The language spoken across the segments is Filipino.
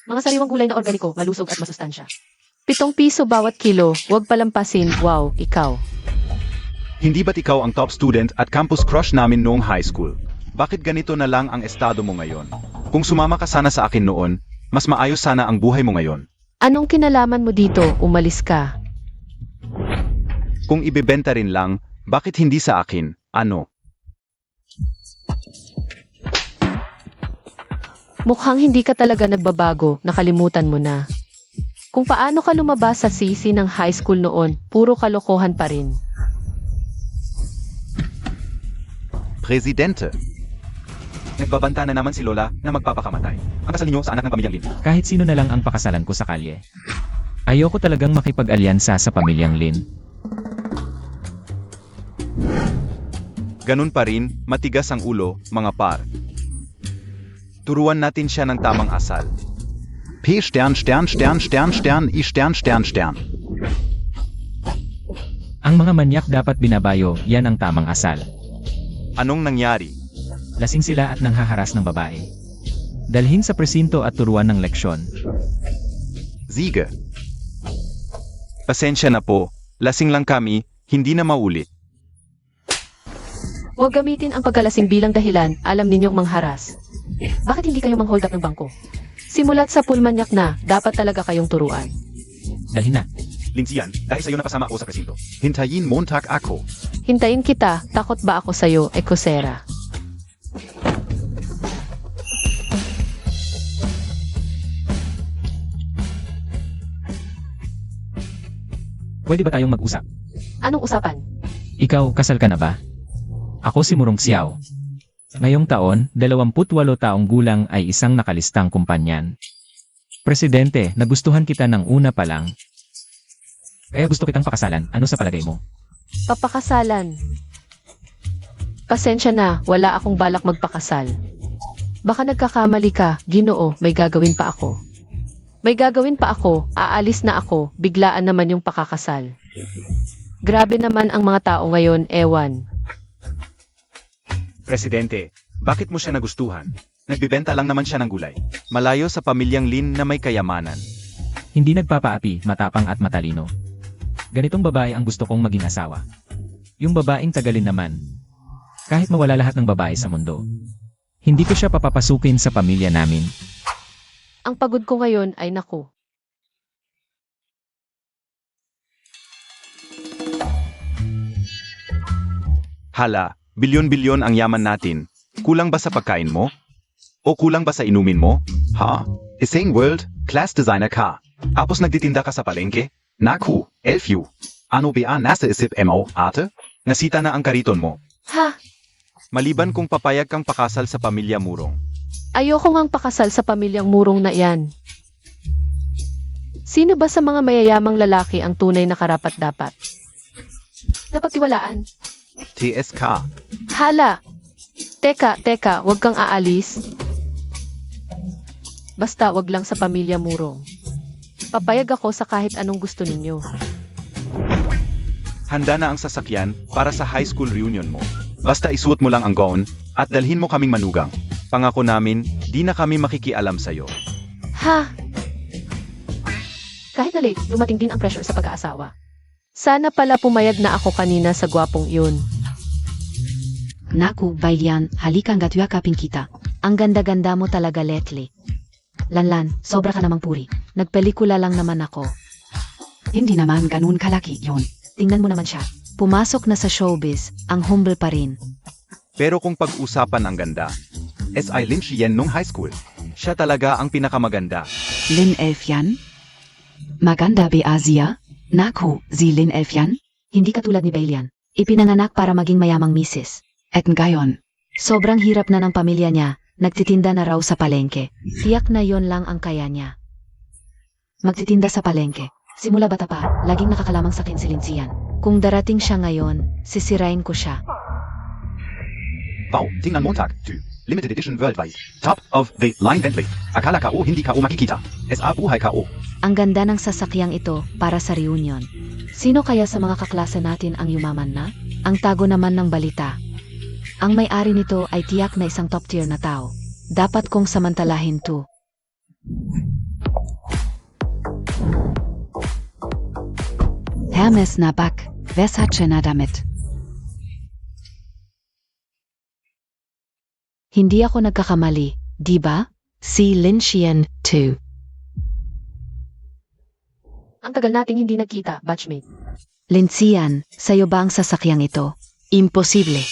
Mga sariwang gulay na organiko, malusog at masustansya. 7 piso bawat kilo, huwag palampasin, wow, ikaw. Hindi ba't ikaw ang top student at campus crush namin noong high school? Bakit ganito na lang ang estado mo ngayon? Kung sumama ka sana sa akin noon, mas maayos sana ang buhay mo ngayon. Anong kinalaman mo dito, umalis ka? Kung ibebenta rin lang, bakit hindi sa akin? Ano? Mukhang hindi ka talaga nagbabago, nakalimutan mo na. Kung paano ka lumabas sa sisi ng high school noon, puro kalokohan pa rin. Presidente. Nagbabanta na naman si Lola na magpapakamatay. Ang kasal ninyo sa anak ng pamilyang Lin. Kahit sino na lang ang pakasalan ko sa kalye. Ayoko talagang makipag-alyansa sa pamilyang Lin. Ganun pa rin, matigas ang ulo, mga par. Turuan natin siya ng tamang asal. P Stern Stern Stern Stern Stern I Stern Stern Stern. Ang mga manyak dapat binabayo, yan ang tamang asal. Anong nangyari? Lasing sila at nanghaharas ng babae. Dalhin sa presinto at turuan ng leksyon. Ziege. Pasensya na po, lasing lang kami, hindi na maulit. Huwag gamitin ang pagkalasing bilang dahilan, alam ninyong mangharas. Bakit hindi kayo mang-hold up ng bangko? Simulat sa pulmanyak na, dapat talaga kayong turuan. Dalhin na. Linsian, dahil sa'yo napasama ako sa presinto. Hintayin Montag ako. Hintayin kita, takot ba ako sa'yo, ekosera? Pwede ba tayong mag-usap? Anong usapan? Ikaw, kasal ka na ba? Ako si Murong Xiao. Ngayong taon, 28 taong gulang ay isang nakalistang kumpanyan. Presidente, nagustuhan kita ng una pa lang. Kaya gusto kitang pakasalan, ano sa palagay mo? Papakasalan. Pasensya na, wala akong balak magpakasal. Baka nagkakamali ka, Ginoo, may gagawin pa ako. May gagawin pa ako, aalis na ako, biglaan naman yung pakakasal. Grabe naman ang mga tao ngayon, ewan. Presidente, bakit mo siya nagustuhan? Nagbibenta lang naman siya ng gulay. Malayo sa pamilyang Lin na may kayamanan. Hindi nagpapaapi, matapang at matalino. Ganitong babae ang gusto kong maging asawa. Yung babaeng tagalin naman. Kahit mawala lahat ng babae sa mundo. Hindi ko siya papapasukin sa pamilya namin. Ang pagod ko ngayon ay naku. Hala, bilyon-bilyon ang yaman natin. Kulang ba sa pagkain mo? O kulang ba sa inumin mo? Ha? Isang world class designer ka. Tapos nagtitinda ka sa palengke? Naku, elfyu. Ano ba nasa isip mo, ate? Nasita na ang kariton mo. Ha? Maliban kung papayag kang pakasal sa pamilya Murong. Ayoko ngang pakasal sa pamilyang Murong na yan. Sino ba sa mga mayayamang lalaki ang tunay na karapat-dapat? Dapat tiwalaan. TSK. Hala! Teka, wag kang aalis. Basta wag lang sa pamilya Murong. Papayag ako sa kahit anong gusto ninyo. Handa na ang sasakyan para sa high school reunion mo. Basta isuot mo lang ang gown at dalhin mo kaming manugang. Pangako namin, di na kami makikialam sa'yo. Ha? Kahit na late, dumating din ang pressure sa pag-aasawa. Sana pala pumayag na ako kanina sa gwapong yun. Naku, Vailian, halika hanggat yakapin kita. Ang ganda-ganda mo talaga lately. Lanlan, sobra ka namang puri. Nagpelikula lang naman ako. Hindi naman ganun kalaki yon. Tingnan mo naman siya. Pumasok na sa showbiz, ang humble pa rin. Pero kung pag-usapan ang ganda, S.I. Lin Chien nung high school. Siya talaga ang pinakamaganda. Lin Elfian? Maganda ba Asia? Naku, si Lin Elfian? Hindi katulad ni Vailian. Ipinanganak para maging mayamang misis. At ngayon, Sobrang hirap na ng pamilya niya, nagtitinda na raw sa palengke. Tiyak na yon lang ang kaya niya. Magtitinda sa palengke. Simula bata pa, laging nakakalamang sa kinsilinsiyan. Kung darating siya ngayon, sisirain ko siya. Wow, tingnan Montag, limited edition worldwide. Top of the line Bentley. Akala ka hindi ka makikita. SA buhay ka Ang ganda ng sasakyang ito para sa reunion. Sino kaya sa mga kaklase natin ang yumaman na? Ang tago naman ng balita. Ang may-ari nito ay tiyak na isang top tier na tao. Dapat kong samantalahin to. Hermes na Bak, Versace na damit. Hindi ako nagkakamali, di ba? Si Lin Xian, 2. Ang tagal nating hindi nagkita, batchmate. Lin Xian, sa'yo ba ang sasakyang ito? Imposible.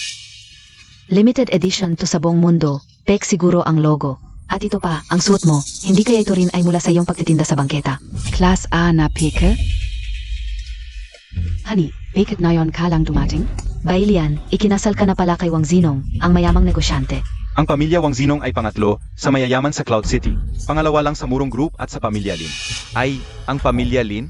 Limited edition to sa buong mundo, pek siguro ang logo. At ito pa, ang suot mo, hindi kaya ito rin ay mula sa iyong pagtitinda sa bangketa. Class A na Peke? Honey, bakit na yon ka lang dumating? Bailian, ikinasal ka na pala kay Wang Zinong, ang mayamang negosyante. Ang pamilya Wang Zinong ay pangatlo sa mayayaman sa Cloud City. Pangalawa lang sa Murong Group at sa pamilya Lin. Ay, ang pamilya Lin?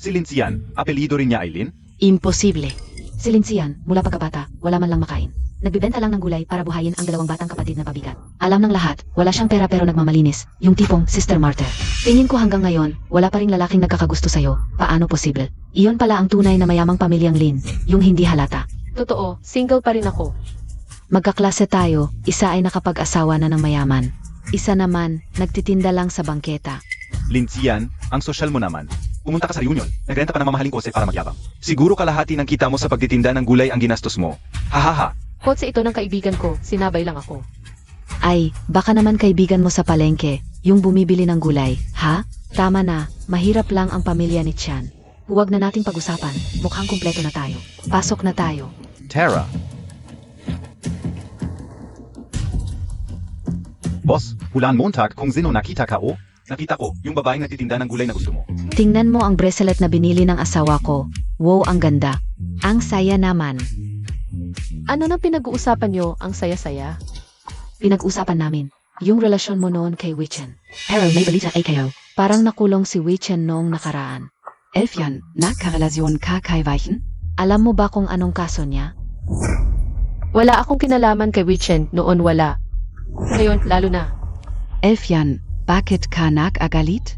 Si Lin Xian, apelido rin niya ay Lin? Imposible. Si Lin Xian, mula pagkabata, wala man lang makain. Nagbibenta lang ng gulay para buhayin ang dalawang batang kapatid na pabigat. Alam ng lahat, wala siyang pera pero nagmamalinis. Yung tipong Sister Martyr. Tingin ko hanggang ngayon, wala pa ring lalaking nagkakagusto sa'yo. Paano posible? Iyon pala ang tunay na mayamang pamilyang Lin, yung hindi halata. Totoo, single pa rin ako. Magkaklase tayo, isa ay nakapag-asawa na ng mayaman. Isa naman, nagtitinda lang sa bangketa. Lin Xian, ang sosyal mo naman. Pumunta ka sa reunion, nagrenta ka ng mamahaling kotse para magyabang. Siguro kalahati ng kita mo sa pagtitinda ng gulay ang ginastos mo. Hahaha. Kotse ito ng kaibigan ko, sinabay lang ako. Ay, baka naman kaibigan mo sa palengke, yung bumibili ng gulay, ha? Tama na, mahirap lang ang pamilya ni Tian. Huwag na nating pag-usapan, mukhang kumpleto na tayo. Pasok na tayo. Tara. Boss, hulaan Montag kung sino nakita ka o? Nakita ko, yung babaeng nagtitinda ng gulay na gusto mo. Tingnan mo ang bracelet na binili ng asawa ko. Wow, ang ganda. Ang saya naman. Ano nang pinag-uusapan nyo ang saya-saya? Pinag-usapan namin, yung relasyon mo noon kay Wei-Chen. Pero may balita ay kayo. Parang nakulong si Wei-Chen noong nakaraan. Elfjan, na karelasyon ka kay Weichen? Alam mo ba kung anong kaso niya? Wala akong kinalaman kay Wei-Chen, noon wala. Ngayon, lalo na. Elfjan, bakit ka nag-agalit?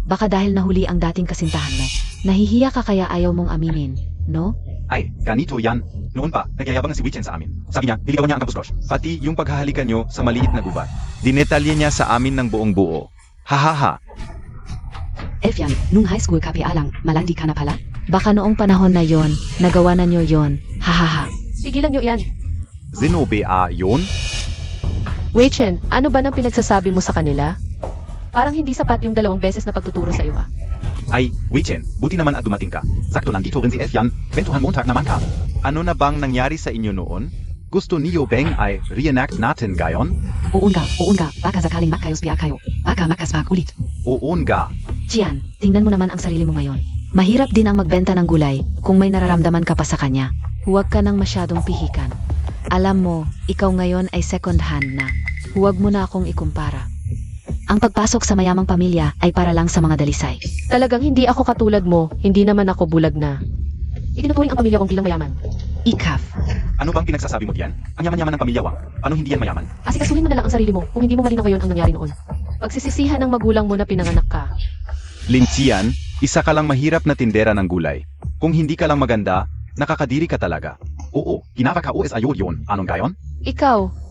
Baka dahil nahuli ang dating kasintahan mo. Nahihiya ka kaya ayaw mong aminin, no? Ay, ganito yan. Noon pa, nagyayabang si Wei-Chen sa amin. Sabi niya, niligawan niya ang Campus Crush. Pati yung paghahalikan niyo sa maliit na gubat. Dinetalye niya sa amin ng buong buo. Hahaha. Elfjan, nung high school ka pa lang, malandi ka na pala? Baka noong panahon na yon, nagawa na nyo yon. Hahaha. Tigilan nyo yan. Sino ba yun? Wei-Chen, ano ba nang pinagsasabi mo sa kanila? Parang hindi sapat yung 2 beses na pagtuturo sa iyo ah. Ay, Wei-Chen, buti naman at dumating ka. Sakto nandito rin si Elfjan, kwentuhan Montag naman ka. Ano na bang nangyari sa inyo noon? Gusto niyo bang ay reenact natin gayon? Oo nga, baka sakaling makayos biya kayo. Baka makaswag ulit. Oo nga. Tian, tingnan mo naman ang sarili mo ngayon. Mahirap din ang magbenta ng gulay kung may nararamdaman ka pa sa kanya. Huwag ka nang masyadong pihikan. Alam mo, ikaw ngayon ay second hand na. Huwag mo na akong ikumpara. Ang pagpasok sa mayamang pamilya ay para lang sa mga dalisay. Talagang hindi ako katulad mo, hindi naman ako bulag na. Itinuturing ang pamilya kong bilang mayaman. Ikaf. Ano bang pinagsasabi mo diyan? Ang yaman-yaman ng pamilya Wang. Paano hindi yan mayaman? Asikasuhin mo na lang ang sarili mo kung hindi mo malinaw ngayon ang nangyari noon. Pagsisisihan ng magulang mo na pinanganak ka. Lin Xian, isa ka lang mahirap na tindera ng gulay. Kung hindi ka lang maganda, nakakadiri ka talaga. Oo, kinakaka-OS ayo yun. Anong gayon? Ikaw,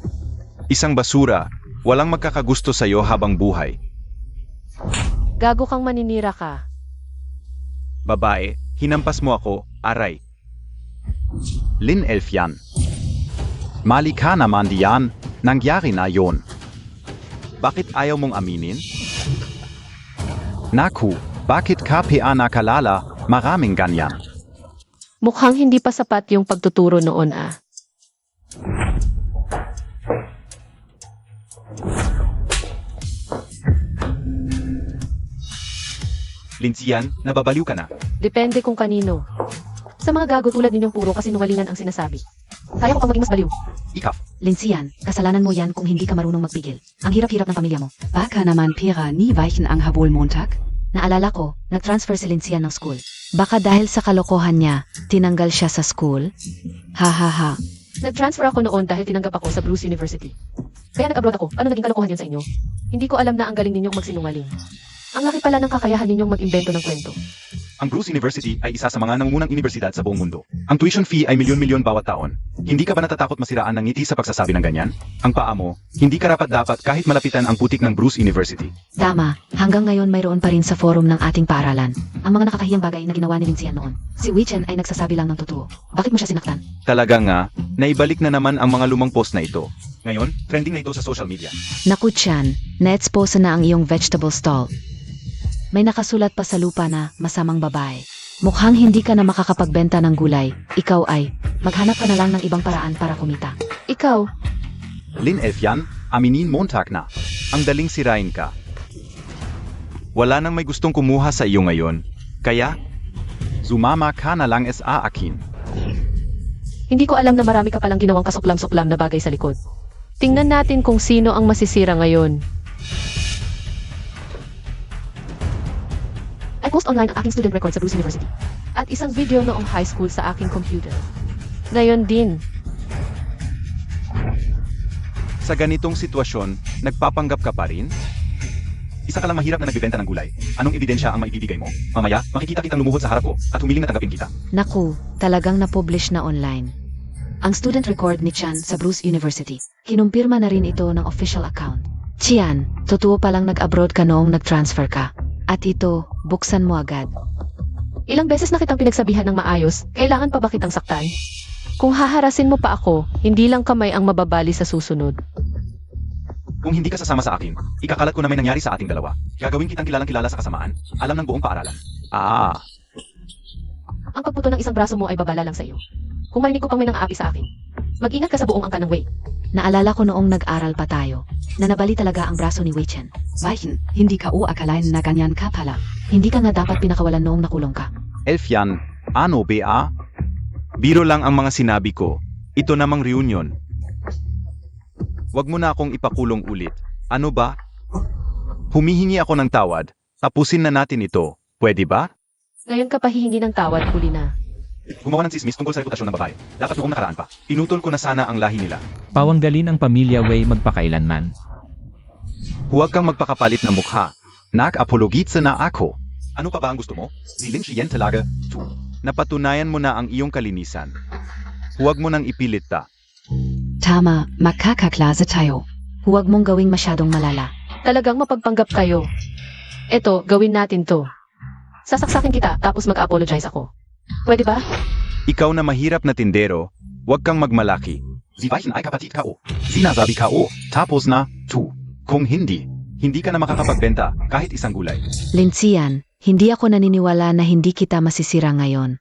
Isang basura. Walang magkakagusto sa'yo habang buhay. gago kang maninira ka. Babae, hinampas mo ako, aray. Lin Elfjan. Mali ka naman diyan, nangyari na yon. Bakit ayaw mong aminin? Naku, bakit ka pa nakalala, maraming ganyan. Mukhang hindi pa sapat yung pagtuturo noon ah. Lin Xian, nababaliw ka na. Depende kung kanino. Sa mga gago tulad ninyong puro kasinungalingan ang sinasabi. Kaya ko pang maging mas baliw. Ikaf. Linsian, kasalanan mo yan kung hindi ka marunong magpigil. Ang hirap-hirap ng pamilya mo. Baka naman pera ni Weichen ang habol Montag? Naalala ko, nag-transfer si Linsian ng school. Baka dahil sa kalokohan niya, tinanggal siya sa school? Ha ha ha. Nag-transfer ako noon dahil tinanggap ako sa Bruce University. Kaya nag-abroad ako. Ano naging kalokohan yun sa inyo? Hindi ko alam na ang galing ninyong magsinungaling. Ang laki pala ng kakayahan ninyong mag-imbento ng kwento. Ang Bruce University ay isa sa mga nangungunang universidad sa buong mundo. Ang tuition fee ay milyon-milyon bawat taon. Hindi ka ba natatakot masiraan ng ngiti sa pagsasabi ng ganyan? Ang paa mo, hindi karapat-dapat kahit malapitan ang putik ng Bruce University. Tama, hanggang ngayon mayroon pa rin sa forum ng ating paaralan ang mga nakakahiyang bagay na ginawa ni Linsian noon. Si Wei Chen ay nagsasabi lang ng totoo. Bakit mo siya sinaktan? Talaga nga, naibalik na naman ang mga lumang post na ito. Ngayon, trending na ito sa social media. Naku Chan, na-expose na ang iyong vegetable stall. May nakasulat pa sa lupa na masamang babae. Mukhang hindi ka na makakapagbenta ng gulay. Ikaw ay, maghanap ka na lang ng ibang paraan para kumita. Ikaw, Lin Elfian, aminin Montag na. Ang daling sirain ka. Wala nang may gustong kumuha sa iyo ngayon. Kaya, sumama ka na lang sa akin. hindi ko alam na marami ka palang ginawang kasuklam-suklam na bagay sa likod. Tingnan natin kung sino ang masisira ngayon. I post online ang aking student record sa Bruce University. At isang video noong high school sa aking computer. Ngayon din. Sa ganitong sitwasyon, nagpapanggap ka pa rin? Isa ka lang mahirap na nagbibenta ng gulay. Anong ebidensya ang maibibigay mo? Mamaya, makikita kitang lumuhod sa harap ko at humiling na tanggapin kita. Naku, talagang na-publish na online. Ang student record ni Chan sa Bruce University. Kinumpirma na rin ito ng official account. Chian, totoo palang nag-abroad ka noong nag-transfer ka. At ito, buksan mo agad. Ilang beses na kitang pinagsabihan ng maayos, kailangan pa ba kitang saktan? Kung haharasin mo pa ako, hindi lang kamay ang mababali sa susunod. Kung hindi ka sasama sa akin, ikakalat ko na may nangyari sa ating dalawa. Gagawin kitang kilalang-kilala sa kasamaan, alam ng buong paaralan. Ang pagputo ng isang braso mo ay babala lang sa iyo. Kung marinig ko pang may nang-aapi sa akin, mag-ingat ka sa buong angka ng Wei. Naalala ko noong nag-aral pa tayo, na nabali talaga ang braso ni Wei Chen. Weichen, hindi ka akalain na ganyan ka pala. Hindi ka nga dapat pinakawalan noong nakulong ka. Elfian, ano ba? Biro lang ang mga sinabi ko. Ito namang reunion. Huwag mo na akong ipakulong ulit. Ano ba? Humihingi ako ng tawad. Tapusin na natin ito. Pwede ba? Ngayon ka pa hihingi ng tawad, huli na. Gumawa ng sismis tungkol sa reputasyon ng babae. Dapat noong nakaraan pa. Pinutol ko na sana ang lahi nila. Pawanggalin ang pamilya Wei magpakailanman. Huwag kang magpakapalit ng mukha. Nag-apologitsa na ako. Ano pa ba ang gusto mo? Silin siyen talaga. Napatunayan mo na ang iyong kalinisan. Huwag mo nang ipilit ta. Tama, makakaklase tayo. Huwag mong gawing masyadong malala. Talagang mapagpanggap kayo. Eto, gawin natin to. Sasaksakin kita, tapos mag-apologize ako. Pwede ba? Ikaw na mahirap na tindero, huwag kang magmalaki. Si Weichen ay kapatid ka o. Sinasabi ka o. Tapos na, tu. Kung hindi ka na makakapagbenta kahit isang gulay. Linsian, hindi ako naniniwala na hindi kita masisira ngayon.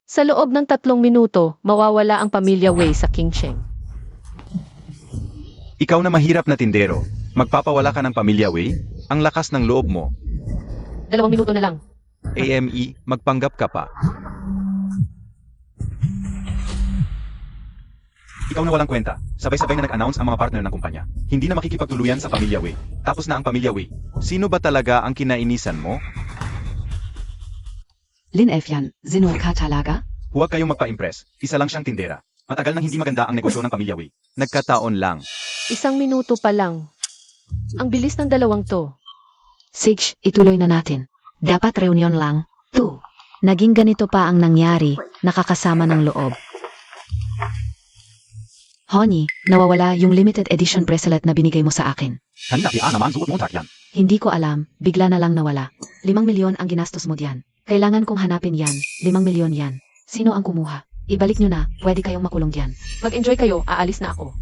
Sa loob ng 3 minuto, mawawala ang pamilya Wei sa Qingcheng. Ikaw na mahirap na tindero, magpapawala ka ng pamilya Wei? Ang lakas ng loob mo. 2 minuto na lang. AME, magpanggap ka pa. Ikaw na walang kwenta. Sabay-sabay na nag-announce ang mga partner ng kumpanya. Hindi na makikipagtuluyan sa pamilya Wei. Tapos na ang pamilya Wei. Sino ba talaga ang kinainisan mo? Lin Elfian, sinul ka talaga? Huwag kayong magpa-impress. Isa lang siyang tindera. Matagal nang hindi maganda ang negosyo ng pamilya Wei. Nagkataon lang. 1 minuto pa lang. Ang bilis ng 2 to. Sige, ituloy na natin. Dapat reunion lang. 2. Naging ganito pa ang nangyari, nakakasama ng loob. Honey, nawawala yung limited edition bracelet na binigay mo sa akin. Kanina naman suot mo yan. Hindi ko alam, bigla na lang nawala. 5 milyon ang ginastos mo diyan. Kailangan kong hanapin yan, 5 milyon yan. Sino ang kumuha? Ibalik nyo na, pwede kayong makulong diyan. Mag-enjoy kayo, aalis na ako.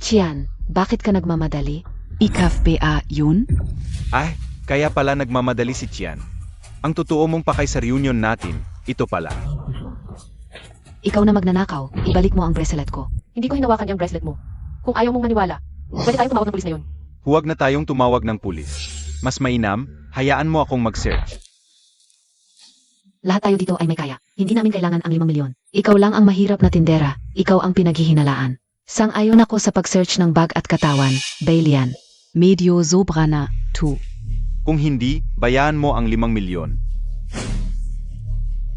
Chian, bakit ka nagmamadali? Ikaf ba yun? Ay, kaya pala nagmamadali si Tian. Ang totoo mong pakay sa reunion natin, ito pala. Ikaw na magnanakaw, ibalik mo ang bracelet ko. Hindi ko hinawakan yung bracelet mo. Kung ayaw mong maniwala, pwede tayong tumawag ng pulis ngayon. Huwag na tayong tumawag ng pulis. Mas mainam, hayaan mo akong mag-search. Lahat tayo dito ay may kaya. Hindi namin kailangan ang 5 milyon. Ikaw lang ang mahirap na tindera, ikaw ang pinaghihinalaan. Sang-ayon ako sa pag-search ng bag at katawan, Bailian. Medyo sobra na, tu. Kung hindi, bayaan mo ang 5 milyon.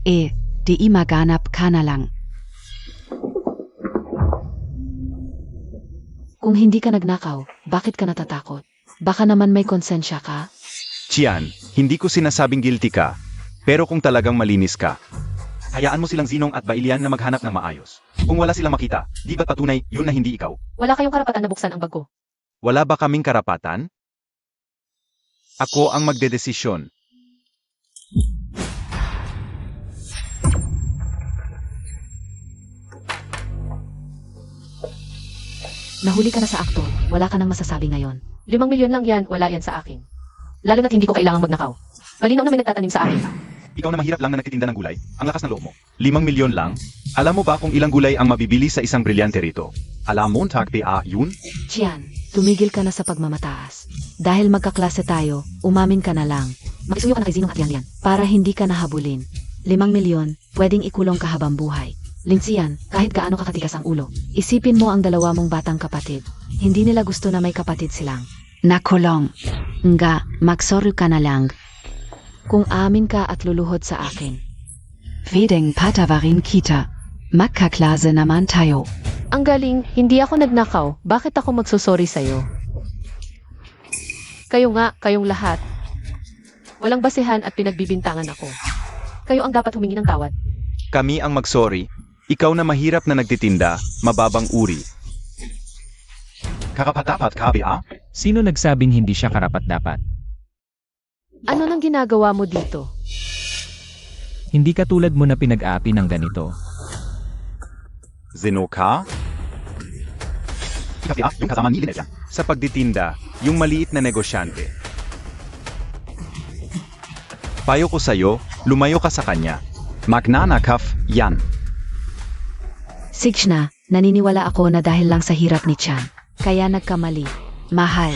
Di maganap ka na lang. Kung hindi ka nagnakaw, bakit ka natatakot? Baka naman may konsensya ka? Chian, hindi ko sinasabing guilty ka. Pero kung talagang malinis ka, hayaan mo silang Zinong at Bailian na maghanap ng maayos. Kung wala silang makita, di ba patunay yun na hindi ikaw? Wala kayong karapatan na buksan ang bag ko. Wala ba kaming karapatan? Ako ang magdedesisyon. Nahuli ka na sa akto, wala ka nang masasabi ngayon. 5 milyon lang yan, wala yan sa akin. Lalo na't hindi ko kailangang magnakaw. Malinaw na may nagtatanim sa akin. Ikaw na mahirap lang na nagtitinda ng gulay, ang lakas ng loob mo. 5 milyon lang? Alam mo ba kung ilang gulay ang mabibili sa isang brilyante rito? Alam mo, tagpa yun? Chian, tumigil ka na sa pagmamataas. Dahil magkaklase tayo, umamin ka na lang. Makisuyo ka na kay Zinong at Yan Yan. Para hindi ka nahabulin. 5 milyon, pwedeng ikulong ka habang buhay. Lindsay, kahit gaano kakatigas ang ulo. Isipin mo ang 2 mong batang kapatid. Hindi nila gusto na may kapatid silang. Nakulong. Nga, magsorry ka na lang. Kung amin ka at luluhod sa akin. Vedeng patawarin kita. Magkaklase naman tayo. Ang galing, hindi ako nagnakaw. Bakit ako magsusorry sa'yo? Kayo nga, kayong lahat. Walang basehan at pinagbibintangan ako. Kayo ang dapat humingi ng tawad. Kami ang magsorry. Ikaw na mahirap na nagtitinda, mababang uri. Karapat-dapat ka, Bea? Sino nagsabing hindi siya karapat-dapat? Ano nang ginagawa mo dito? Hindi katulad mo na pinag-aapi ng ganito. Zeno ka? Ikaw, Bea, yung kasama ni Linelia. Sa pagtitinda, yung maliit na negosyante. Payo ko sa'yo, lumayo ka sa kanya. Magnanakaf, yan. Signa, naniniwala ako na dahil lang sa hirap ni Chan. Kaya nagkamali. Mahal.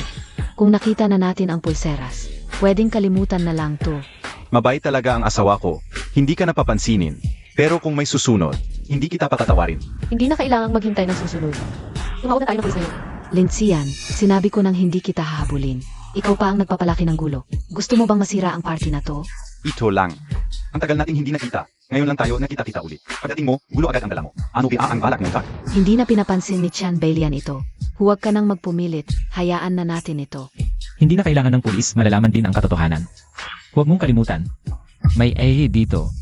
Kung nakita na natin ang pulseras, pwedeng kalimutan na lang to. Mabait talaga ang asawa ko. Hindi ka napapansinin. Pero kung may susunod, hindi kita patatawarin. Hindi na kailangang maghintay ng susunod. Tumawag na tayo ng pulis ngayon. Lindsay, sinabi ko nang hindi kita hahabulin. Ikaw pa ang nagpapalaki ng gulo. Gusto mo bang masira ang party na to? Ito lang. Ang tagal nating hindi nakita. Ngayon lang tayo nakita-kita ulit. Pagdating mo, gulo agad ang dala mo. Ano ba ang balak mo, tak? Hindi na pinapansin ni Chan Bailian ito. Huwag ka nang magpumilit. Hayaan na natin ito. Hindi na kailangan ng pulis, malalaman din ang katotohanan. Huwag mong kalimutan. May dito.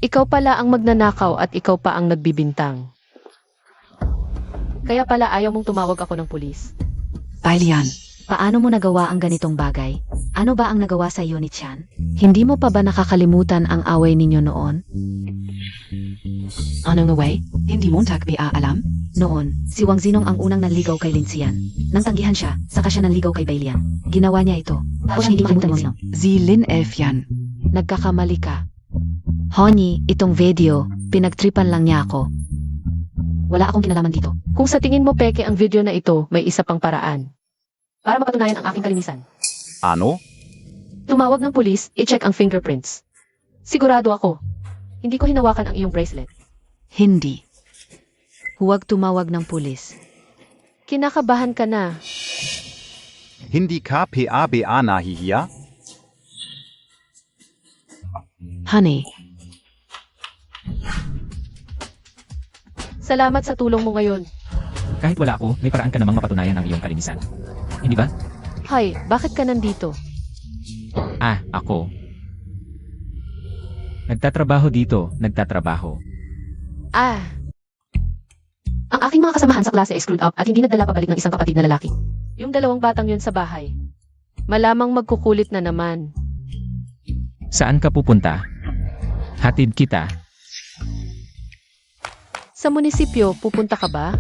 Ikaw pala ang magnanakaw at ikaw pa ang nagbibintang. Kaya pala ayaw mong tumawag ako ng pulis. Bailian. Paano mo nagawa ang ganitong bagay? Ano ba ang nagawa sa iyo ni Chan? Hindi mo pa ba nakakalimutan ang away ninyo noon? Anong away? Hindi mo tagpa alam? Noon, si Wang Zinong ang unang nanligaw kay Lindsay. Nang tanggihan siya, saka siya nanligaw kay Bailian. Ginawa niya ito. Tapos hindi makalimutan mo Zinong. Zilin Elfian. Nagkakamali ka. Honey, itong video, pinagtripan lang niya ako. Wala akong kinalaman dito. Kung sa tingin mo peke ang video na ito, may isa pang paraan. Para mapatunayan ang aking kalinisan. Ano? Tumawag ng pulis, i-check ang fingerprints. Sigurado ako. Hindi ko hinawakan ang iyong bracelet. Hindi. Huwag tumawag ng pulis. Kinakabahan ka na. Hindi ka PABA nahihiya? Honey, Salamat sa tulong mo ngayon. Kahit wala ako, may paraan ka namang mapatunayan ang iyong kalinisan. Hindi ba? Hay, bakit ka nandito? Ako. Nagtatrabaho dito, nagtatrabaho. Ang aking mga kasamahan sa klase ay screwed up at hindi nagdala pabalik ng isang kapatid na lalaki. Yung 2 batang yun sa bahay. Malamang magkukulit na naman. Saan ka pupunta? Hatid kita. Sa munisipyo, pupunta ka ba?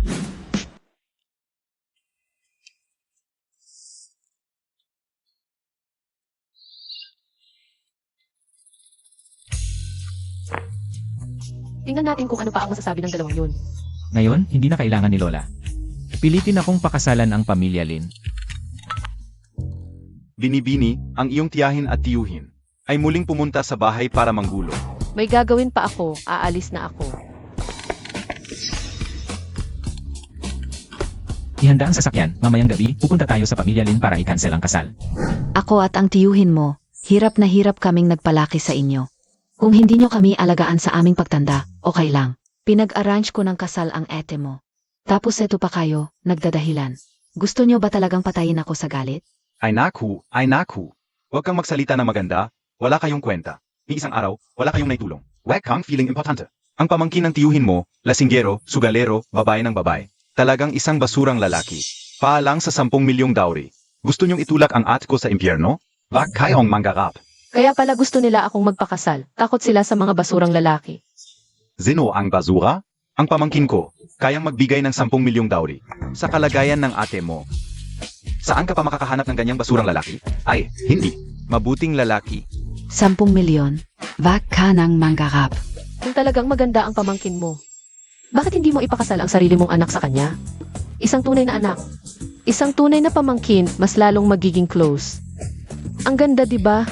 Tingnan natin kung ano pa ang masasabi ng 2 yun. Ngayon, hindi na kailangan ni Lola. Pilitin akong pakasalan ang pamilya Lin. Binibini, ang iyong tiyahin at tiyuhin, ay muling pumunta sa bahay para manggulo. May gagawin pa ako, aalis na ako. Ihanda ang sasakyan, mamayang gabi, pupunta tayo sa pamilya Lin para i-cancel ang kasal. ako at ang tiyuhin mo, Hirap na hirap kaming nagpalaki sa inyo. Kung hindi nyo kami alagaan sa aming pagtanda, okay lang. Pinag-arrange ko ng kasal ang ete mo. Tapos eto pa kayo, nagdadahilan. Gusto nyo ba talagang patayin ako sa galit? Ay naku, ay naku. Huwag kang magsalita na maganda, wala kayong kwenta. Ni isang araw, wala kayong naitulong. Huwag kang feeling importante. Ang pamangkin ng tiyuhin mo, lasinggero, sugalero, babae ng babae. Talagang isang basurang lalaki. Paalang sa 10 milyong dowry. Gusto niyong itulak ang ate ko sa impyerno? Wag kayong manggarap. Kaya pala gusto nila akong magpakasal. Takot sila sa mga basurang lalaki. Zino ang basura? Ang pamangkin ko, kayang magbigay ng 10 milyong dowry. Sa kalagayan ng ate mo. Saan ka pa makakahanap ng ganyang basurang lalaki? Ay, hindi. Mabuting lalaki. 10 milyon? Wag ka nang manggarap. Kung talagang maganda ang pamangkin mo, bakit hindi mo ipakasal ang sarili mong anak sa kanya? Isang tunay na anak. Isang tunay na pamangkin, mas lalong magiging close. Ang ganda, di ba?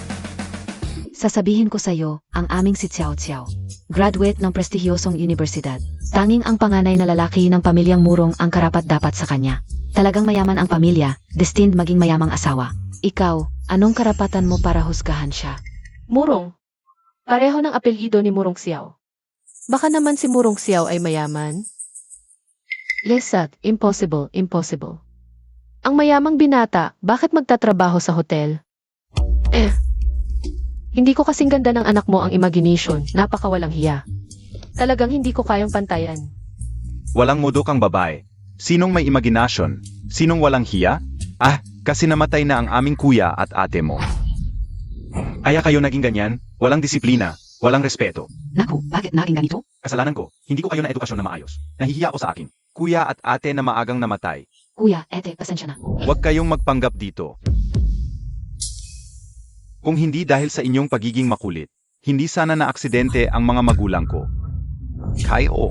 Sasabihin ko sa'yo, ang aming si Xiao Xiao. Graduate ng prestihiyosong universidad. Tanging ang panganay na lalaki ng pamilyang Murong ang karapat-dapat sa kanya. Talagang mayaman ang pamilya, destined maging mayamang asawa. Ikaw, anong karapatan mo para husgahan siya? Murong. Pareho ng apelyido ni Murong Xiao. Baka naman si Murong Xiao ay mayaman? Lesat, impossible, impossible. Ang mayamang binata, bakit magtatrabaho sa hotel? Hindi ko kasing ganda ng anak mo ang imagination, napakawalang hiya. Talagang hindi ko kayang pantayan. Walang mudo kang babae. Sinong may imaginasyon? Sinong walang hiya? Ah, kasi namatay na ang aming kuya at ate mo. Kaya kayo naging ganyan, walang disiplina, walang respeto. Naku, bakit naging ganito? Kasalanan ko, hindi ko kayo na edukasyon na maayos. Nahihiya ako sa akin. Kuya at ate na maagang namatay. Kuya, ete, pasensya na. Huwag kayong magpanggap dito. Kung hindi dahil sa inyong pagiging makulit, hindi sana na-aksidente ang mga magulang ko. Kayo.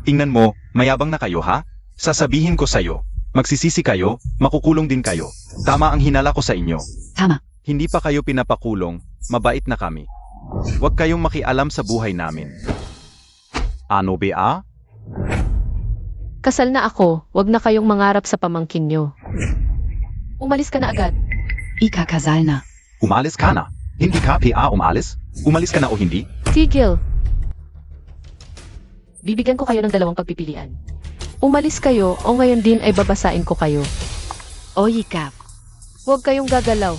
Tingnan mo, mayabang na kayo ha? Sasabihin ko sa'yo. Magsisisi kayo, makukulong din kayo. Tama ang hinala ko sa inyo. Tama. Hindi pa kayo pinapakulong, mabait na kami. Huwag kayong makialam sa buhay namin. Ano ba? Kasal na ako, wag na kayong mangarap sa pamangkin nyo. Umalis ka na agad. Ikakasal na. Umalis ka na. Hindi ka umalis? Umalis ka na o hindi? Tigil. Bibigyan ko kayo ng 2 pagpipilian. Umalis kayo o ngayon din ay babasain ko kayo. O yikap. Huwag kayong gagalaw.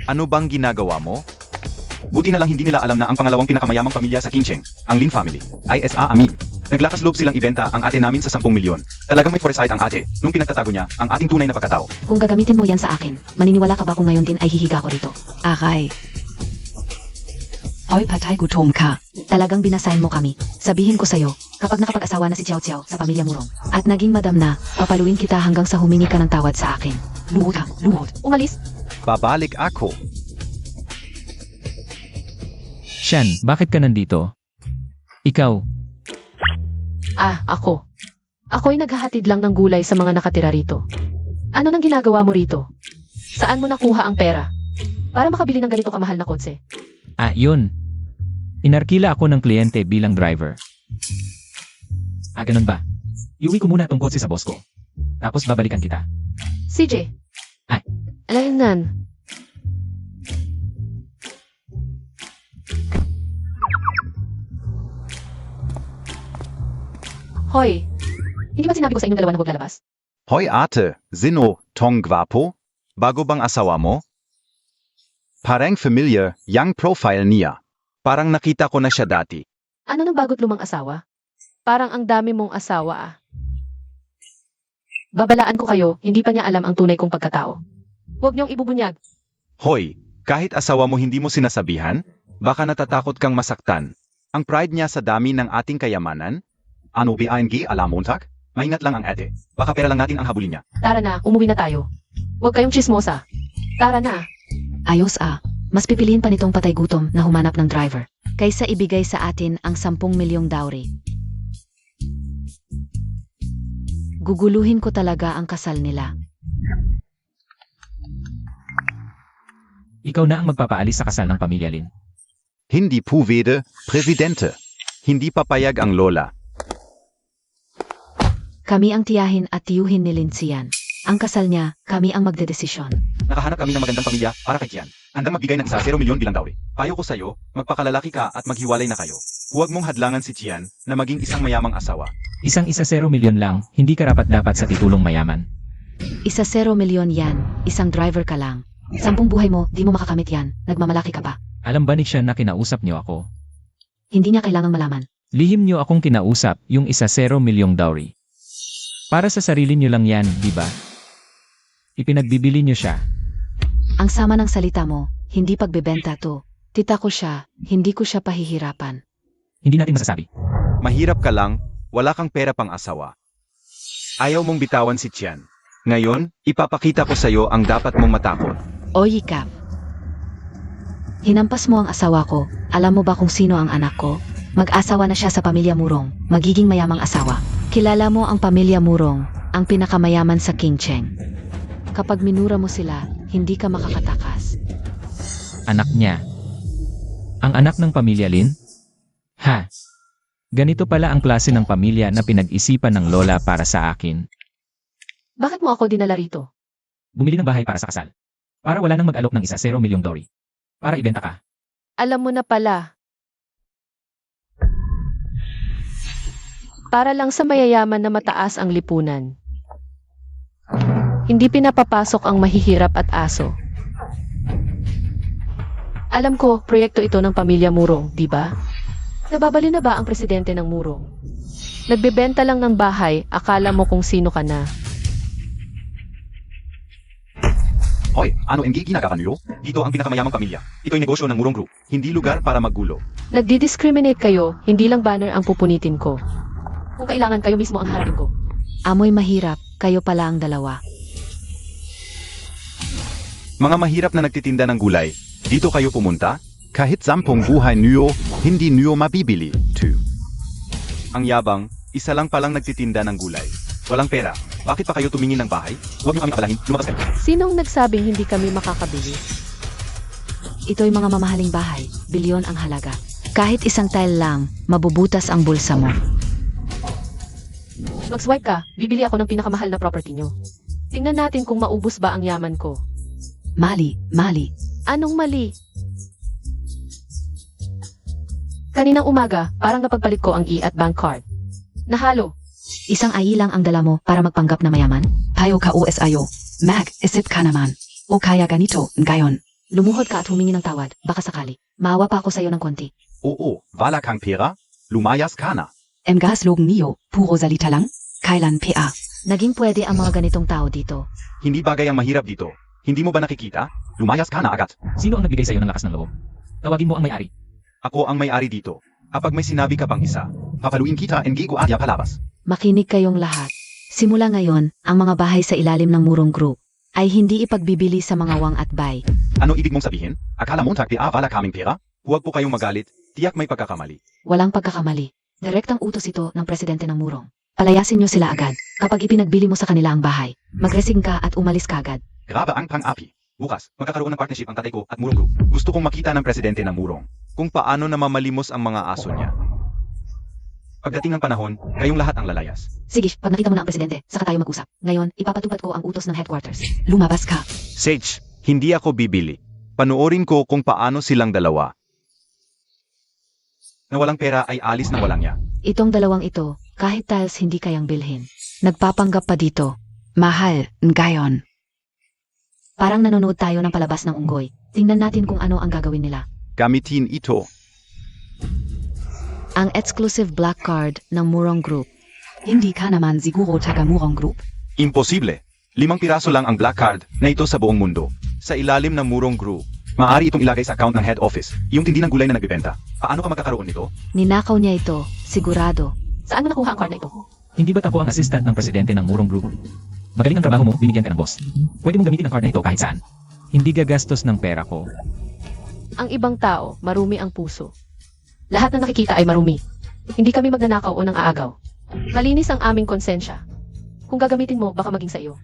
Ano bang ginagawa mo? Buti na lang hindi nila alam na ang pangalawang pinakamayamang pamilya sa Qingcheng, ang Lin family, ay S.A. Amin. Naglakas loob silang ibenta ang ate namin sa 10 milyon. Talagang may foresight ang ate, nung pinagtatago niya ang ating tunay na pagkatao. Kung gagamitin mo yan sa akin, maniniwala ka ba kung ngayon din ay hihiga ko rito? Aray. Hoy patay gutom ka. Talagang binasahin mo kami. Sabihin ko sa'yo, kapag nakapag-asawa na si Xiao Xiao sa pamilya Murong, at naging madam na, papaluin kita hanggang sa humingi ka ng tawad sa akin. Luhod ka, luhod. Umalis. Babalik ako. Shan, bakit ka nandito? Ikaw, Ako. Ako'y naghahatid lang ng gulay sa mga nakatira rito. Ano nang ginagawa mo rito? Saan mo nakuha ang pera? Para makabili ng ganito kamahal na kotse. yun. Inarkila ako ng kliyente bilang driver. Ganun ba? Iuwi ko muna tong kotse sa boss ko. Tapos babalikan kita. CJ. Ay. Alaynan. Hoy, hindi ba sinabi ko sa inyong dalawa na huwag lalabas? Hoy ate, Zino, Tong Gwapo? Bago bang asawa mo? Parang familiar, young profile niya. Parang nakita ko na siya dati. Ano ng bagot lumang asawa? Parang ang dami mong asawa Babalaan ko kayo, hindi pa niya alam ang tunay kong pagkatao. Huwag niyong ibubunyag. Hoy, kahit asawa mo hindi mo sinasabihan, baka natatakot kang masaktan. Ang pride niya sa dami ng ating kayamanan? Ano BING alamontag? Maingat lang ang ate. Baka pera lang natin ang habulin niya. Tara na, umuwi na tayo. Huwag kayong chismosa. Tara na. Ayos mas pipiliin pa nitong patay gutom na humanap ng driver, kaysa ibigay sa atin ang 10 milyong dowry. Guguluhin ko talaga ang kasal nila. Ikaw na ang magpapaalis sa kasal ng pamilya Lin. Hindi pwede, Presidente. Hindi papayag ang lola. Kami ang tiyahin at tiyuhin ni Linsian. Ang kasal niya, kami ang magdedesisyon. Nakahanap kami ng magandang pamilya para kay Kian. Handang magbigay ng 1 milyon bilang dowry. Payo ko sa'yo, magpakalalaki ka at maghiwalay na kayo. Huwag mong hadlangan si Tian na maging isang mayamang asawa. Isang 0 milyon lang, hindi ka dapat sa titulong mayaman. 0 milyon yan, isang driver ka lang. 10 buhay mo, di mo makakamit yan, nagmamalaki ka pa. Alam ba ni Sean na kinausap niyo ako? Hindi niya kailangang malaman. Lihim niyo akong kinausap, yung 0 milyong dowry. Para sa sarili niyo lang yan, di ba? Ipinagbibili niyo siya. Ang sama ng salita mo, hindi pagbebenta to. Tita ko siya, hindi ko siya pahihirapan. Hindi natin masasabi. Mahirap ka lang, wala kang pera pang asawa. Ayaw mong bitawan si Tian. Ngayon, ipapakita ko sa'yo ang dapat mong matakot. O Yikap. Hinampas mo ang asawa ko, alam mo ba kung sino ang anak ko? Mag-asawa na siya sa pamilya Murong, magiging mayamang asawa. Kilala mo ang pamilya Murong, ang pinakamayaman sa Qingcheng. Kapag minura mo sila, hindi ka makakatakas. Anak niya. Ang anak ng pamilya Lin? Ha? Ganito pala ang klase ng pamilya na pinag-isipan ng lola para sa akin. Bakit mo ako dinala rito? Bumili ng bahay para sa kasal. Para wala nang mag-alok ng 0 milyong dowry. Para ibenta ka. Alam mo na pala. Para lang sa mayayaman na mataas ang lipunan. Hindi pinapapasok ang mahihirap at aso. Alam ko, proyekto ito ng pamilya Murong, di ba? Nababali na ba ang presidente ng Murong? Nagbebenta lang ng bahay, akala mo kung sino ka na. Hoy, ano ang ginagawa niyo? Dito ang pinakamayamang pamilya. Ito'y negosyo ng Murong Group, hindi lugar para maggulo. Nagdi-discriminate kayo, hindi lang banner ang pupunitin ko. Kung kailangan kayo mismo ang harapin ko. Amoy mahirap, kayo pala ang dalawa. Mga mahirap na nagtitinda ng gulay, dito kayo pumunta? Kahit 10 buhay niyo, hindi niyo mabibili. 2. Ang yabang, isa lang palang nagtitinda ng gulay. Walang pera. Bakit pa kayo tumingin ng bahay? Huwag niyo kami akalahin, lumabas kayo. Sinong nagsabing hindi kami makakabili? Ito'y mga mamahaling bahay, bilyon ang halaga. Kahit isang tile lang, mabubutas ang bulsa mo. Mag-swipe ka, bibili ako ng pinakamahal na property nyo. Tingnan natin kung maubos ba ang yaman ko. Mali. Anong mali? Kaninang umaga, parang napagpalit ko ang at bank card. Nahalo. Isang ayi lang ang dala mo para magpanggap na mayaman? Tayo ka OSIO. Mag, isip ka naman. O kaya ganito, ngayon. Lumuhod ka at humingi ng tawad, baka sakali. Maawa pa ako sa'yo ng konti. Oo, wala kang pera? Lumayas ka na. Gaslogan niyo, puro salita lang. Kailan PA. Naging pwede ang mga ganitong tao dito. Hindi bagay ang mahirap dito. Hindi mo ba nakikita? Lumayas ka na agad. Sino ang nagbigay sa'yo ng lakas ng loob? Tawagin mo ang may-ari. Ako ang may-ari dito. Kapag may sinabi ka pang isa, papaluin kita and gigo adya palabas. Makinig kayong lahat. Simula ngayon, ang mga bahay sa ilalim ng Murong Group ay hindi ipagbibili sa mga wang at bay. Ano ibig mong sabihin? Akala mo tagpi wala kaming pera? Huwag po kayong magalit. Tiyak may pagkakamali. Walang pagkakamali. Direktang utos ito ng presidente ng Murong. Palayasin niyo sila agad. Kapag ipinagbili mo sa kanila ang bahay, magresing ka at umalis ka agad. Grabe ang pang-api. Bukas, magkakaroon ng partnership ang tatay ko at Murong Group. Gusto kong makita ng presidente ng Murong kung paano namamalimos ang mga aso niya. Pagdating ng panahon, kayong lahat ang lalayas. Sige, pag nakita mo na ang presidente, saka tayo mag-usap. Ngayon, ipapatupad ko ang utos ng headquarters. Lumabas ka. Sage, hindi ako bibili. Panoorin ko kung paano silang dalawa. Na walang pera ay alis ng walang niya. Itong dalawang ito, kahit tiles hindi kayang bilhin. Nagpapanggap pa dito. Mahal, ngayon. Parang nanonood tayo ng palabas ng unggoy. Tingnan natin kung ano ang gagawin nila. Gamitin ito. Ang exclusive black card ng Murong Group. Hindi ka naman siguro taga Murong Group. Imposible. 5 piraso lang ang black card na ito sa buong mundo. Sa ilalim ng Murong Group. Maaari itong ilagay sa account ng head office, yung tindi ng gulay na nagbebenta. Paano ka magkakaroon nito? Ninakaw niya ito, sigurado. Saan mo nakuha ang card na ito? Hindi ba't ako ang assistant ng presidente ng Murong Group? Magaling ang trabaho mo, binigyan ka ng boss. Pwede mong gamitin ang card na ito kahit saan. Hindi gagastos ng pera ko. Ang ibang tao, marumi ang puso. Lahat na nakikita ay marumi. Hindi kami magnanakaw o nang aagaw. Malinis ang aming konsensya. Kung gagamitin mo, baka maging sa iyo.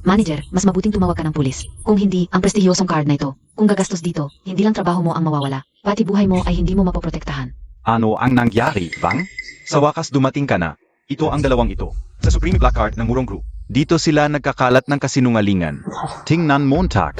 Manager, mas mabuting tumawag ka ng pulis. Kung hindi, ang prestihiyosong card na ito. Kung gagastos dito, hindi lang trabaho mo ang mawawala. Pati buhay mo ay hindi mo mapoprotektahan. Ano ang nangyari, Bang? Sa wakas dumating ka na. Ito ang dalawang ito. Sa Supreme Black Card ng Murong Group. Dito sila nagkakalat ng kasinungalingan. Tingnan Montag.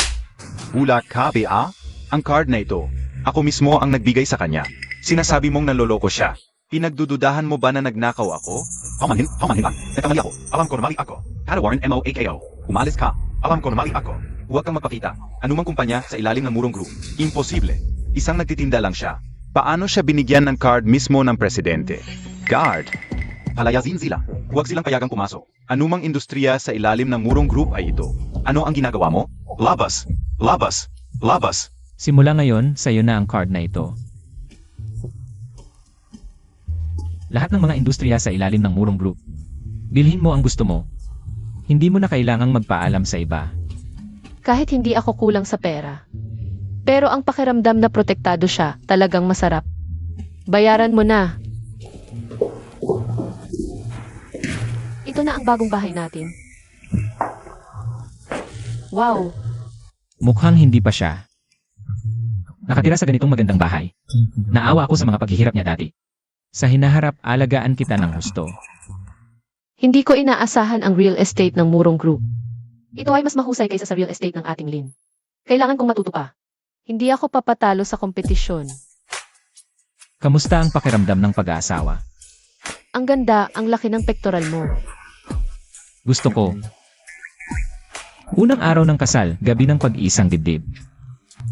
Ula KBA, Ang card na ito, ako mismo ang nagbigay sa kanya. Sinasabi mong naloloko siya. Pinagdududahan mo ba na nagnakaw ako? Pamanhin ba? Nagkamali ako. Alam ko na mali ako. Kada Warren MOAKO. Umalis ka. Alam ko na mali ako. Huwag kang magpakita. Anumang kumpanya sa ilalim ng murong group. Imposible. Isang nagtitinda lang siya. Paano siya binigyan ng card mismo ng presidente? Guard. Palayasin sila. Huwag silang payagang pumasok. Anumang industriya sa ilalim ng murong group ay ito. Ano ang ginagawa mo? Labas! Labas! Labas! Simula ngayon, sa'yo na ang card na ito. Lahat ng mga industriya sa ilalim ng murong group. Bilhin mo ang gusto mo. Hindi mo na kailangang magpaalam sa iba. Kahit hindi ako kulang sa pera. Pero ang pakiramdam na protektado siya, talagang masarap. Bayaran mo na. Ito na ang bagong bahay natin. Wow! Mukhang hindi pa siya. Nakatira sa ganitong magandang bahay. Naawa ako sa mga paghihirap niya dati. Sa hinaharap, alagaan kita ng husto. Hindi ko inaasahan ang real estate ng Murong Group. Ito ay mas mahusay kaysa sa real estate ng ating Lin. Kailangan kong matuto pa. Hindi ako papatalo sa kompetisyon. Kamusta ang pakiramdam ng pag-aasawa? Ang ganda, ang laki ng pektoral mo. Gusto ko. Unang araw ng kasal, gabi ng pag-iisang dibdib.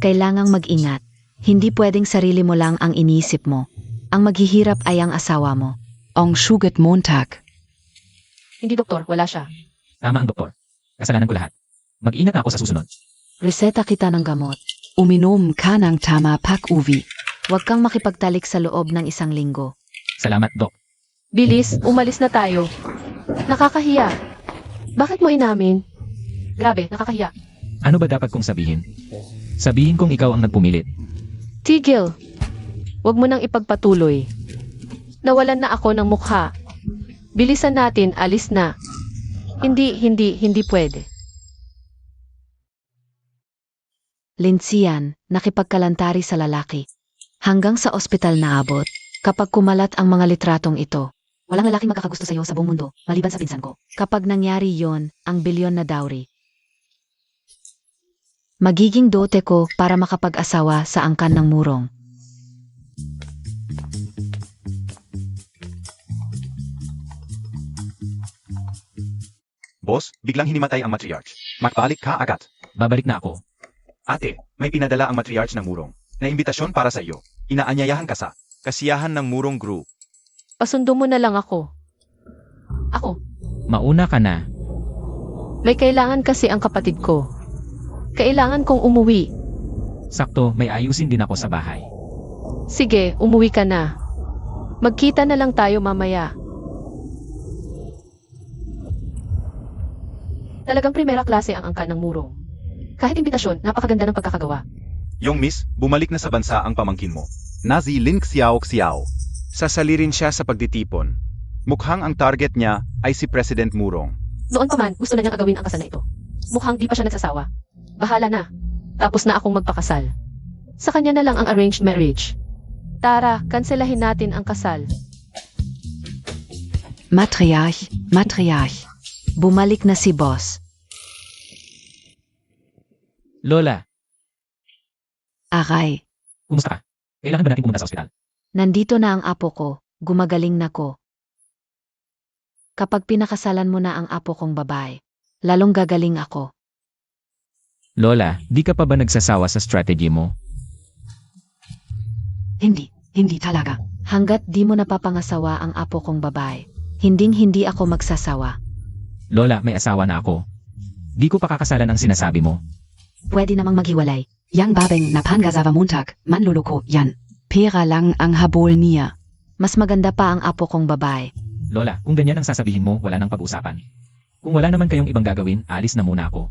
Kailangang mag-ingat. Hindi pwedeng sarili mo lang ang iniisip mo. Ang maghihirap ay ang asawa mo. Ang sugat Montag. Hindi doktor, wala siya. Tama ang doktor. Kasalanan ko lahat. Mag-ingat ako sa susunod. Reseta kita ng gamot. Uminom ka ng tama pag-uwi. Huwag kang makipagtalik sa loob ng 1 linggo. Salamat, Dok. Bilis, umalis na tayo. Nakakahiya. Bakit mo inamin? Grabe, nakakahiya. Ano ba dapat kong sabihin? Sabihin kong ikaw ang nagpumilit. Tigil. Huwag mo nang ipagpatuloy. Nawalan na ako ng mukha. Bilisan natin, alis na. Hindi pwede. Linsian, nakipagkalantari sa lalaki. Hanggang sa ospital naabot, kapag kumalat ang mga litratong ito. Walang lalaking makakagusto sa'yo sa buong mundo, maliban sa pinsan ko. Kapag nangyari yon, ang bilyon na dowry. Magiging dote ko para makapag-asawa sa angkan ng murong. Boss, biglang hinimatay ang matriarch. Magbalik ka agad. Babalik na ako. Ate, may pinadala ang matriarch ng murong. Na imbitasyon para sa iyo. Inaanyayahan ka sa kasiyahan ng murong group. Pasundo mo na lang ako. Ako, Mauna ka na. may kailangan kasi ang kapatid ko. Kailangan kong umuwi. Sakto, may ayusin din ako sa bahay. Sige, umuwi ka na. Magkita na lang tayo mamaya. Talagang primera klase ang angkan ng murong. Kahit imbitasyon, napakaganda ng pagkakagawa. Yung miss, bumalik na sa bansa ang pamangkin mo. Nazi Lin Xiao Xiao. Sasali rin siya sa pagditipon. Mukhang ang target niya ay si President Murong. Noon pa man, gusto na niyang agawin ang kasal na ito. Mukhang di pa siya nagsasawa. Bahala na. Tapos na akong magpakasal. Sa kanya na lang ang arranged marriage. Tara, kanselahin natin ang kasal. Matriarch. Bumalik na si boss. Lola, Aray. kumusta ka? Kailangan ba natin pumunta sa ospital? Nandito na ang apo ko, gumagaling na ko. Kapag pinakasalan mo na ang apo kong babae, lalong gagaling ako. Lola, di ka pa ba nagsasawa sa strategy mo? Hindi talaga. Hanggat di mo napapangasawa ang apo kong babae, hindi ako magsasawa. Lola, may asawa na ako. Di ko pa kakasalan ang sinasabi mo. Pwede namang maghiwalay. Yang babeng na pangasawa Montag. Manluloko yan. Pera lang ang habol niya. Mas maganda pa ang apo kong babae. Lola, kung ganyan ang sasabihin mo, wala nang pag-usapan. Kung wala naman kayong ibang gagawin, alis na muna ako.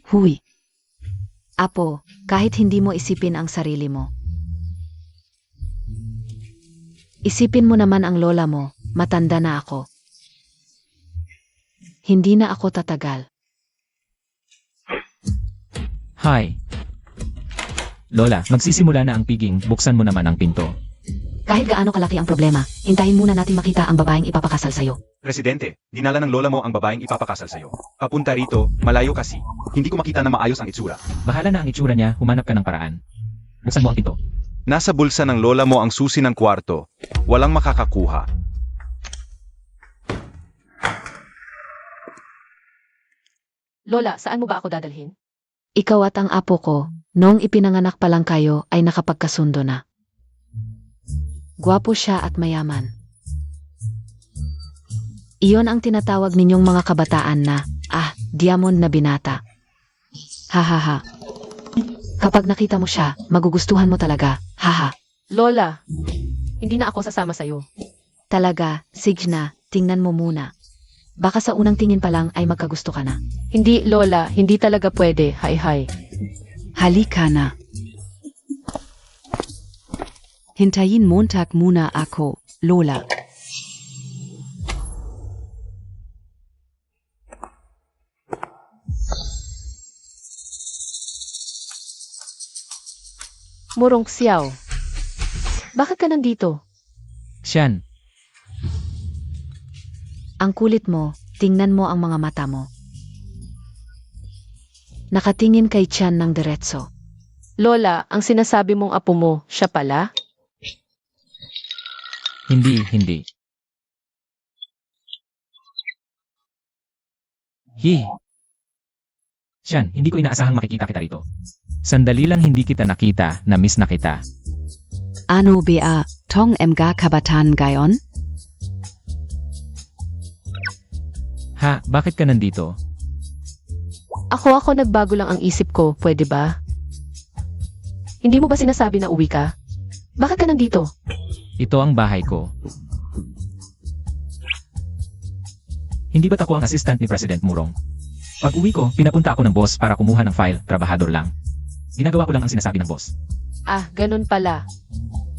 Hui. Apo, kahit hindi mo isipin ang sarili mo. Isipin mo naman ang lola mo, matanda na ako. Hindi na ako tatagal. Hi. Lola, magsisimula na ang piging, buksan mo naman ang pinto. Kahit gaano kalaki ang problema, hintayin muna natin makita ang babaeng ipapakasal sa'yo. Presidente, dinala ng lola mo ang babaeng ipapakasal sa'yo. Papunta rito, malayo kasi. Hindi ko makita na maayos ang itsura. Bahala na ang itsura niya, humanap ka ng paraan. Buksan mo ang pinto. Nasa bulsa ng lola mo ang susi ng kwarto. Walang makakakuha. Lola, saan mo ba ako dadalhin? Ikaw at ang apo ko, noong ipinanganak pa lang kayo ay nakapagkasundo na. Gwapo siya at mayaman. Iyon ang tinatawag ninyong mga kabataan na, diamond na binata. Hahaha. Kapag nakita mo siya, magugustuhan mo talaga. Haha. Lola, hindi na ako sasama sa'yo. Talaga, sige na, tingnan mo muna. Baka sa unang tingin pa lang ay magkagusto ka na. Hindi, Lola, hindi talaga pwede. Hay. Halika na. Hintayin Montag muna ako, Lola. Murong Xiao. Bakit ka nandito? Siyan, Ang kulit mo, tingnan mo ang mga mata mo. Nakatingin kay Chan ng diretso. Lola, ang sinasabi mong apo mo, siya pala? hindi. Siyan, hindi ko inaasahang makikita kita rito. Sandali lang hindi kita nakita, na-miss na kita. Ano ba, tong mga kabataan gayon? Ha, bakit ka nandito? Ako nagbago lang ang isip ko, pwede ba? Hindi mo ba sinasabi na uwi ka? Bakit ka nandito? Ito ang bahay ko. Hindi ba't ako ang assistant ni President Murong? Pag uwi ko, pinapunta ako ng boss para kumuha ng file, trabahador lang. Ginagawa ko lang ang sinasabi ng boss. Ganun pala.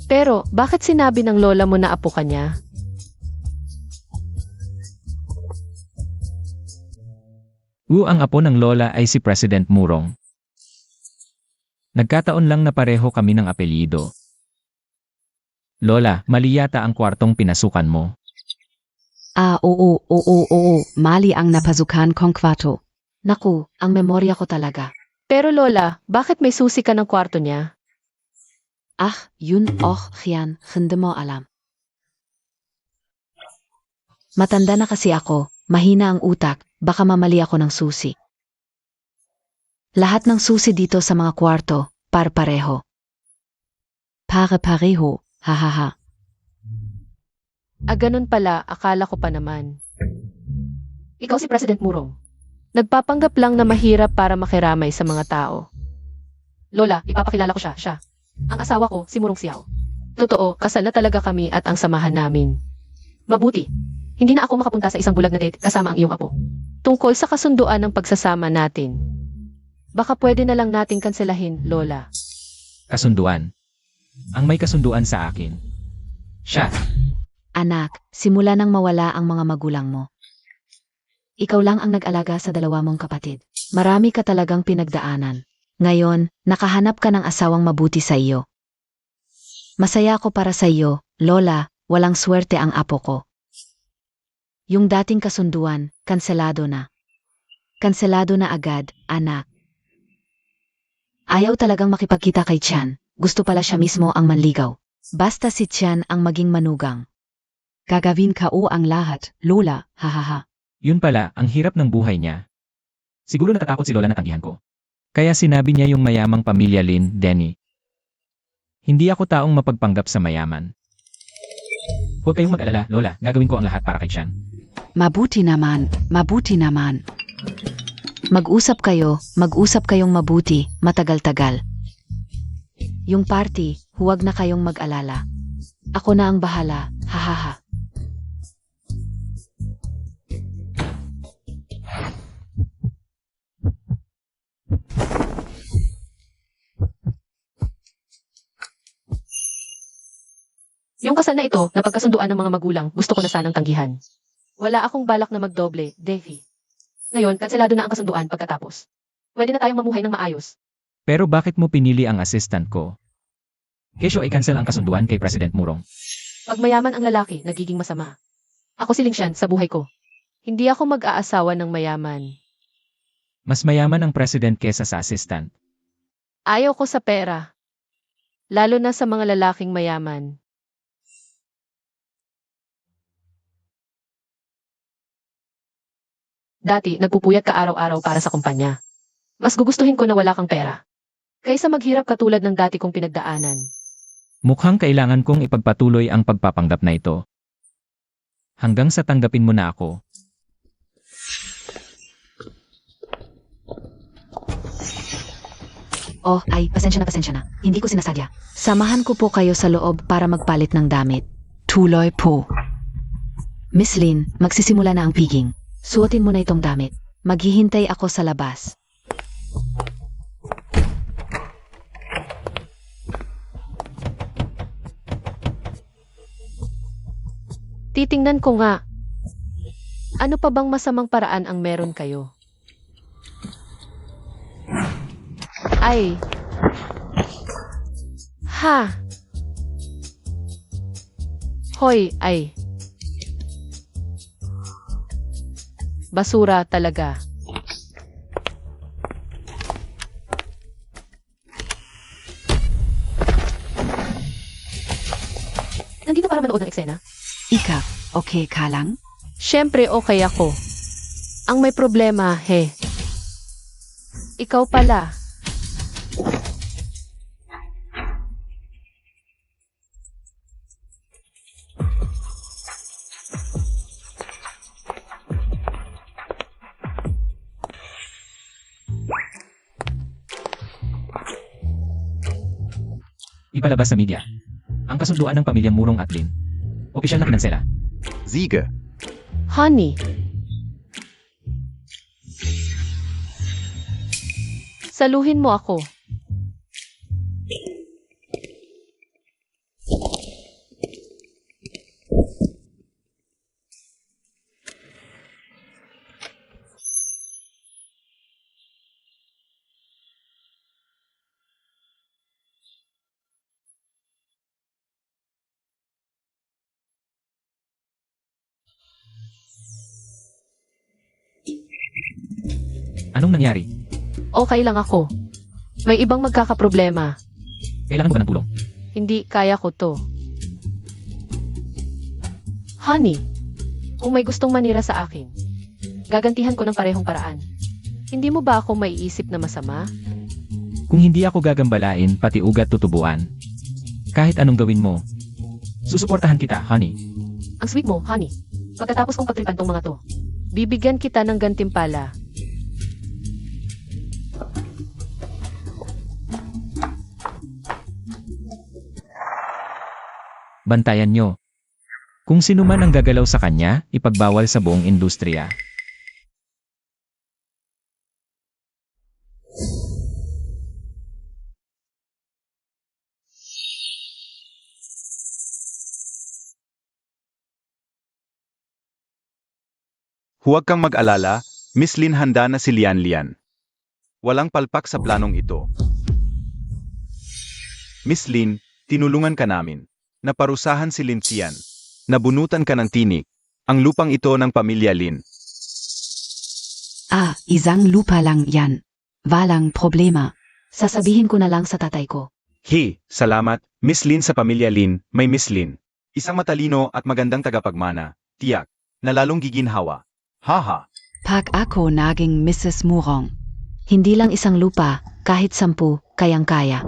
Pero, bakit sinabi ng lola mo na apo ka niya? Ang apo ng lola ay si President Murong. Nagkataon lang na pareho kami ng apelyido. Lola, mali yata ang kwartong pinasukan mo. Oo, mali ang napasukan kong kwarto. Naku, ang memorya ko talaga. Pero Lola, bakit may susi ka ng kwarto niya? Yun Khian, hindi mo alam. Matanda na kasi ako, mahina ang utak, baka mamali ako ng susi. Lahat ng susi dito sa mga kwarto, par-pareho. Pare-pareho, hahaha. Ganun pala, akala ko pa naman. Ikaw si President Murong. Nagpapanggap lang na mahirap para makiramay sa mga tao. Lola, ipapakilala ko siya. Ang asawa ko, si Murong Xiao. Totoo, kasal na talaga kami at ang samahan namin. Mabuti. Hindi na ako makapunta sa isang bulag na date kasama ang iyong apo. Tungkol sa kasunduan ng pagsasama natin. Baka pwede na lang nating kanselahin, Lola. Kasunduan. Ang may kasunduan sa akin. Siya. Anak, simula nang mawala ang mga magulang mo. Ikaw lang ang nag-alaga sa dalawa mong kapatid. Marami ka talagang pinagdaanan. Ngayon, nakahanap ka ng asawang mabuti sa iyo. Masaya ako para sa iyo, Lola, walang swerte ang apo ko. Yung dating kasunduan, kanselado na. Kanselado na agad, anak. Ayaw talagang makipagkita kay Chan. Gusto pala siya mismo ang manligaw. Basta si Chan ang maging manugang. Gagawin ka ang lahat, Lola, hahaha. Yun pala, ang hirap ng buhay niya. Siguro natatakot si Lola na tanggihan ko. Kaya sinabi niya yung mayamang pamilya Lin, Denny. Hindi ako taong mapagpanggap sa mayaman. Huwag kayong mag-alala, Lola. Gagawin ko ang lahat para kay Chan. Mabuti naman. Mag-usap kayong mabuti, matagal-tagal. Yung party, huwag na kayong mag-alala. Ako na ang bahala, hahaha. Yung kasal na ito, na pagkasunduan ng mga magulang, gusto ko na sanang tanggihan. Wala akong balak na magdoble, Devi. Ngayon, kanselado na ang kasunduan pagkatapos. Pwede na tayong mamuhay ng maayos. Pero bakit mo pinili ang assistant ko? Kesyo ay cancel ang kasunduan kay President Murong. Pag mayaman ang lalaki, nagiging masama. Ako si Lingshan sa buhay ko. Hindi ako mag-aasawa ng mayaman. Mas mayaman ang president kesa sa assistant. Ayaw ko sa pera. lalo na sa mga lalaking mayaman. Dati, nagpupuyat ka araw-araw para sa kumpanya. Mas gugustuhin ko na wala kang pera. Kaysa maghirap katulad ng dati kong pinagdaanan. Mukhang kailangan kong ipagpatuloy ang pagpapanggap na ito. Hanggang sa tanggapin mo na ako. Oh, ay, pasensya na. Hindi ko sinasadya. Samahan ko po kayo sa loob para magpalit ng damit. Tuloy po. Miss Lin, magsisimula na ang piging. Suotin mo na itong damit. Maghihintay ako sa labas. Titingnan ko nga. Ano pa bang masamang paraan ang meron kayo? Ay. Ha. Hoy, ay. Basura talaga. Nandito para manood ng eksena? Ika, okay ka lang? Siyempre okay ako. Ang may problema, he. Ikaw pala. Ipalabas sa media. Ang kasunduan ng pamilyang Murong at Lin. Opisyal na pinansela. Siege. Honey. Saluhin mo ako. Anong nangyari? Okay lang ako. May ibang magkakaproblema. Kailangan mo ba ng tulong? Hindi kaya ko to. Honey, kung may gustong manira sa akin, gagantihan ko ng parehong paraan. Hindi mo ba ako maiisip na masama? Kung hindi ako gagambalain, pati ugat tutubuan. Kahit anong gawin mo, susuportahan kita, honey. Ang sweet mo, honey. Pagkatapos kong pagtripan tong mga to, bibigyan kita ng gantimpala. Bantayan nyo. Kung sino man ang gagalaw sa kanya, ipagbawal sa buong industriya. Huwag kang mag-alala, Miss Lin, handa na si Lian Lian. Walang palpak sa planong ito. Miss Lin, tinulungan ka namin. Naparusahan si Lin Xian. Nabunutan ka ng tinik. Ang lupang ito ng pamilya Lin. Ah, isang lupa lang yan. Walang problema. Sasabihin ko na lang sa tatay ko. Salamat, Miss Lin sa pamilya Lin, may Miss Lin. Isang matalino at magandang tagapagmana, tiyak, na lalong giginhawa. Haha. Pag ako naging Mrs. Murong. Hindi lang isang lupa, kahit 10, kayang-kaya.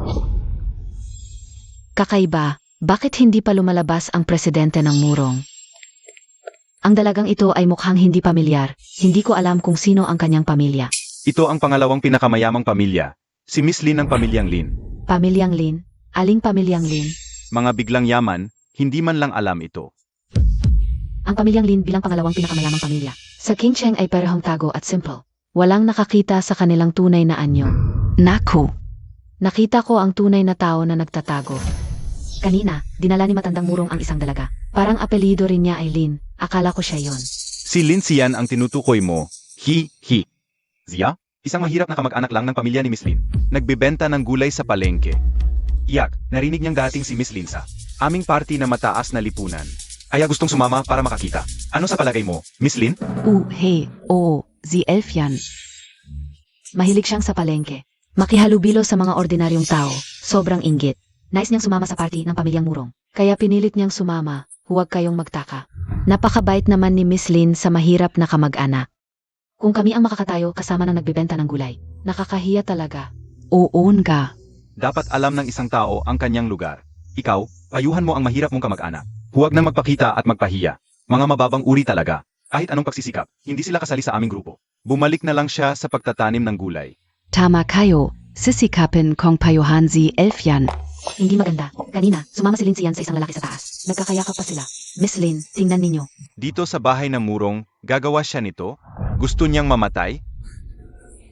Kakaiba, bakit hindi pa lumalabas ang presidente ng Murong? Ang dalagang ito ay mukhang hindi pamilyar. Hindi ko alam kung sino ang kanyang pamilya. Ito ang pangalawang pinakamayamang pamilya. Si Miss Lin ng pamilyang Lin. Pamilyang Lin? Aling pamilyang Lin? Mga biglang yaman, hindi man lang alam ito. Ang pamilyang Lin bilang pangalawang pinakamayamang pamilya. Sa King Cheng ay parehong tago at simple. Walang nakakita sa kanilang tunay na anyo. Naku, Nakita ko ang tunay na tao na nagtatago. Kanina, dinala ni matandang Murong ang isang dalaga. Parang apelido rin niya ay Lin. Akala ko siya yon. Si Lin Xian ang tinutukoy mo. Zia? Isang mahirap na kamag-anak lang ng pamilya ni Miss Lin. Nagbebenta ng gulay sa palengke. Iyak, narinig niyang dating si Miss Lin sa aming party na mataas na lipunan. Kaya gustong sumama para makakita. Ano sa palagay mo, Miss Lin? sie Elfjan. Mahilig siyang sa palengke. Makihalubilo sa mga ordinaryong tao. Sobrang inggit. Nais niyang sumama sa party ng pamilyang Murong. Kaya pinilit niyang sumama, huwag kayong magtaka. Napakabait naman ni Miss Lin sa mahirap na kamag-anak. Kung kami ang makakatayo kasama ng nagbebenta ng gulay, nakakahiya talaga. oon ka. Dapat alam ng isang tao ang kanyang lugar. Ikaw, payuhan mo ang mahirap mong kamag-anak. Huwag nang magpakita at magpahiya. Mga mababang uri talaga. Kahit anong pagsisikap, hindi sila kasali sa aming grupo. Bumalik na lang siya sa pagtatanim ng gulay. Tama kayo, sisikapin kong payuhan si Elfyan. Hindi maganda. Kanina, sumama si Lin Sian sa isang lalaki sa taas. Nagkakayakap pa sila. Miss Lin, tingnan ninyo. Dito sa bahay ng Murong, gagawa siya nito? Gusto niyang mamatay?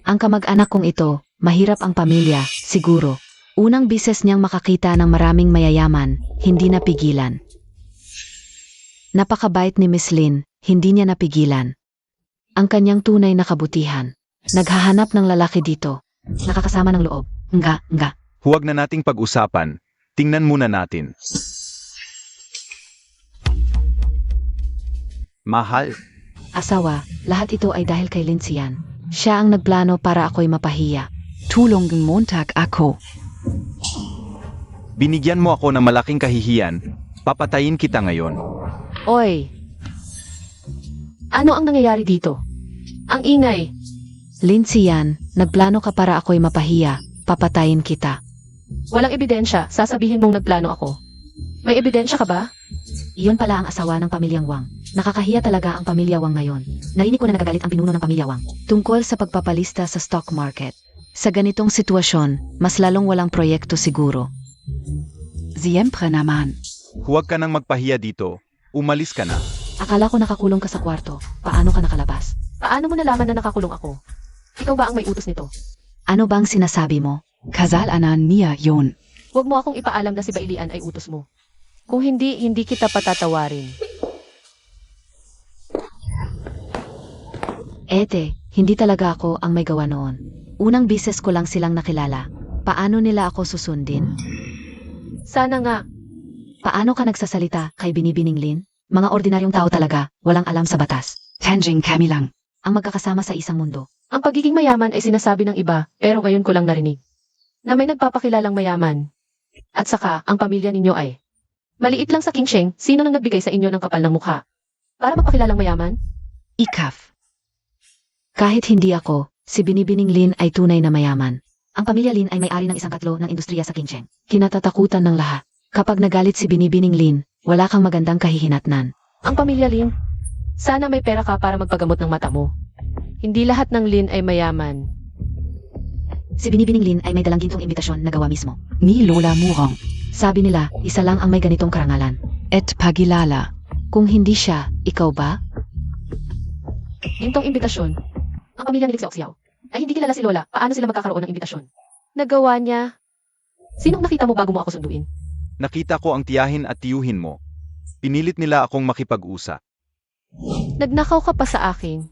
Ang kamag-anak kong ito, mahirap ang pamilya, siguro. Unang bises niyang makakita ng maraming mayayaman, hindi napigilan. Napakabait ni Miss Lin, hindi niya napigilan. Ang kanyang tunay na kabutihan. Naghahanap ng lalaki dito. Nakakasama ng loob. Nga. Huwag na nating pag-usapan. Tingnan muna natin. Mahal. Asawa, lahat ito ay dahil kay Lin Sian. Siya ang nagplano para ako'y mapahiya. Tulong Montag ako. Binigyan mo ako ng malaking kahihiyan. Papatayin kita ngayon. Oy! Ano ang nangyayari dito? Ang ingay! Lin Sian, nagplano ka para ako'y mapahiya. Papatayin kita. Walang ebidensya, sasabihin mong nagplano ako. May ebidensya ka ba? Iyon pala ang asawa ng pamilyang Wang. Nakakahiya talaga ang pamilya Wang ngayon. Narinig ko na nagagalit ang pinuno ng pamilya Wang. Tungkol sa pagpapalista sa stock market. Sa ganitong sitwasyon, mas lalong walang proyekto siguro. Siempre naman. Huwag ka nang magpahiya dito. Umalis ka na. Akala ko nakakulong ka sa kwarto. Paano ka nakalabas? Paano mo nalaman na nakakulong ako? Ikaw ba ang may utos nito? Ano bang sinasabi mo? Kasalanan niya yon. Huwag mo akong ipaalam na si Bailian ay utos mo. Kung hindi, hindi kita patatawarin. Ete, hindi talaga ako ang may gawa noon. Unang bises ko lang silang nakilala. Paano nila ako susundin? Sana nga. Paano ka nagsasalita kay Binibining Lin? Mga ordinaryong tao talaga, walang alam sa batas. Tanjing kami lang. Ang magkakasama sa isang mundo. Ang pagiging mayaman ay sinasabi ng iba, pero ngayon ko lang narinig. Na may nagpapakilalang mayaman. At saka, ang pamilya ninyo ay maliit lang sa Qingsheng, sino nang nagbigay sa inyo ng kapal ng mukha? Para mapakilalang mayaman? Ikaf. Kahit hindi ako, si Binibining Lin ay tunay na mayaman. Ang pamilya Lin ay may-ari ng 1/4 ng industriya sa Qingsheng. Kinatatakutan ng lahat. Kapag nagalit si Binibining Lin, wala kang magandang kahihinatnan. Ang pamilya Lin, sana may pera ka para magpagamot ng mata mo. Hindi lahat ng Lin ay mayaman. Si Binibining Lin ay may dalang gintong imbitasyon na gawa mismo. Ni Lola Murong. Sabi nila, isa lang ang may ganitong karangalan. Et pagilala. Kung hindi siya, ikaw ba? Gintong imbitasyon. Ang pamilya ni Lixie Oxiao ay hindi kilala si Lola. Paano sila magkakaroon ng imbitasyon? Nagawa niya. Sinong nakita mo bago mo ako sunduin? Nakita ko ang tiyahin at tiyuhin mo. Pinilit nila akong makipag-usap. Nagnakaw ka pa sa akin.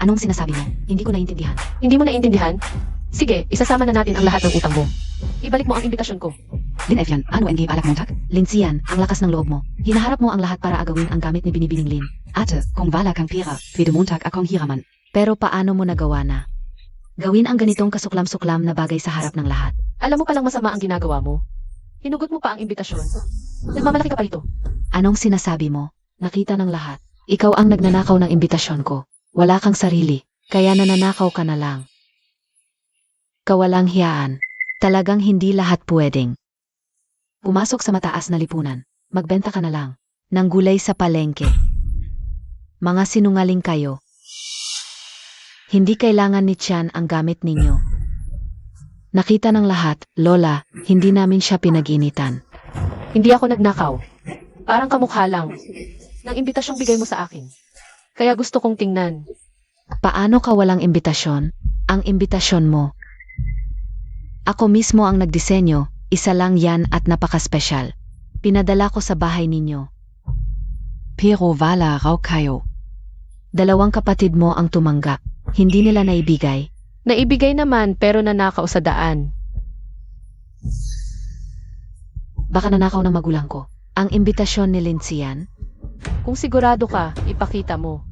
Anong sinasabi mo? Hindi ko naintindihan. Hindi mo naiintindihan? Sige, isasama na natin ang lahat ng utang mo. Ibalik mo ang imbitasyon ko. Lin Elfyan, ano ang balak Montag? Lin Sian, ang lakas ng loob mo. Hinaharap mo ang lahat para agawin ang gamit ni Binibining Lin. Ate, kung wala kang pera, pwede Montag akong hiraman. Pero paano mo nagawa na? Gawin ang ganitong kasuklam-suklam na bagay sa harap ng lahat. Alam mo palang masama ang ginagawa mo. Hinugot mo pa ang imbitasyon. Nagmamalaki ka pa rito. Anong sinasabi mo? Nakita ng lahat. Ikaw ang nagnanakaw ng imbitasyon ko. Wala kang sarili, kaya nananakaw ka na lang. Kawalang hiyaan. Talagang hindi lahat pwedeng. Pumasok sa mataas na lipunan. Magbenta ka na lang. Ng gulay sa palengke. Mga sinungaling kayo. Hindi kailangan ni Tian ang gamit ninyo. Nakita ng lahat, Lola, hindi namin siya pinag-initan. Hindi ako nagnakaw. Parang kamukha lang. Nang imbitasyong bigay mo sa akin. Kaya gusto kong tingnan. Paano ka walang imbitasyon? Ang imbitasyon mo. Ako mismo ang nagdisenyo, isa lang yan at napaka-special. Pinadala ko sa bahay ninyo. Pero wala raw kayo. 2 kapatid mo ang tumanggap. Hindi nila naibigay. Naibigay naman pero nanakaw sa daan. Baka nanakaw ng magulang ko. Ang imbitasyon ni Lin Sian? Kung sigurado ka, ipakita mo.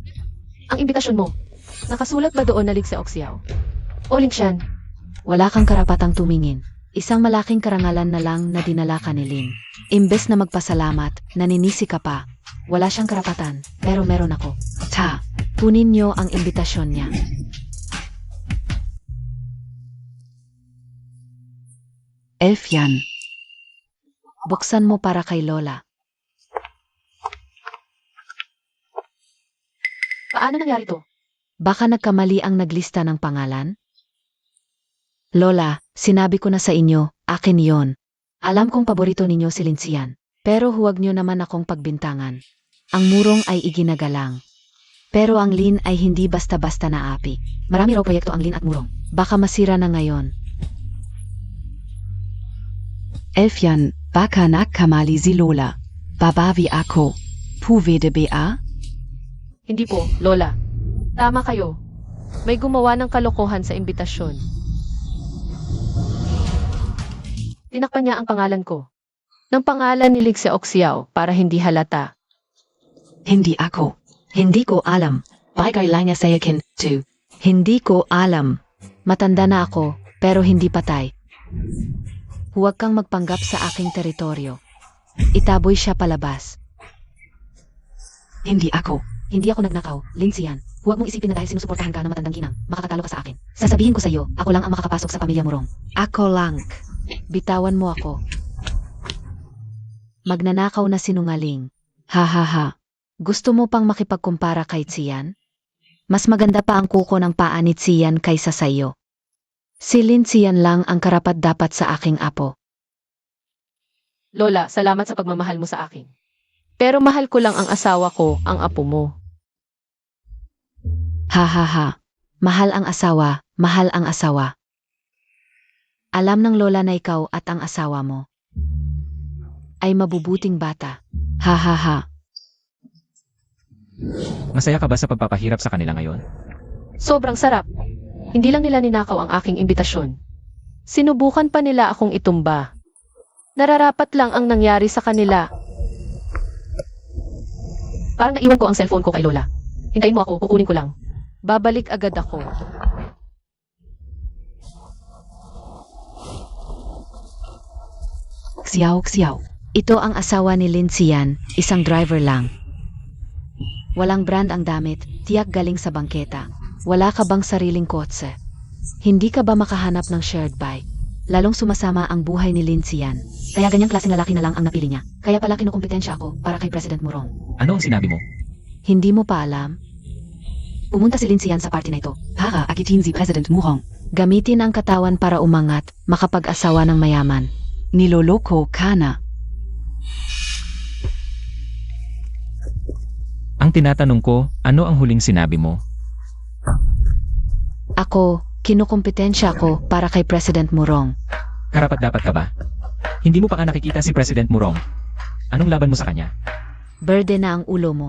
Ang imbitasyon mo, nakasulat ba doon na Lixie Oxiao? O Lingshan? Wala kang karapatang tumingin. Isang malaking karangalan na lang na dinala ka ni Lin. Imbes na magpasalamat, naninisi ka pa. Wala siyang karapatan, pero meron ako. Ta, kunin niyo ang imbitasyon niya. Elfjan. Buksan mo para kay Lola. Paano nangyari to? Baka nagkamali ang naglista ng pangalan? Lola, sinabi ko na sa inyo, akin yon. Alam kong paborito ninyo si Linsian. Pero huwag nyo naman akong pagbintangan. Ang murong ay iginagalang. Pero ang Lin ay hindi basta-basta na api. Marami raw proyekto ang Lin at murong. Baka masira na ngayon. Elfjan, baka nagkamali si Lola. Babawi ako. Pwede ba? Hindi po, Lola. Tama kayo. May gumawa ng kalokohan sa imbitasyon. Tinakpan niya ang pangalan ko. Ng pangalan ni Lig Seoxiao para hindi halata. Hindi ako. Hindi ko alam. Kailangan sa akin, too. Hindi ko alam. Matanda na ako, pero hindi patay. Huwag kang magpanggap sa aking teritoryo. Itaboy siya palabas. Hindi ako. Hindi ako nagnakaw, Linsian. Huwag mong isipin na dahil sinusuportahan ka ng matandang ginang, makakatalo ka sa akin. Sasabihin ko sa iyo, ako lang ang makakapasok sa pamilya Murong. Ako lang. Bitawan mo ako. Magnanakaw na sinungaling. Ha ha ha. Gusto mo pang makipagkumpara kay Tsian? Mas maganda pa ang kuko ng paa ni Tsian kaysa sa iyo. Si Lin Tsian lang ang karapat-dapat sa aking apo. Lola, salamat sa pagmamahal mo sa akin. Pero mahal ko lang ang asawa ko, ang apo mo. Ha ha ha. Mahal ang asawa, mahal ang asawa. Alam ng lola na ikaw at ang asawa mo ay mabubuting bata. Ha ha ha. Masaya ka ba sa pagpapahirap sa kanila ngayon? Sobrang sarap. Hindi lang nila ninakaw ang aking imbitasyon. Sinubukan pa nila akong itumba. Nararapat lang ang nangyari sa kanila. Parang naiwan ko ang cellphone ko kay Lola. Hintayin mo ako, kukunin ko lang. Babalik agad ako. Xiao. Ito ang asawa ni Lin Tsian, isang driver lang. Walang brand ang damit, tiyak galing sa bangketa. Wala ka bang sariling kotse? Hindi ka ba makahanap ng shared bike? Lalong sumasama ang buhay ni Lin Tsian. Kaya ganyang klaseng lalaki na lang ang napili niya. Kaya pala kinukumpetensya ako para kay President Murong. Ano ang sinabi mo? Hindi mo pa alam? Pumunta si Lin Tsian sa party na ito. Para akitin si President Murong. Gamitin ang katawan para umangat, makapag-asawa ng mayaman. Niloloko ka na. Ang tinatanong ko, ano ang huling sinabi mo? Ako, kinukumpetensya ko para kay President Murong. Karapat-dapat ka ba? Hindi mo pa ka nakikita si President Murong. Anong laban mo sa kanya? Berde na ang ulo mo.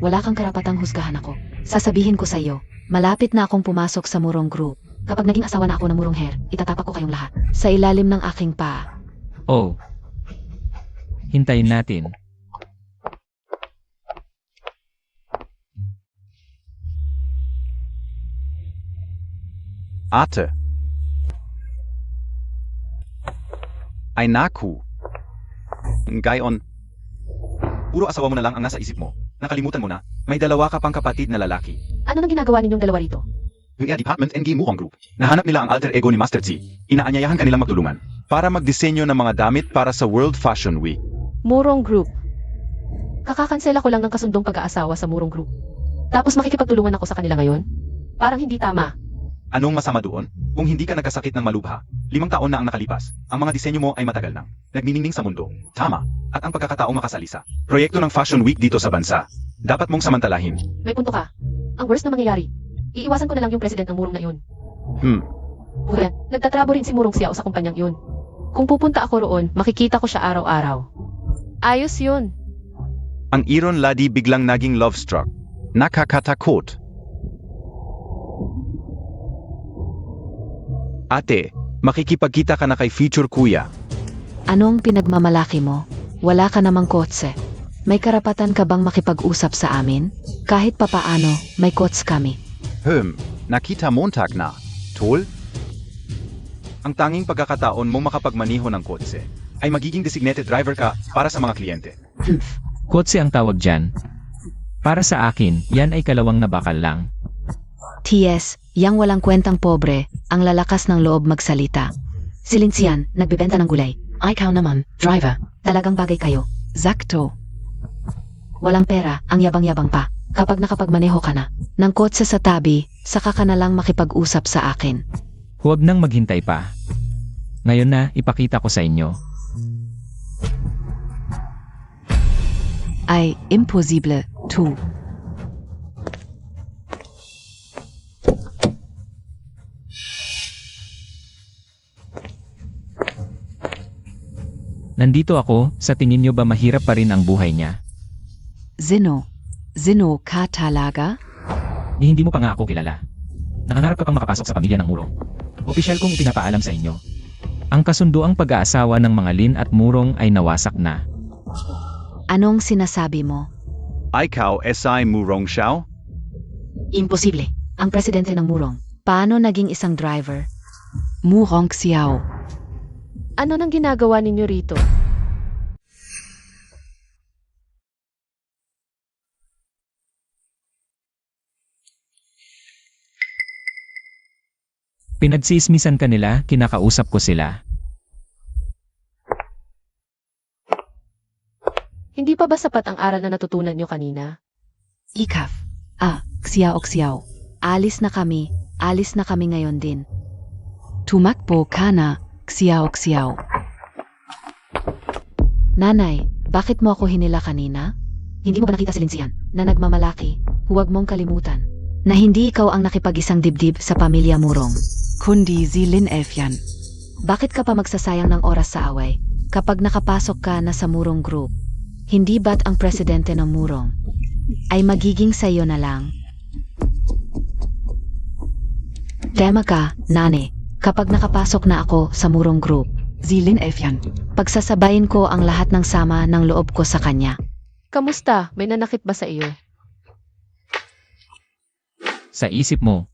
Wala kang karapatang husgahan ako. Sasabihin ko sa iyo, malapit na akong pumasok sa Murong Group. Kapag naging asawa na ako ng Murong Hair, itatapak ko kayong lahat. Sa ilalim ng aking paa. Oh. Hintayin natin. Ate. Ay naku. Gayon. Puro asawa mo na lang ang nasa isip mo. Nakalimutan mo na, may dalawa ka pang kapatid na lalaki. Ano nang ginagawa ninyong dalawa rito? Yung Department NG Murong Group. Nahanap nila ang alter ego ni Master Z. Inaanyayahan kanilang magtulungan para magdisenyo ng mga damit para sa World Fashion Week. Murong Group. Kakakansela ko lang ng kasundong pag-aasawa sa Murong Group. Tapos makikipagtulungan ako sa kanila ngayon? Parang hindi tama. Anong masama doon? Kung hindi ka nagkasakit ng malubha, 5 taon na ang nakalipas, ang mga disenyo mo ay matagal nang nagniningning sa mundo. Tama. At ang pagkakataong makasalisa. Proyekto ng Fashion Week dito sa bansa. Dapat mong samantalahin. May punto ka. Ang worst na mangyayari. Iiwasan ko na lang yung president ng Murong na yun. O yan, nagtatrabo rin si Murong Xiao sa kumpanyang yun. Kung pupunta ako roon, makikita ko siya araw-araw. Ayos yun. Ang Iron Ladi biglang naging love struck. Nakakatakot. Ate, makikipagkita ka na kay future kuya. Anong pinagmamalaki mo? Wala ka namang kotse. May karapatan ka bang makipag-usap sa amin? Kahit papaano, may kots kami. Nakita Montag na. Tol? Ang tanging pagkakataon mong makapagmaniho ng kotse ay magiging designated driver ka para sa mga kliyente. Kotse ang tawag dyan. Para sa akin, yan ay kalawang na bakal lang. TS, yang walang kwentang pobre, ang lalakas ng loob magsalita. Silinsian, nagbebenta ng gulay. Ikaw naman, driver. Talagang bagay kayo. Sakto. Walang pera, ang yabang-yabang pa. Kapag nakapagmaneho ka na, ng kotse sa tabi, saka ka na lang makipag-usap sa akin. Huwag nang maghintay pa. Ngayon na, ipakita ko sa inyo. Ay, impossible, tu. Nandito ako, sa tingin nyo ba mahirap pa rin ang buhay niya? Zino ka talaga? Hindi mo pa nga ako kilala. Nangangarap ka pang makapasok sa pamilya ng Murong. Opisyal kong ipinapaalam sa inyo. Ang kasunduang pag-aasawa ng mga Lin at Murong ay nawasak na. Anong sinasabi mo? Ikaw, SI Murong Xiao? Imposible. Ang presidente ng Murong. Paano naging isang driver? Murong Xiao. Ano nang ginagawa ninyo rito? Pinagsismisan ka nila, kinakausap ko sila. Hindi pa ba sapat ang aral na natutunan nyo kanina? Ikaf. Xiao. Alis na kami ngayon din. Tumakbo ka na, Xiao. Nanay, bakit mo ako hinila kanina? Hindi mo ba nakita si Linsian na nagmamalaki? Huwag mong kalimutan na hindi ikaw ang nakipag-isang dibdib sa pamilya Murong. Kundi si Lin Elfian. Bakit ka pa magsasayang ng oras sa away kapag nakapasok ka na sa Murong Group? Hindi ba't ang presidente ng Murong ay magiging sayo na lang? Tema ka, nane, kapag nakapasok na ako sa Murong Group, Si Lin Elfian. pagsasabayin ko ang lahat ng sama ng loob ko sa kanya. Kamusta? May nanakit ba sa iyo? Sa isip mo,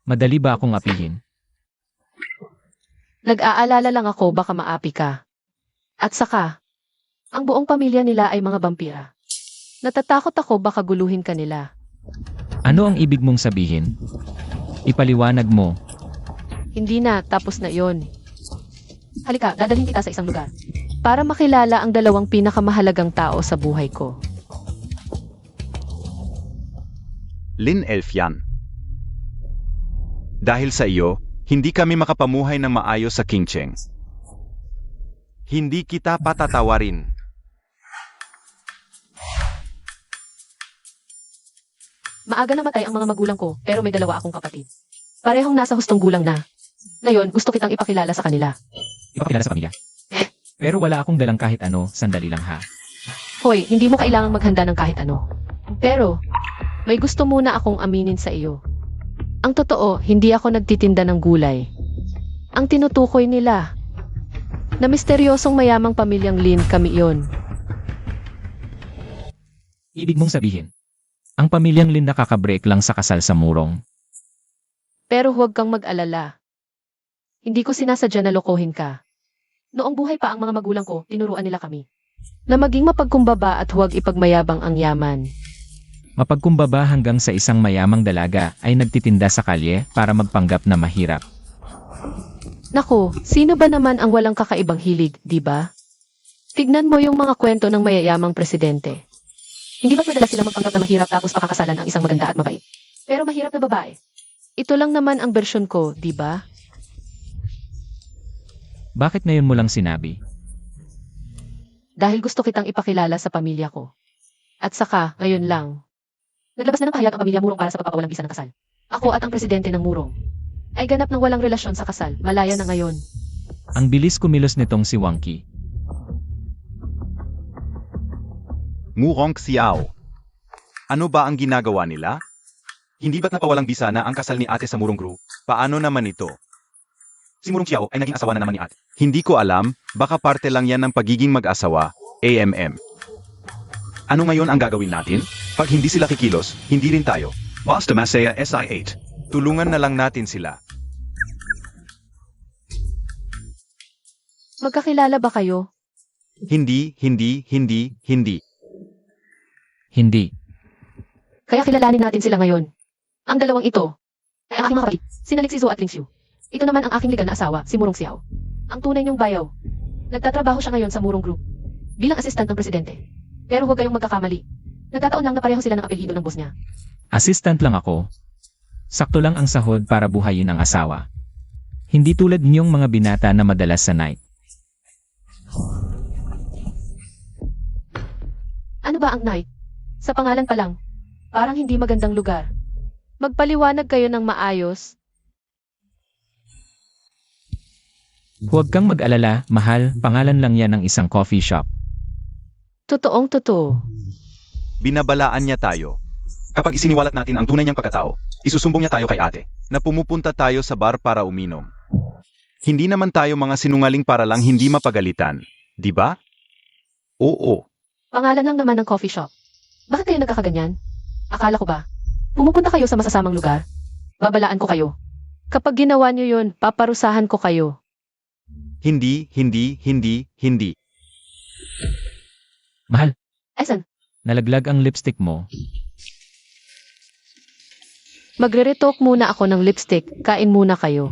madali ba akong apihin? Nag-aalala lang ako baka maapi ka. At saka, ang buong pamilya nila ay mga vampira. Natatakot ako baka guluhin ka nila. Ano ang ibig mong sabihin? Ipaliwanag mo. Hindi na, tapos na yon. Halika, dadalhin kita sa isang lugar. Para makilala ang dalawang pinakamahalagang tao sa buhay ko. Lin Elfian. Dahil sa iyo, hindi kami makapamuhay ng maayos sa Qingcheng. Hindi kita patatawarin. Maaga namatay ang mga magulang ko, pero may dalawa akong kapatid. Parehong nasa hustong gulang na. Ngayon, gusto kitang ipakilala sa kanila. Ipakilala sa pamilya. Pero wala akong dalang kahit ano, sandali lang ha. Hoy, hindi mo kailangang maghanda ng kahit ano. Pero, may gusto muna akong aminin sa iyo. Ang totoo, hindi ako nagtitinda ng gulay. Ang tinutukoy nila, na misteryosong mayamang pamilyang Lin kami iyon. Ibig mong sabihin, ang pamilyang Lin nakaka-break lang sa kasal sa Murong. Pero huwag kang mag-alala. Hindi ko sinasadya na lokohin ka. Noong buhay pa ang mga magulang ko, tinuruan nila kami na maging mapagkumbaba at huwag ipagmayabang ang yaman. Mapagkumbaba hanggang sa isang mayamang dalaga ay nagtitinda sa kalye para magpanggap na mahirap. Naku, sino ba naman ang walang kakaibang hilig, di ba? Tignan mo yung mga kwento ng mayayamang presidente. Hindi ba't madalas sila magpanggap na mahirap tapos pakakasalan ang isang maganda at mabait? Pero mahirap na babae. Ito lang naman ang bersyon ko, di ba? Bakit ngayon mo lang sinabi? Dahil gusto kitang ipakilala sa pamilya ko. At saka, ngayon lang. Naglabas na ng pahayag ang pamilya Murong para sa pagpapawalang bisa ng kasal. Ako at ang presidente ng Murong ay ganap ng walang relasyon sa kasal. Malaya na ngayon. Ang bilis kumilos nitong si Wangki. Murong Xiao. Ano ba ang ginagawa nila? Hindi ba't napawalang bisa na ang kasal ni ate sa Murong Group? Paano naman ito? Si Murong Xiao ay naging asawa na naman ni ate. Hindi ko alam, baka parte lang yan ng pagiging mag-asawa, AMM. Ano ngayon ang gagawin natin? Pag hindi sila kikilos, hindi rin tayo. Basta Masaya SI8. Tulungan na lang natin sila. Magkakilala ba kayo? Hindi. Hindi. Kaya kilalanin natin sila ngayon. Ang dalawang ito ay ang aking mga kapatid, sina Lixizo at Lingxiu. Ito naman ang aking legal na asawa, si Murong Xiao. Ang tunay niyong bayaw. Nagtatrabaho siya ngayon sa Murong Group bilang assistant ng presidente. Pero huwag kayong magkakamali. Nagkataon lang na pareho sila ng apelyido ng boss niya. Assistant lang ako. Sakto lang ang sahod para buhayin ang asawa. Hindi tulad niyong mga binata na madalas sa night. Ano ba ang night? Sa pangalan pa lang, parang hindi magandang lugar. Magpaliwanag kayo ng maayos. Huwag kang mag-alala, mahal, pangalan lang yan ng isang coffee shop. Totoong totoo. Binabalaan niya tayo. Kapag isiniwalat natin ang tunay niyang pagkatao, isusumbong niya tayo kay ate na pumupunta tayo sa bar para uminom. Hindi naman tayo mga sinungaling para lang hindi mapagalitan, di ba? Oo. Pangalan lang naman ng coffee shop. Bakit kayo nagkakaganyan? Akala ko ba? Pumupunta kayo sa masasamang lugar? Babalaan ko kayo. Kapag ginawa niyo yun, paparusahan ko kayo. Hindi. Mahal, Esan, nalaglag ang lipstick mo. magre-retalk muna ako ng lipstick. Kain muna kayo.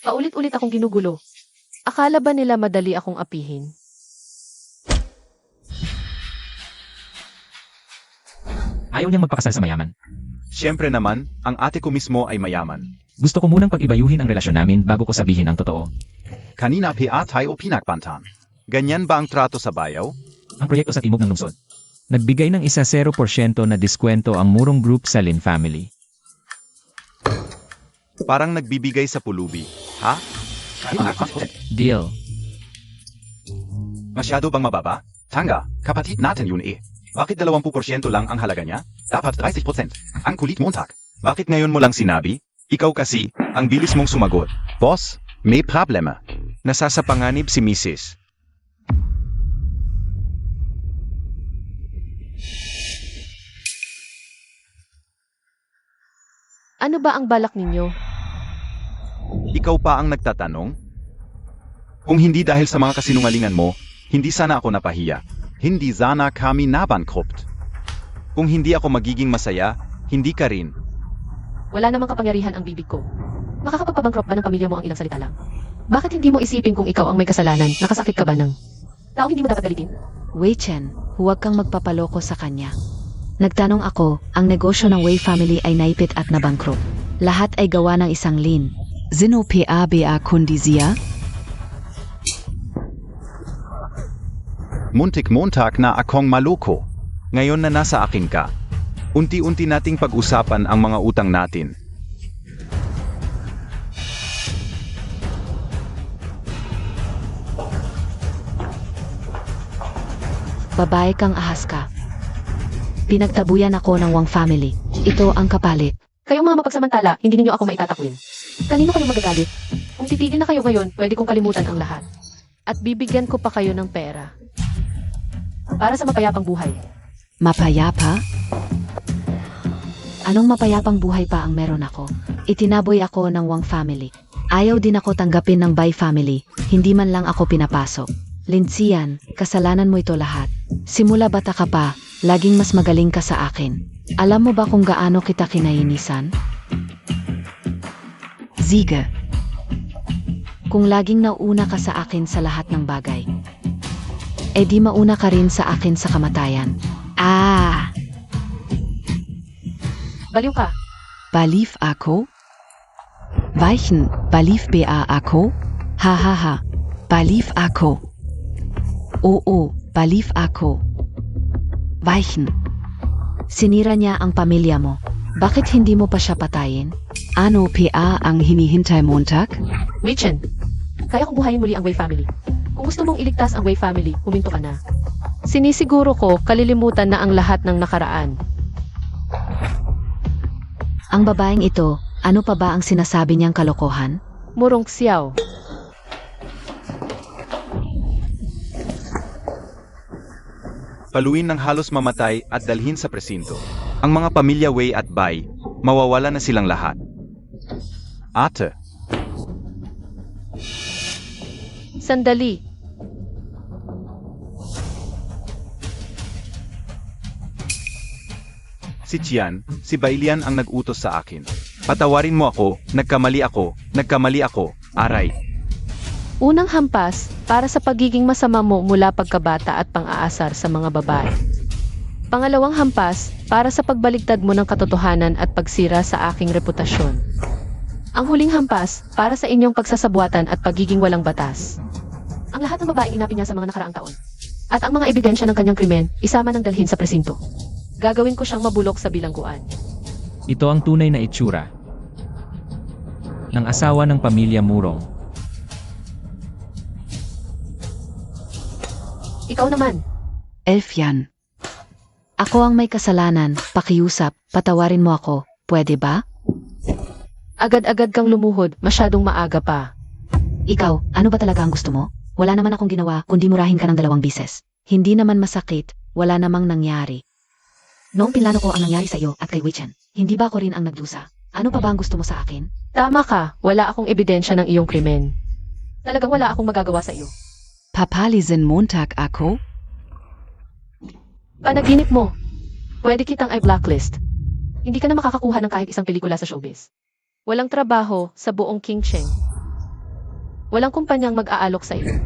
Paulit-ulit akong ginugulo. Akala ba nila madali akong apihin? Ayaw niyang magpakasal sa mayaman. Siyempre naman, ang ate ko mismo ay mayaman. Gusto ko munang pag-ibayuhin ang relasyon namin bago ko sabihin ang totoo. Kanina pa tayo pinagpantan. Ganyan ba ang trato sa bayaw? Ang proyekto sa timog ng lungsod. Nagbigay ng 0% na diskwento ang Murong Group sa Lin Family. Parang nagbibigay sa pulubi. Ha? Deal. Masyado bang mababa? Tanga, kapatid natin yun eh. Bakit 20% lang ang halaga niya? Dapat 30%. Ang kulit Montag. Bakit ngayon mo lang sinabi? Ikaw kasi, ang bilis mong sumagot. Boss, may problema. Nasasapanganib si Mrs. Ano ba ang balak ninyo? Ikaw pa ang nagtatanong? Kung hindi dahil sa mga kasinungalingan mo, hindi sana ako napahiya. Hindi sana kami nabankrupt. Kung hindi ako magiging masaya, hindi ka rin. Wala namang kapangyarihan ang bibig ko. Makakapagpabankrupt ba ng pamilya mo ang ilang salita lang? Bakit hindi mo isipin kung ikaw ang may kasalanan? Nakasakit ka ba ng taong hindi mo dapat galitin? Wei Chen, huwag kang magpapaloko sa kanya. Nagtanong ako, ang negosyo ng Wei family ay naipit at nabangkrut. Lahat ay gawa ng isang Lin. Sino PABA Kundisia? Muntik Montag na akong maloko. Ngayon na nasa akin ka. Unti-unti nating pag-usapan ang mga utang natin. Babae kang ahas ka. Pinagtabuyan ako ng Wang family. Ito ang kapalit. Kayong mga mapagsamantala, hindi ninyo ako maitatakwil. Kanino kayo magagalit? Kung titigil na kayo ngayon, pwede kong kalimutan ang lahat. At bibigyan ko pa kayo ng pera. Para sa mapayapang buhay. Mapayapa? Anong mapayapang buhay pa ang meron ako? Itinaboy ako ng Wang family. Ayaw din ako tanggapin ng Bai family. Hindi man lang ako pinapasok. Linsian, kasalanan mo ito lahat. Simula bata ka pa, laging mas magaling ka sa akin. Alam mo ba kung gaano kita kinainisan? Siege. Kung laging nauna ka sa akin sa lahat ng bagay. Eh di mauna ka rin sa akin sa kamatayan. Ah! Baliw ka. Balif ako? Weichen, Balif BA ako? Ha ha ha. Balif ako. Oo, Balif ako. Weichen. Sinira niya ang pamilya mo. Bakit hindi mo pa siya patayin? Ano PA ang hinihintay Montag? Wei Chen, kaya kong buhayin muli ang Wei family. Kung gusto mong iligtas ang Wei family, huminto ka na. Sinisiguro ko, kalilimutan na ang lahat ng nakaraan. Ang babaeng ito, ano pa ba ang sinasabi niyang kalokohan? Murong Xiao. paluin ng halos mamatay at dalhin sa presinto. Ang mga pamilya Wei at Bai, mawawala na silang lahat. Ate, Sandali. si Tian, si Bailian ang nag-utos sa akin. Patawarin mo ako, nagkamali ako, aray. Unang hampas para sa pagiging masama mo mula pagkabata at pang-aasar sa mga babae. Pangalawang hampas para sa pagbaligtad mo ng katotohanan at pagsira sa aking reputasyon. Ang huling hampas para sa inyong pagsasabuatan at pagiging walang batas. Ang lahat ng babaeng inapin niya sa mga nakaraang taon. At ang mga ebidensya ng kanyang krimen, isama ng dalhin sa presinto. Gagawin ko siyang mabulok sa bilangguan. Ito ang tunay na itsura ng asawa ng pamilya Murong. Ikaw naman. Elf yan. Ako ang may kasalanan, pakiusap, patawarin mo ako, pwede ba? Agad-agad kang lumuhod, masyadong maaga pa. Ikaw, ano ba talaga ang gusto mo? Wala naman akong ginawa kundi murahin ka ng 2 bises. Hindi naman masakit, wala namang nangyari. Noong pinlano ko ang nangyari sa iyo at kay Wei Chen, hindi ba ako rin ang nagdusa? Ano pa ba ang gusto mo sa akin? Tama ka, wala akong ebidensya ng iyong krimen. Talagang wala akong magagawa sa iyo. Papalisin Montag ako? Panaginip mo. Pwede kitang i-blacklist. Hindi ka na makakakuha ng kahit isang pelikula sa showbiz. Walang trabaho sa buong Qingcheng. Walang kumpanyang mag-aalok sa iyo.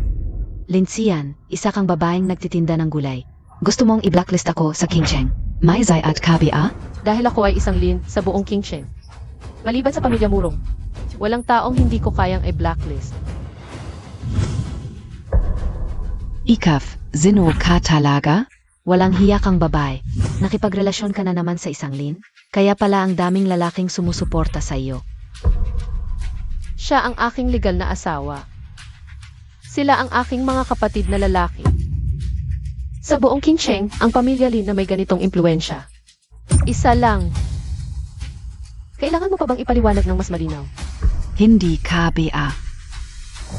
Linsian, isa kang babaeng nagtitinda ng gulay. Gusto mong i-blacklist ako sa Qingcheng? May zay at kabia? Dahil ako ay isang lin sa buong Qingcheng. Maliban sa pamilya Murong, walang taong hindi ko kayang i-blacklist. Ikaf, zino ka talaga? Walang hiya kang babae. Nakipagrelasyon ka na naman sa isang lin? Kaya pala ang daming lalaking sumusuporta sa iyo. Siya ang aking legal na asawa. Sila ang aking mga kapatid na lalaki. Sa buong Qingcheng, ang pamilya Lin na may ganitong impluensya. Isa lang. Kailangan mo pa bang ipaliwanag ng mas malinaw? Hindi kabia.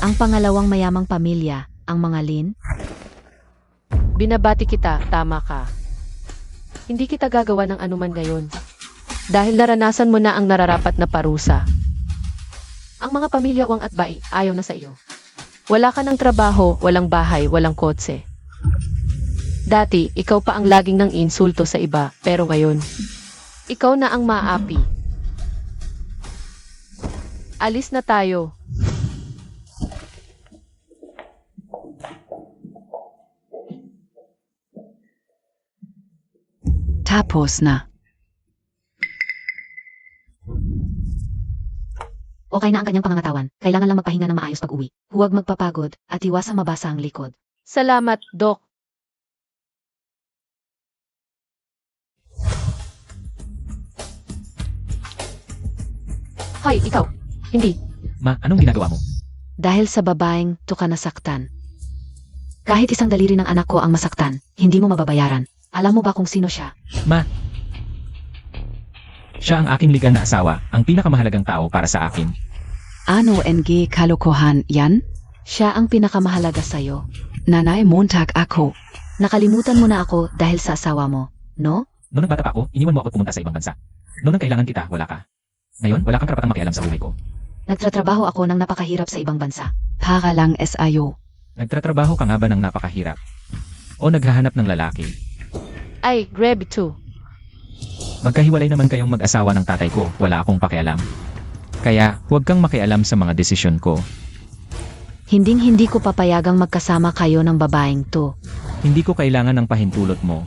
Ang pangalawang mayamang pamilya, ang mga Lin, Binabati kita, tama ka. Hindi kita gagawa ng anuman ngayon. Dahil naranasan mo na ang nararapat na parusa. Ang mga pamilya Wang at Bai ayaw na sa iyo. Wala ka ng trabaho, walang bahay, walang kotse. Dati, ikaw pa ang laging nang insulto sa iba, pero ngayon, ikaw na ang maapi. Alis na tayo. Tapos na. okay na ang kanyang pangangatawan. Kailangan lang magpahinga ng maayos pag-uwi. Huwag magpapagod at iwasang mabasa ang likod. Salamat, Doc. Hoy, ikaw. Hindi. Ma, anong ginagawa mo? Dahil sa babaeng to ka nasaktan. Kahit isang daliri ng anak ko ang masaktan, hindi mo mababayaran. Alam mo ba kung sino siya? Ma, siya ang aking legal na asawa, ang pinakamahalagang tao para sa akin. Ano NG kalokohan yan? Siya ang pinakamahalaga sa'yo. Nanay Montag ako. Nakalimutan mo na ako dahil sa asawa mo, no? Noong bata pa ako, iniwan mo ako pumunta sa ibang bansa. Noong nang kailangan kita, wala ka. Ngayon, wala kang karapatang makialam sa buhay ko. Nagtatrabaho ako ng napakahirap sa ibang bansa. Para lang SIO. Nagtatrabaho ka nga ba ng napakahirap? O naghahanap ng lalaki? Ay, grab too. Magkahiwalay naman kayong mag-asawa ng tatay ko, wala akong pakialam. Kaya, huwag kang makialam sa mga desisyon ko. Hinding-hindi ko papayagang magkasama kayo ng babaeng to. Hindi ko kailangan ng pahintulot mo.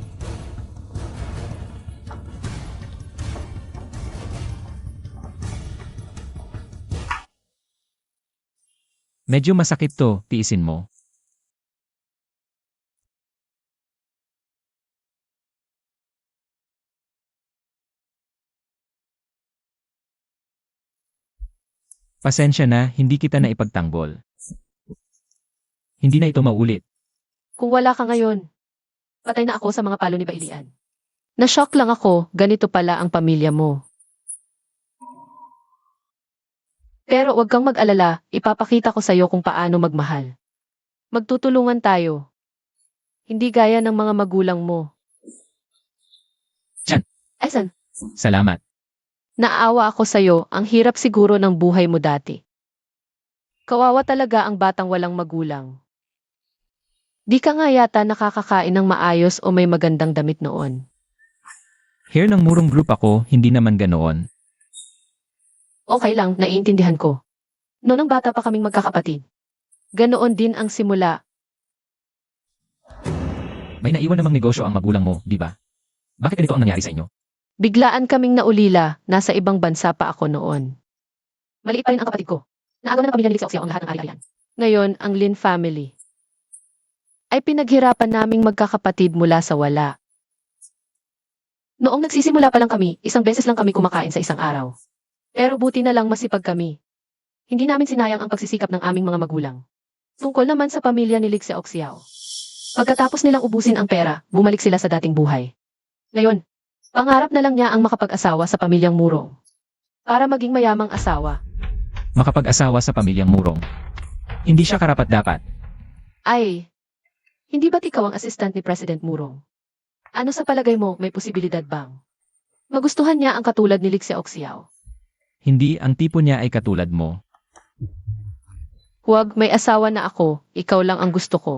Medyo masakit to, tiisin mo. Pasensya na, hindi kita na ipagtanggol. Hindi na ito maulit. Kung wala ka ngayon, patay na ako sa mga palo ni Bailian. Na-shock lang ako, ganito pala ang pamilya mo. Pero wag kang mag-alala, ipapakita ko sa'yo kung paano magmahal. Magtutulungan tayo. Hindi gaya ng mga magulang mo. Tiyan. Esan, Salamat. naawa ako sa'yo, ang hirap siguro ng buhay mo dati. Kawawa talaga ang batang walang magulang. Di ka nga yata nakakakain ng maayos o may magandang damit noon. Hair ng murong group ako, hindi naman ganoon. Okay lang, naiintindihan ko. Noong bata pa kaming magkakapatid. Ganoon din ang simula. May naiwan namang negosyo ang magulang mo, di ba? Bakit ganito ang nangyari sa inyo? Biglaan kaming naulila, nasa ibang bansa pa ako noon. Maliit pa rin ang kapatid ko. Naagaw na ng pamilya ni Lixia ang lahat ng ari-arian. Ngayon, ang Lin family ay pinaghirapan naming magkakapatid mula sa wala. Noong nagsisimula pa lang kami, isang beses lang kami kumakain sa isang araw. Pero buti na lang masipag kami. Hindi namin sinayang ang pagsisikap ng aming mga magulang. Tungkol naman sa pamilya ni Lixia Oxiao. Pagkatapos nilang ubusin ang pera, bumalik sila sa dating buhay. Ngayon, pangarap na lang niya ang makapag-asawa sa pamilyang Murong. Para maging mayamang asawa. Makapag-asawa sa pamilyang murong. Hindi siya karapat-dapat. Ay, hindi ba't ikaw ang assistant ni President Murong? Ano sa palagay mo, may posibilidad bang? Magustuhan niya ang katulad ni Lixia Oxiao. Hindi ang tipo niya ay katulad mo. Huwag, may asawa na ako, ikaw lang ang gusto ko.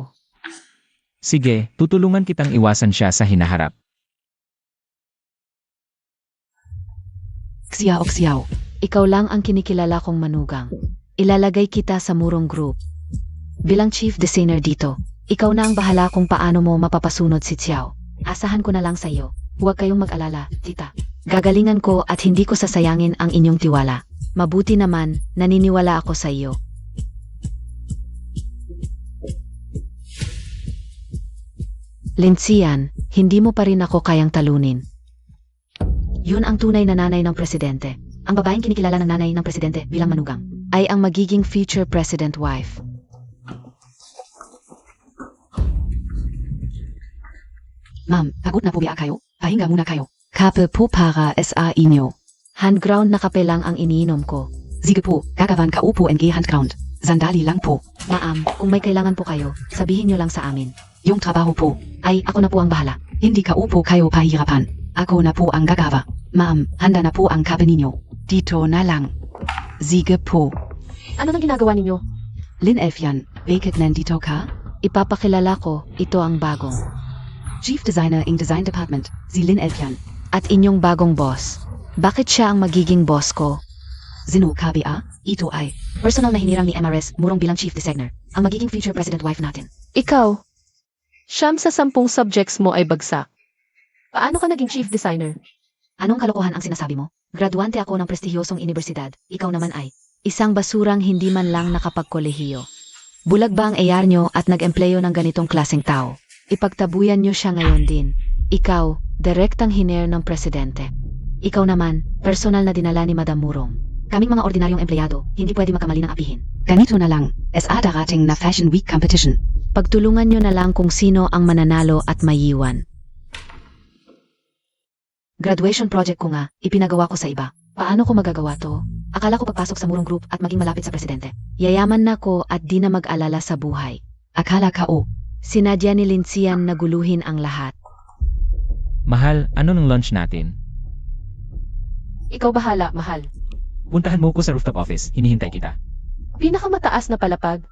Sige, tutulungan kitang iwasan siya sa hinaharap. Xiao Xiao, ikaw lang ang kinikilala kong manugang. Ilalagay kita sa murong group. Bilang chief designer dito, ikaw na ang bahala kung paano mo mapapasunod si Xiao. Asahan ko na lang sa iyo. Huwag kayong mag-alala, tita. Gagalingan ko at hindi ko sasayangin ang inyong tiwala. Mabuti naman, naniniwala ako sa iyo. Linsian, hindi mo pa rin ako kayang talunin. Yun ang tunay na nanay ng presidente. Ang babaeng kinikilala ng nanay ng presidente bilang manugang ay ang magiging future president wife. Ma'am, pagod na po biya kayo? Pahinga muna kayo. Kape po para sa inyo. Handground na kape lang ang iniinom ko. Sige po, gagawan ka upo ng handground. Sandali lang po. Ma'am, kung may kailangan po kayo, sabihin nyo lang sa amin. Yung trabaho po, ay ako na po ang bahala. Hindi ka upo kayo pahirapan. Ako na po ang gagawa. Ma'am, handa na po ang kape ninyo. Dito na lang. Sige po. Ano nang ginagawa ninyo? Lin F yan, bakit nandito ka? Ipapakilala ko, ito ang bagong Chief Designer ng Design Department, si Lin F yan. At inyong bagong boss. Bakit siya ang magiging boss ko? Zino Kabi ito ay personal na hinirang ni MRS Murong bilang Chief Designer, ang magiging future president wife natin. Ikaw. Siyam sa 10 subjects mo ay bagsak. Paano ka naging chief designer? Anong kalokohan ang sinasabi mo? Graduante ako ng prestihiyosong universidad, ikaw naman ay isang basurang hindi man lang nakapagkolehiyo. Bulag ba ang AR nyo at nag-empleyo ng ganitong klaseng tao? Ipagtabuyan nyo siya ngayon din. Ikaw, direktang hiner ng presidente. Ikaw naman, personal na dinala ni Madam Murong. Kaming mga ordinaryong empleyado, hindi pwede makamali ng apihin. Ganito na lang, SA darating na Fashion Week competition. Pagtulungan nyo na lang kung sino ang mananalo at mayiwan. Graduation project ko nga, ipinagawa ko sa iba. Paano ko magagawa to? Akala ko pagpasok sa Murong Group at maging malapit sa presidente. Yayaman na ko at di na mag-alala sa buhay. Akala ka sinadya ni Linsian na guluhin ang lahat. Mahal, ano ng lunch natin? Ikaw bahala, mahal. Puntahan mo ko sa rooftop office, hinihintay kita. Pinakamataas na palapag.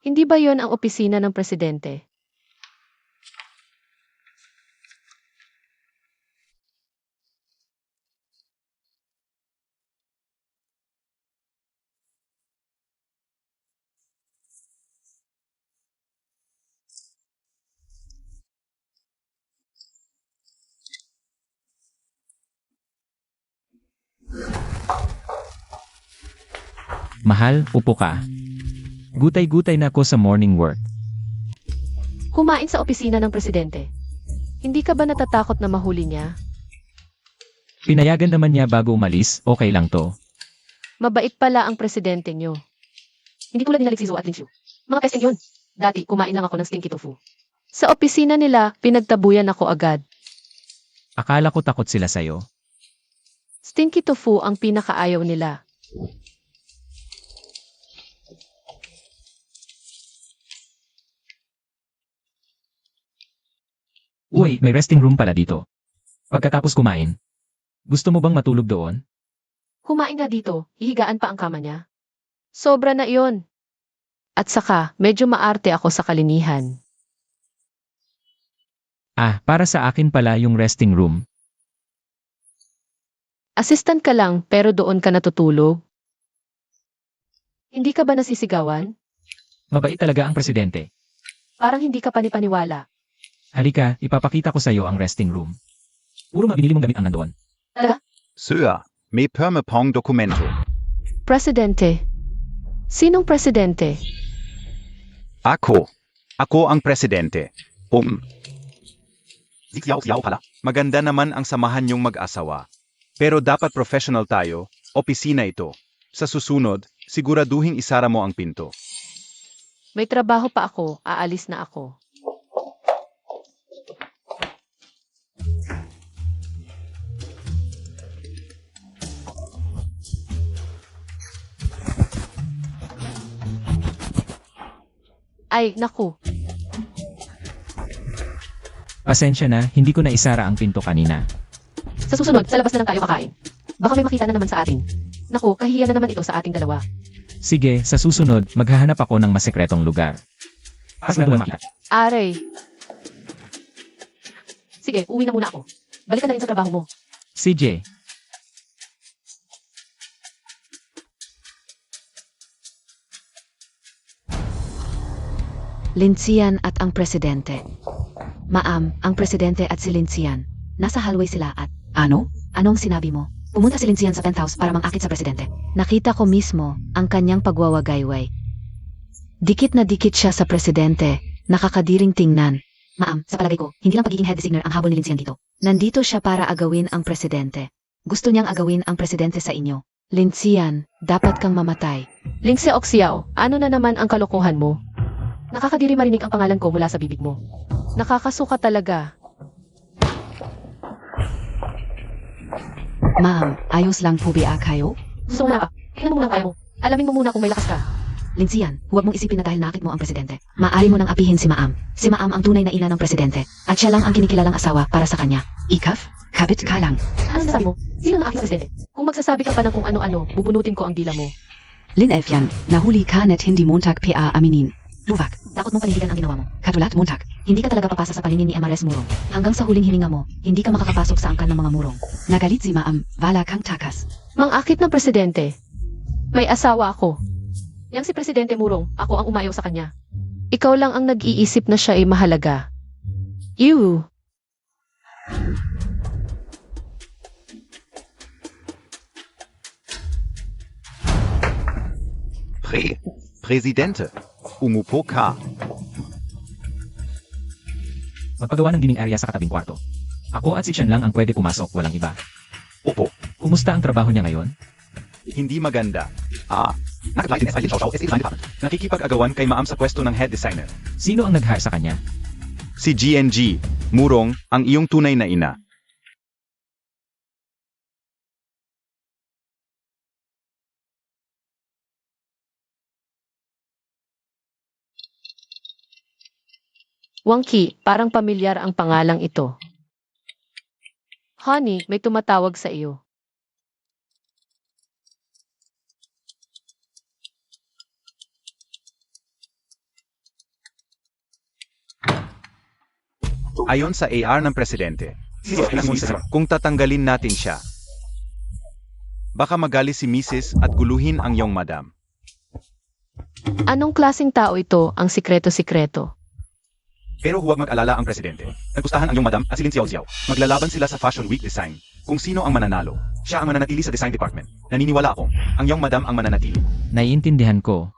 Hindi ba yon ang opisina ng presidente? Mahal, upo ka. Gutay-gutay na ako sa morning work. Kumain sa opisina ng presidente. Hindi ka ba natatakot na mahuli niya? Pinayagan naman niya bago umalis, okay lang to. Mabait pala ang presidente niyo. Hindi tulad nila Lixizo at Linshu. Mga peseng yun. Dati, kumain lang ako ng stinky tofu. Sa opisina nila, pinagtabuyan ako agad. Akala ko takot sila sa'yo. Stinky tofu ang pinakaayaw nila. Hoy, may resting room pala dito. Pagkatapos kumain, gusto mo bang matulog doon? Kumain nga dito, hihigaan pa ang kama niya. Sobra na iyon. At saka, medyo maarte ako sa kalinihan. Ah, para sa akin pala yung resting room. Assistant ka lang, pero doon ka natutulog? Hindi ka ba nasisigawan? Mabait talaga ang presidente. Parang hindi ka panipaniwala. Halika, ipapakita ko sa iyo ang resting room. Puro mabinili mong gamit ang nandoon. Sir, may permapong dokumento. Presidente. Sinong presidente? Ako. Ako ang presidente. Siyaw pala. Maganda naman ang samahan niyong mag-asawa. Pero dapat professional tayo, opisina ito. Sa susunod, siguraduhin isara mo ang pinto. May trabaho pa ako, aalis na ako. Ay, naku. Pasensya na, hindi ko na isara ang pinto kanina. Sa susunod, sa labas na lang tayo kakain. Baka may makita na naman sa atin. Naku, kahiya na naman ito sa ating dalawa. Sige, sa susunod, maghahanap ako ng masekretong lugar. Sigurado makita. Aray. Sige, uwi na muna ako. Balik ka na rin sa trabaho mo. CJ, Linsian at ang presidente. Ma'am, ang presidente at si Linsian. Nasa hallway sila at... Ano? Anong sinabi mo? Pumunta si Linsian sa penthouse para mangakit sa presidente. Nakita ko mismo ang kanyang pagwawagayway. Dikit na dikit siya sa presidente. Nakakadiring tingnan. Ma'am, sa palagay ko, hindi lang pagiging head designer ang habol ni Linsian dito. Nandito siya para agawin ang presidente. Gusto niyang agawin ang presidente sa inyo. Linsian, dapat kang mamatay. Lindsay Oxiao, ano na naman ang kalokohan mo? Nakakadiri marinig ang pangalan ko mula sa bibig mo. Nakakasuka talaga. Ma'am, ayos lang po ba kayo? So na, tingnan mo muna kayo. Alamin mo muna kung may lakas ka. Linsian, huwag mong isipin na dahil nakit mo ang presidente. Maaari mo nang apihin si Maam. Si Maam ang tunay na ina ng presidente. At siya lang ang kinikilalang asawa para sa kanya. Ikaf, kabit ka lang. Ano sabi mo? Sino ang aking presidente? Kung magsasabi ka pa ng kung ano-ano, bubunutin ko ang dila mo. Lin Efyan, nahuli ka net hindi Montag PA aminin. Luwak, Takot mong panindigan ang ginawa mo. katulat Montag. Hindi ka talaga papasa sa paningin ni Amares Murong. Hanggang sa huling hininga mo, hindi ka makakapasok sa angkan ng mga murong. Nagalit si Ma'am, wala kang takas. Mang-akit ng presidente. May asawa ako. Yang si Presidente Murong, ako ang umayaw sa kanya. Ikaw lang ang nag-iisip na siya ay mahalaga. Ew! Presidente. Umupo ka. magpagawa ng dining area sa katabing kwarto. Ako at si Chan lang ang pwede pumasok, walang iba. Opo. Kumusta ang trabaho niya ngayon? Hindi maganda. Nakikipag-agawan kay Maam sa pwesto ng head designer. Sino ang nag-hire sa kanya? Si GNG, Murong, ang iyong tunay na ina. Wangki, parang pamilyar ang pangalang ito. Honey, may tumatawag sa iyo. Ayon sa AR ng presidente, kung tatanggalin natin siya, baka magali si Mrs. at guluhin ang iyong madam. Anong klaseng tao ito, ang sikreto-sikreto? Pero huwag mag-alala ang presidente. Nagustahan ang iyong madam at si Lin Xiao Xiao. Maglalaban sila sa Fashion Week Design. Kung sino ang mananalo, siya ang mananatili sa design department. Naniniwala ako, ang iyong madam ang mananatili. Naiintindihan ko.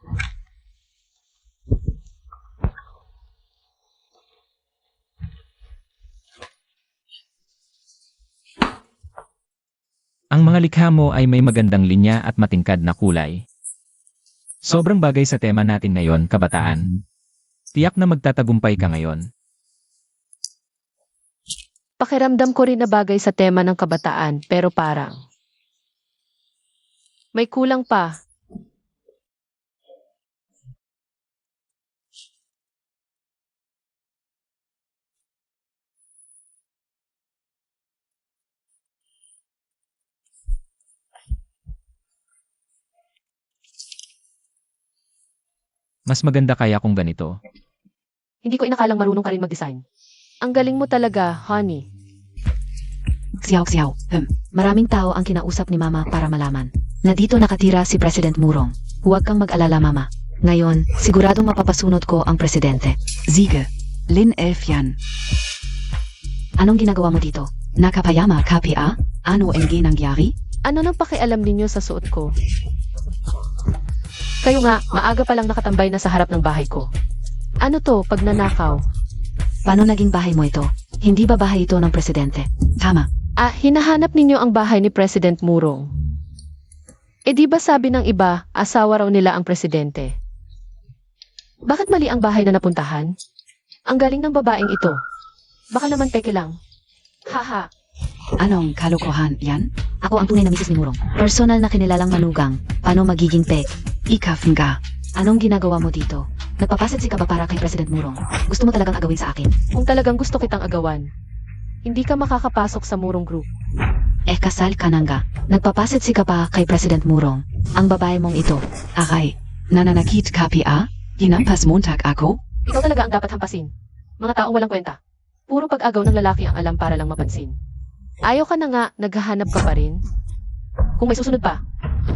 Ang mga likha mo ay may magandang linya at matingkad na kulay. Sobrang bagay sa tema natin ngayon, kabataan. Tiyak na magtatagumpay ka ngayon. Pakiramdam ko rin na bagay sa tema ng kabataan, pero parang may kulang pa. Mas maganda kaya kung ganito. Hindi ko inakalang marunong ka rin mag-design. Ang galing mo talaga, honey. Xiao Xiao, maraming tao ang kinausap ni Mama para malaman na dito nakatira si President Murong. Huwag kang mag-alala, Mama. Ngayon, siguradong mapapasunod ko ang presidente. Siege. Lin 11 yan. Anong ginagawa mo dito? Nakapayama KPA? Ano ang nangyari? Ano nang pakialam ninyo sa suot ko? Kayo nga, maaga pa lang nakatambay na sa harap ng bahay ko. Ano to, pag nanakaw? Paano naging bahay mo ito? Hindi ba bahay ito ng presidente? Tama. Hinahanap ninyo ang bahay ni President Murong. Di ba sabi ng iba, asawa raw nila ang presidente? Bakit mali ang bahay na napuntahan? Ang galing ng babaeng ito. Baka naman peke lang. Haha. Anong kalokohan yan? Ako ang tunay na misis ni Murong. Personal na kinilalang manugang. Paano magiging peg? Ikaf nga. Anong ginagawa mo dito? Nagpapasit si ka ba para kay President Murong? Gusto mo talagang agawin sa akin? Kung talagang gusto kitang agawan, hindi ka makakapasok sa Murong Group. Kasal ka na nga. Nagpapasit si ka pa kay President Murong. Ang babae mong ito. Aray. Nananakit KPA? Hinampas Montag ako? Ikaw talaga ang dapat hampasin. Mga taong walang kwenta. Puro pag-agaw ng lalaki ang alam para lang mapansin. Ayaw ka na nga, naghahanap ka pa rin. Kung may susunod pa,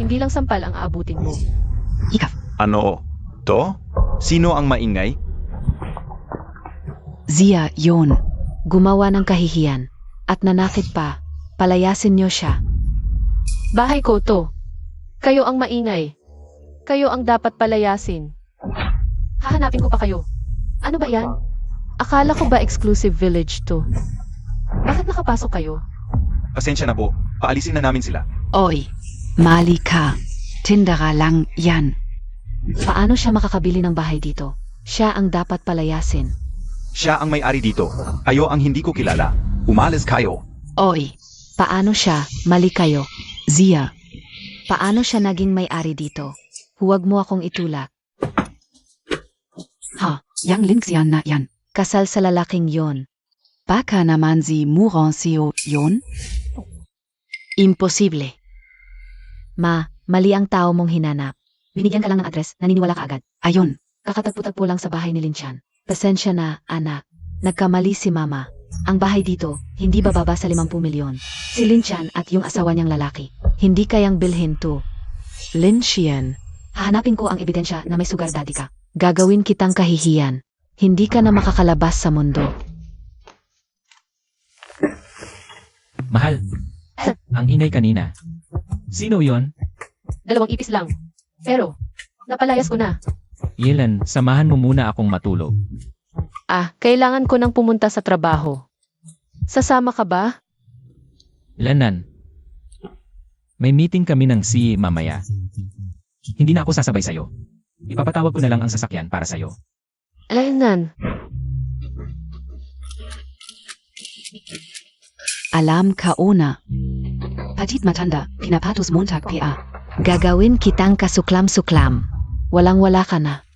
hindi lang sampal ang aabutin mo. Ikaf. Ano? To? Sino ang maingay? Zia yon. Gumawa ng kahihiyan. At nanakit pa. Palayasin niyo siya. Bahay ko to. Kayo ang maingay. Kayo ang dapat palayasin. Hahanapin ko pa kayo. Ano ba yan? Akala ko ba exclusive village to? Bakit nakapasok kayo? Pasensya na po. Paalisin na namin sila. Oy. Mali ka. Tindera lang yan. Paano siya makakabili ng bahay dito? Siya ang dapat palayasin. Siya ang may-ari dito. Kayo ang hindi ko kilala. Umalis kayo. Oy. Paano siya? Mali kayo. Zia. Paano siya naging may-ari dito? Huwag mo akong itulak. Ha. Yang links yan na yan. Kasal sa lalaking yon. Baka naman si Murong Sio yon? Imposible. Ma, mali ang tao mong hinanap. Binigyan ka lang ng address, naniniwala ka agad. Ayon. Kakatagpo-tagpo lang sa bahay ni Linchan. Pasensya na, anak. Nagkamali si Mama. Ang bahay dito, hindi bababa sa 50 milyon. Si Linchan at yung asawa niyang lalaki. Hindi kayang bilhin to. Lin Xian. Hahanapin ko ang ebidensya na may sugar daddy ka. Gagawin kitang kahihiyan. Hindi ka na makakalabas sa mundo. Mahal. Ang ingay kanina. Sino yon? 2 ipis lang. Pero, napalayas ko na. Yelan, samahan mo muna akong matulog. Kailangan ko nang pumunta sa trabaho. Sasama ka ba? Lanan. May meeting kami ng CE mamaya. Hindi na ako sasabay sa'yo. Ipapatawag ko na lang ang sasakyan para sa'yo. Lanan. Alam ka una. Patit matanda. Pinapatos Montag PA. Gagawin kitang kasuklam-suklam. Walang-wala ka na.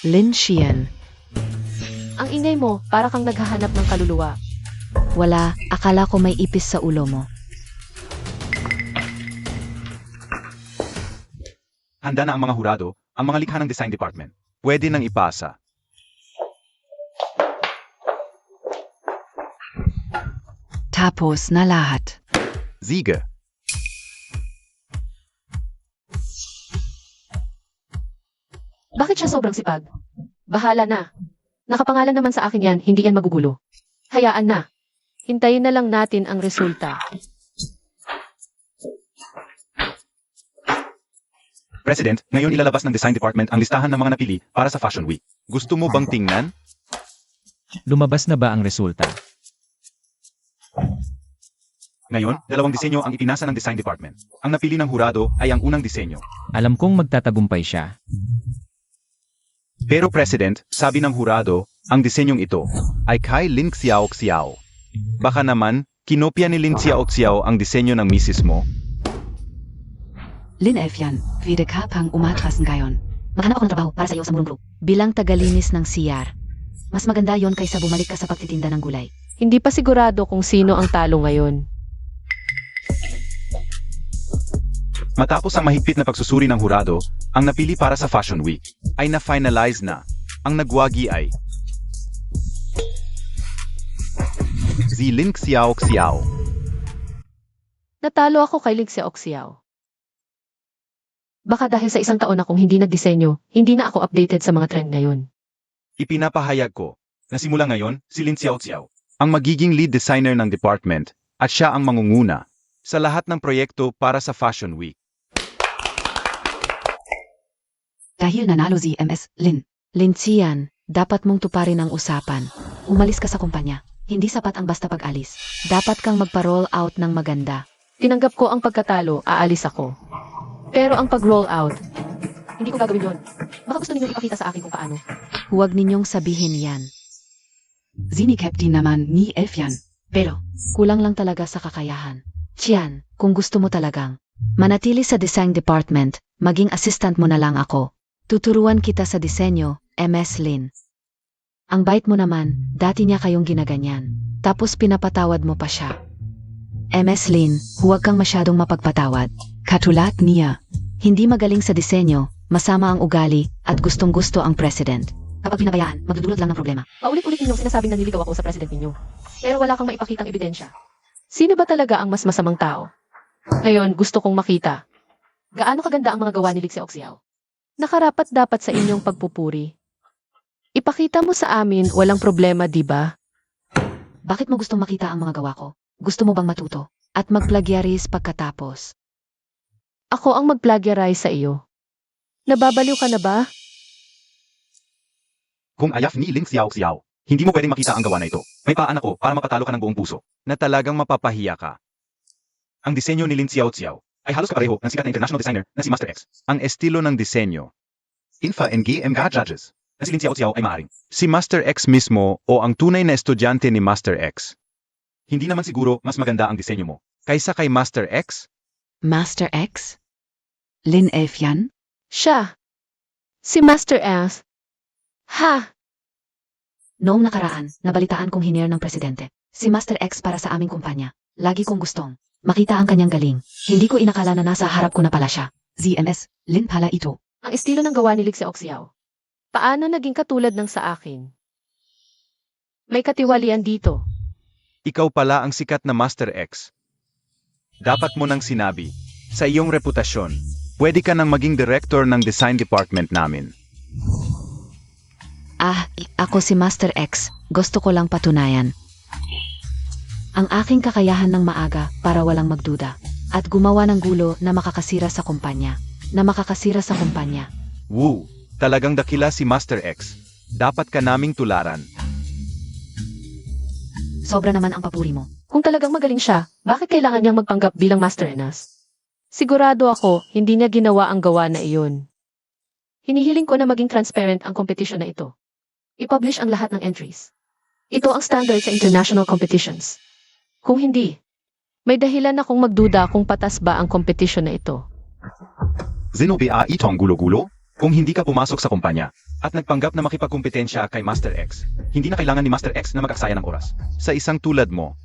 Lin Xian. Ang ingay mo, para kang naghahanap ng kaluluwa. Wala, akala ko may ipis sa ulo mo. Handa na ang mga hurado, ang mga likha ng design department. Pwede nang ipasa. Tapos na lahat. Siege. Bakit siya sobrang sipag? Bahala na. Nakapangalan naman sa akin yan, hindi yan magugulo. Hayaan na. Hintayin na lang natin ang resulta. President, ngayon ilalabas ng design department ang listahan ng mga napili para sa Fashion Week. Gusto mo bang tingnan? Lumabas na ba ang resulta? Ngayon, 2 disenyo ang ipinasa ng design department. Ang napili ng hurado ay ang unang disenyo. Alam kong magtatagumpay siya. Pero President, sabi ng hurado, ang disenyong ito ay kay Lin Xiao. Baka naman, kinopya ni Lin Xiao ang disenyo ng misis mo? Lin F yan, vida ka pang umatrasan ngayon. Maghanap ako ng trabaho para sa iyo sa murong group. Bilang tagalinis ng CR, mas maganda yon kaysa bumalik ka sa pagtitinda ng gulay. Hindi pa sigurado kung sino ang talo ngayon. Matapos ang mahigpit na pagsusuri ng hurado, ang napili para sa Fashion Week ay na-finalize na. Ang nagwagi ay si Lin Xiao. Natalo ako kay Ling Xiao. Baka dahil sa isang taon akong hindi nagdisenyo, hindi na ako updated sa mga trend ngayon. Ipinapahayag ko na simula ngayon si Lin Xiao ang magiging lead designer ng department at siya ang mangunguna sa lahat ng proyekto para sa Fashion Week. Dahil nanalo si MS Lin. Linzian, dapat mong tuparin ang usapan. Umalis ka sa kumpanya. Hindi sapat ang basta pag-alis. Dapat kang magpa-roll out ng maganda. Tinanggap ko ang pagkatalo, aalis ako. Pero ang pag-roll out, hindi ko gagawin yon. Baka gusto ninyo ipakita sa akin kung paano. Huwag ninyong sabihin yan. Sinikap din naman ni F yan. Pero, kulang lang talaga sa kakayahan. Tiyan, kung gusto mo talagang manatili sa design department, maging assistant mo na lang ako. Tuturuan kita sa disenyo, MS Lin. Ang bait mo naman, dati niya kayong ginaganyan. Tapos pinapatawad mo pa siya. MS Lin, huwag kang masyadong mapagpatawad. Katulad niya. Hindi magaling sa disenyo, masama ang ugali, at gustong-gusto ang president. Kapag pinabayaan, magdudulot lang ng problema. Paulit-ulit ninyong sinasabing nanliligaw ako sa president ninyo. Pero wala kang maipakitang ebidensya. Sino ba talaga ang mas masamang tao? Ngayon, gusto kong makita. Gaano kaganda ang mga gawa ni Ling Xiao? Nakarapat dapat sa inyong pagpupuri. Ipakita mo sa amin, walang problema, di ba? Bakit mo gustong makita ang mga gawa ko? Gusto mo bang matuto? At mag-plagiarize pagkatapos? Ako ang mag-plagiarize sa iyo. Nababaliw ka na ba? Kung ayaf ni Lin Xiao, hindi mo pwedeng makita ang gawa na ito. May paan ako para makatalo ka ng buong puso na talagang mapapahiya ka. Ang disenyo ni Lin Xiao ay halos kapareho ng sikat na international designer na si Master X. Ang estilo ng disenyo, Infa NG mga judges, na si Lin Xiao ay maaring si Master X mismo o ang tunay na estudyante ni Master X. Hindi naman siguro mas maganda ang disenyo mo kaysa kay Master X? Master X? Lin F yan? Siya. Si Master X. Ha! Noong nakaraan, nabalitaan kong hinier ng presidente. Si Master X para sa aming kumpanya. Lagi kong gustong makita ang kanyang galing. Hindi ko inakala na nasa harap ko na pala siya. ZMS, Lin pala ito. Ang estilo ng gawa ni Ling Xiao. Paano naging katulad ng sa akin? May katiwalian dito. Ikaw pala ang sikat na Master X. Dapat mo nang sinabi, sa iyong reputasyon, pwede ka nang maging director ng design department namin. Ako si Master X. Gusto ko lang patunayan ang aking kakayahan ng maaga para walang magduda at gumawa ng gulo na makakasira sa kumpanya. Woo! Talagang dakila si Master X. Dapat ka naming tularan. Sobra naman ang papuri mo. Kung talagang magaling siya, bakit kailangan niyang magpanggap bilang Master Enas? Sigurado ako, hindi niya ginawa ang gawa na iyon. Hinihiling ko na maging transparent ang competition na ito. I-publish ang lahat ng entries. Ito ang standard sa international competitions. Kung hindi, may dahilan akong magduda kung patas ba ang competition na ito. Zinobia itong gulo-gulo? Kung hindi ka pumasok sa kumpanya at nagpanggap na makipagkompetensya kay Master X, hindi na kailangan ni Master X na mag-aksaya ng oras. Sa isang tulad mo,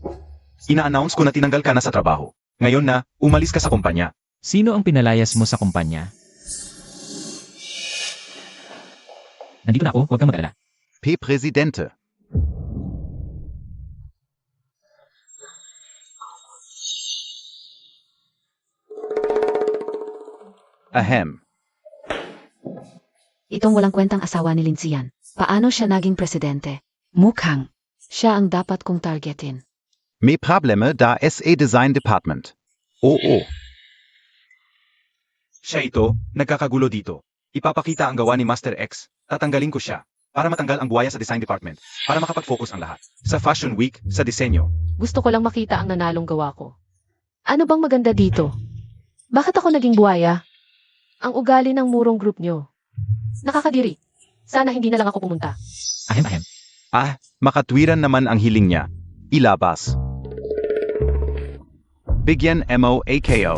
ina-announce ko na tinanggal ka na sa trabaho. Ngayon na, umalis ka sa kumpanya. Sino ang pinalayas mo sa kumpanya? Nandito na ako, huwag kang mag-alala. Presidente. Ahem. Itong walang kwentang asawa ni Linzian. Paano siya naging presidente? Mukhang. Siya ang dapat kong targetin. May probleme da SA Design Department. Oo. Siya ito, nagkakagulo dito. Ipapakita ang gawa ni Master X. Tatanggalin ko siya para matanggal ang buwaya sa design department para makapag-focus ang lahat. Sa Fashion Week, sa disenyo. Gusto ko lang makita ang nanalong gawa ko. Ano bang maganda dito? Bakit ako naging buwaya? Ang ugali ng murong group nyo. Nakakadiri. Sana hindi na lang ako pumunta. Ahem. Ah, makatwiran naman ang hiling niya. Ilabas. Bigyan mo AKO.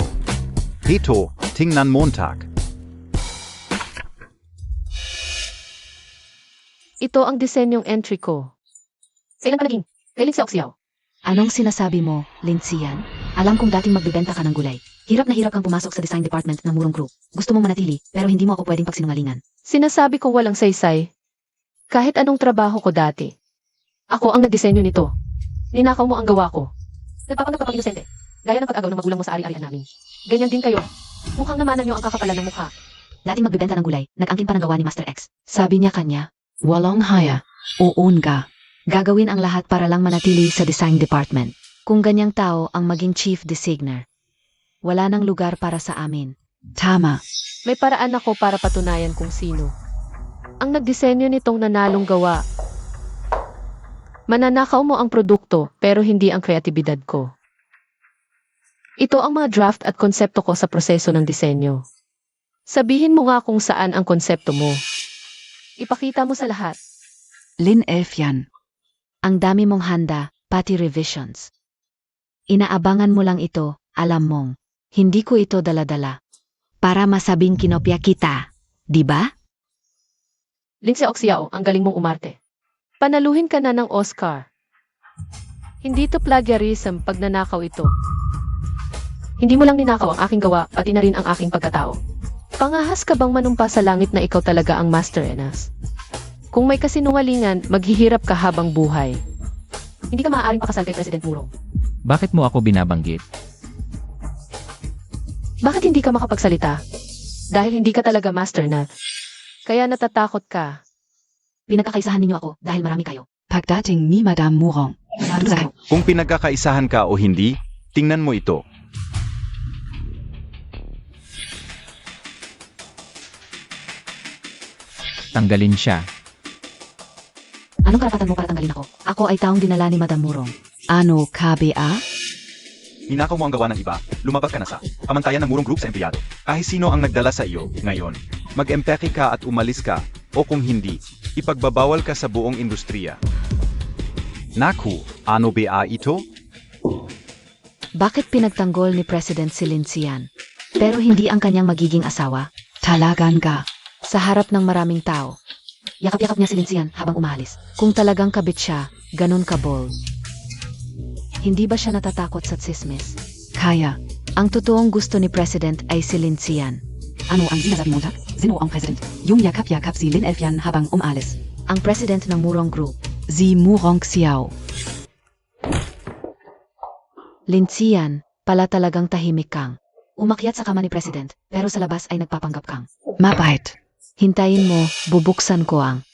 Ito, tingnan Montag. Ito ang disenyong entry ko. Kailan ka naging? Kailan si Oxiao? Anong sinasabi mo, Lindsay-yan? Alam kong dating magbebenta ka ng gulay. Hirap na hirap kang pumasok sa design department ng Murong Group. Gusto mong manatili, pero hindi mo ako pwedeng pagsinungalingan. Sinasabi ko walang saysay. Kahit anong trabaho ko dati. Ako ang nagdisenyo nito. Ninakaw mo ang gawa ko. Nagpapanggap ka pang inosente. Gaya ng pag-agaw ng magulang mo sa ari-arian namin. Ganyan din kayo. Mukhang namanan niyo ang kakapalan ng mukha. Dating magbebenta ng gulay, nag-angkin pa ng gawa ni Master X. Sabi niya kanya, Walang haya. Oon ka. gagawin ang lahat para lang manatili sa design department. Kung ganyang tao ang maging chief designer, wala nang lugar para sa amin. Tama. May paraan ako para patunayan kung sino ang nagdisenyo nitong nanalong gawa. Mananakaw mo ang produkto pero hindi ang kreatibidad ko. Ito ang mga draft at konsepto ko sa proseso ng disenyo. Sabihin mo nga kung saan ang konsepto mo. Ipakita mo sa lahat. Lin Elf yan. Ang dami mong handa, pati revisions. Inaabangan mo lang ito, alam mong. Hindi ko ito dala-dala. Para masabing kinopya kita, di ba? Lindsay Oxiao, ang galing mong umarte. Panaluhin ka na ng Oscar. Hindi to plagiarism pag nanakaw ito. Hindi mo lang ninakaw ang aking gawa, pati na rin ang aking pagkatao. Pangahas ka bang manumpa sa langit na ikaw talaga ang Master Enas? Kung may kasinungalingan, maghihirap ka habang buhay. Hindi ka maaaring pakasal kay President Murong. Bakit mo ako binabanggit? Bakit hindi ka makapagsalita? Dahil hindi ka talaga Master Nat. Kaya natatakot ka. Pinagkakaisahan ninyo ako dahil marami kayo. Pagdating ni Madame Murong. Kung pinagkakaisahan ka o hindi, tingnan mo ito. Tanggalin siya. Anong karapatan mo para tanggalin ako? Ako ay taong dinala ni Madam Murong. Ano, KBA? Hinakaw mo ang gawa ng iba, lumabag ka na sa pamantayan ng Murong Group sa empleyado. Kahit sino ang nagdala sa iyo, ngayon, mag-empeke ka at umalis ka, o kung hindi, ipagbabawal ka sa buong industriya. Naku, ano ba ito? Bakit pinagtanggol ni President si Lindsay-yan? Pero hindi ang kanyang magiging asawa? Talagan ka. Sa harap ng maraming tao. Yakap-yakap niya si Lindsay-yan habang umalis. Kung talagang kabit siya, ganun ka bold. Hindi ba siya natatakot sa tsismis? Kaya. Ang totoong gusto ni President ay si Lindsay-yan. Ano ang sinasabi mo, Jack? Sino ang president? Yung yakap-yakap si Lin Elf yan habang umalis. Ang President ng Murong Group. Si Murong Xiao. Lindsay-yan, pala talagang tahimik kang. Umakyat sa kama ni President, pero sa labas ay nagpapanggap kang. Mabait. Hintayin mo, bubuksan ko ang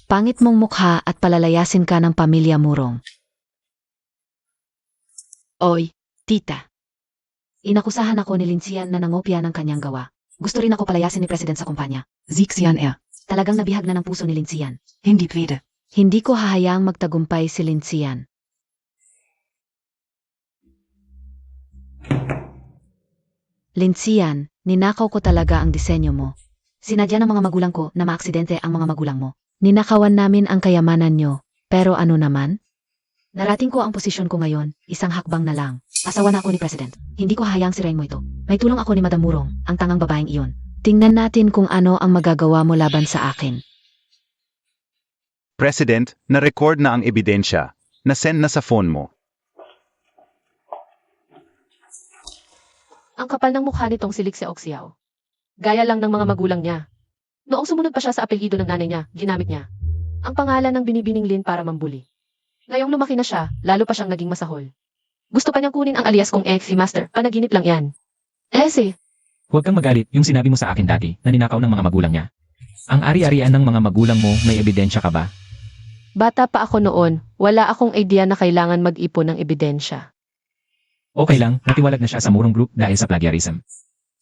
pangit mong mukha at palalayasin ka ng pamilya Murong. Oy, tita. Inakusahan ako ni Lindsay-yan na nangopya ng kanyang gawa. Gusto rin ako palayasin ni President sa kumpanya. Zixian er. Talagang nabihag na ng puso ni Lindsay-yan. Hindi pwede. Hindi ko hahayaang magtagumpay si Lindsay-yan. Lindsay-yan, ninakaw ko talaga ang disenyo mo. Sinadya ng mga magulang ko na maaksidente ang mga magulang mo. Ninakawan namin ang kayamanan nyo. Pero ano naman? Narating ko ang posisyon ko ngayon, isang hakbang na lang. Asawa na ako ni President. Hindi ko hahayaang sirain mo ito. May tulong ako ni Madam Murong, ang tangang babaeng iyon. Tingnan natin kung ano ang magagawa mo laban sa akin. President, na-record na ang ebidensya. Na-send na sa phone mo. Ang kapal ng mukha nitong si Lindsay Oxiao. Gaya lang ng mga magulang niya. Noong sumunod pa siya sa apelyido ng nanay niya, ginamit niya ang pangalan ng binibining Lin para mambuli. Ngayong lumaki na siya, lalo pa siyang naging masahol. Gusto pa niyang kunin ang alias kong si Master, panaginip lang yan. Huwag kang magalit yung sinabi mo sa akin dati na ninakaw ng mga magulang niya. Ang ari-arian ng mga magulang mo, may ebidensya ka ba? Bata pa ako noon, wala akong idea na kailangan mag-ipon ng ebidensya. Okay lang, natiwalag na siya sa Murong Group dahil sa plagiarism.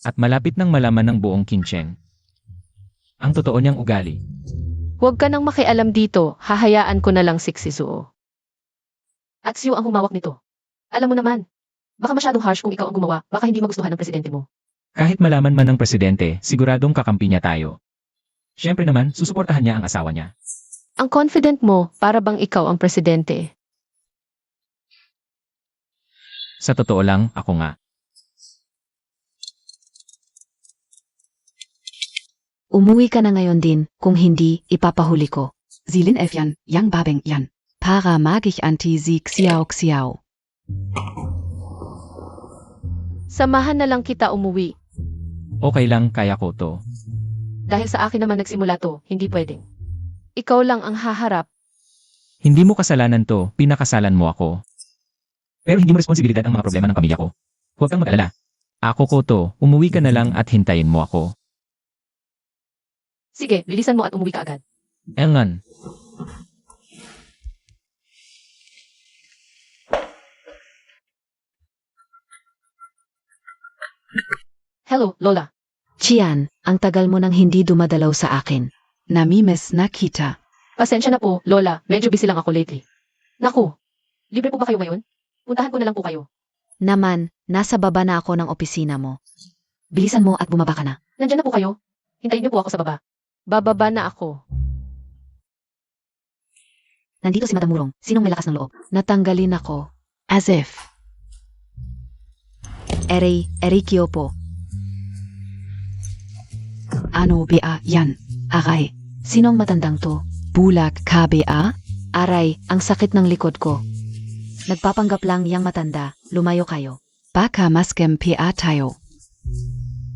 At malapit nang malaman ng buong Kincheng ang totoo niyang ugali. Huwag ka nang makialam dito, hahayaan ko na lang si Zuo. At Xiu ang humawak nito. Alam mo naman, baka masyadong harsh kung ikaw ang gumawa, baka hindi magustuhan ng presidente mo. Kahit malaman man ng presidente, siguradong kakampi niya tayo. Siyempre naman, susuportahan niya ang asawa niya. Ang confident mo, para bang ikaw ang presidente. Sa totoo lang, ako nga. Umuwi ka na ngayon din, kung hindi, ipapahuli ko. Sie Lin F yan, Yang Babeng yan. Para mag ich anti sie Xiao Xiao. Samahan na lang kita umuwi. Okay lang, kaya ko to. Dahil sa akin naman nagsimula to, hindi pwedeng. Ikaw lang ang haharap. Hindi mo kasalanan to, pinakasalan mo ako. Pero hindi mo responsibilidad ang mga problema ng pamilya ko. Huwag kang mag-alala. Ako ko to, umuwi ka na lang at hintayin mo ako. Sige, bilisan mo at umuwi ka agad. Engan. Hello, Lola. Chian, ang tagal mo nang hindi dumadalaw sa akin. Namimes Nakita. Pasensya na po, Lola. Medyo busy lang ako lately. Naku, libre po ba kayo ngayon? Puntahan ko na lang po kayo. Naman, nasa baba na ako ng opisina mo. Bilisan mo at bumaba ka na. Nandiyan na po kayo. Hintayin niyo po ako sa baba. Bababa na ako. Nandito si Madam Murong. Sinong may lakas ng loob? Natanggalin ako. As if. Erikyo po. Ano Ba yan. Aray. Sinong matandang to? Bulag KBA. Aray, ang sakit ng likod ko. Nagpapanggap lang yang matanda. Lumayo kayo. Baka maskem PA tayo.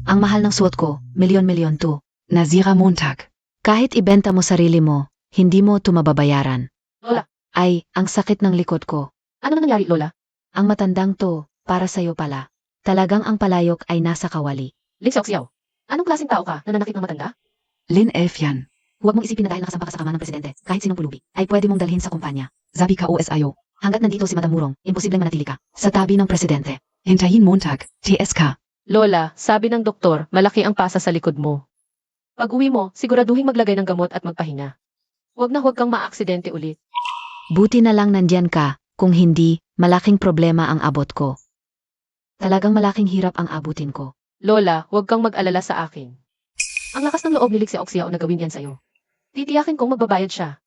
Ang mahal ng suot ko, milyon-milyon to. Nazira Montag. Kahit ibenta mo sarili mo, hindi mo ito mababayaran. Lola. Ay, ang sakit ng likod ko. Ano na nangyari, Lola? Ang matandang to, para sa'yo pala. Talagang ang palayok ay nasa kawali. Lixiao Xiao. Anong klaseng tao ka? Nananakit ng matanda? Lin F yan. Huwag mong isipin na dahil nakasampa ka sa kama ng presidente, kahit sinong pulubi, ay pwede mong dalhin sa kumpanya. Sabi ka OSIO. Hanggat nandito si Madam Murong, imposibleng manatili ka sa tabi ng presidente. Hintayin Montag. TSK. Lola, sabi ng doktor, malaki ang pasa sa likod mo. Pag uwi mo, siguraduhin maglagay ng gamot at magpahinga. Huwag kang maaksidente ulit. Buti na lang nandyan ka, kung hindi, malaking problema ang abot ko. Talagang malaking hirap ang abutin ko. Lola, huwag kang mag-alala sa akin. Ang lakas ng loob ni Lixiao Xiao na gawin yan sa'yo. Titiyakin kong magbabayad siya.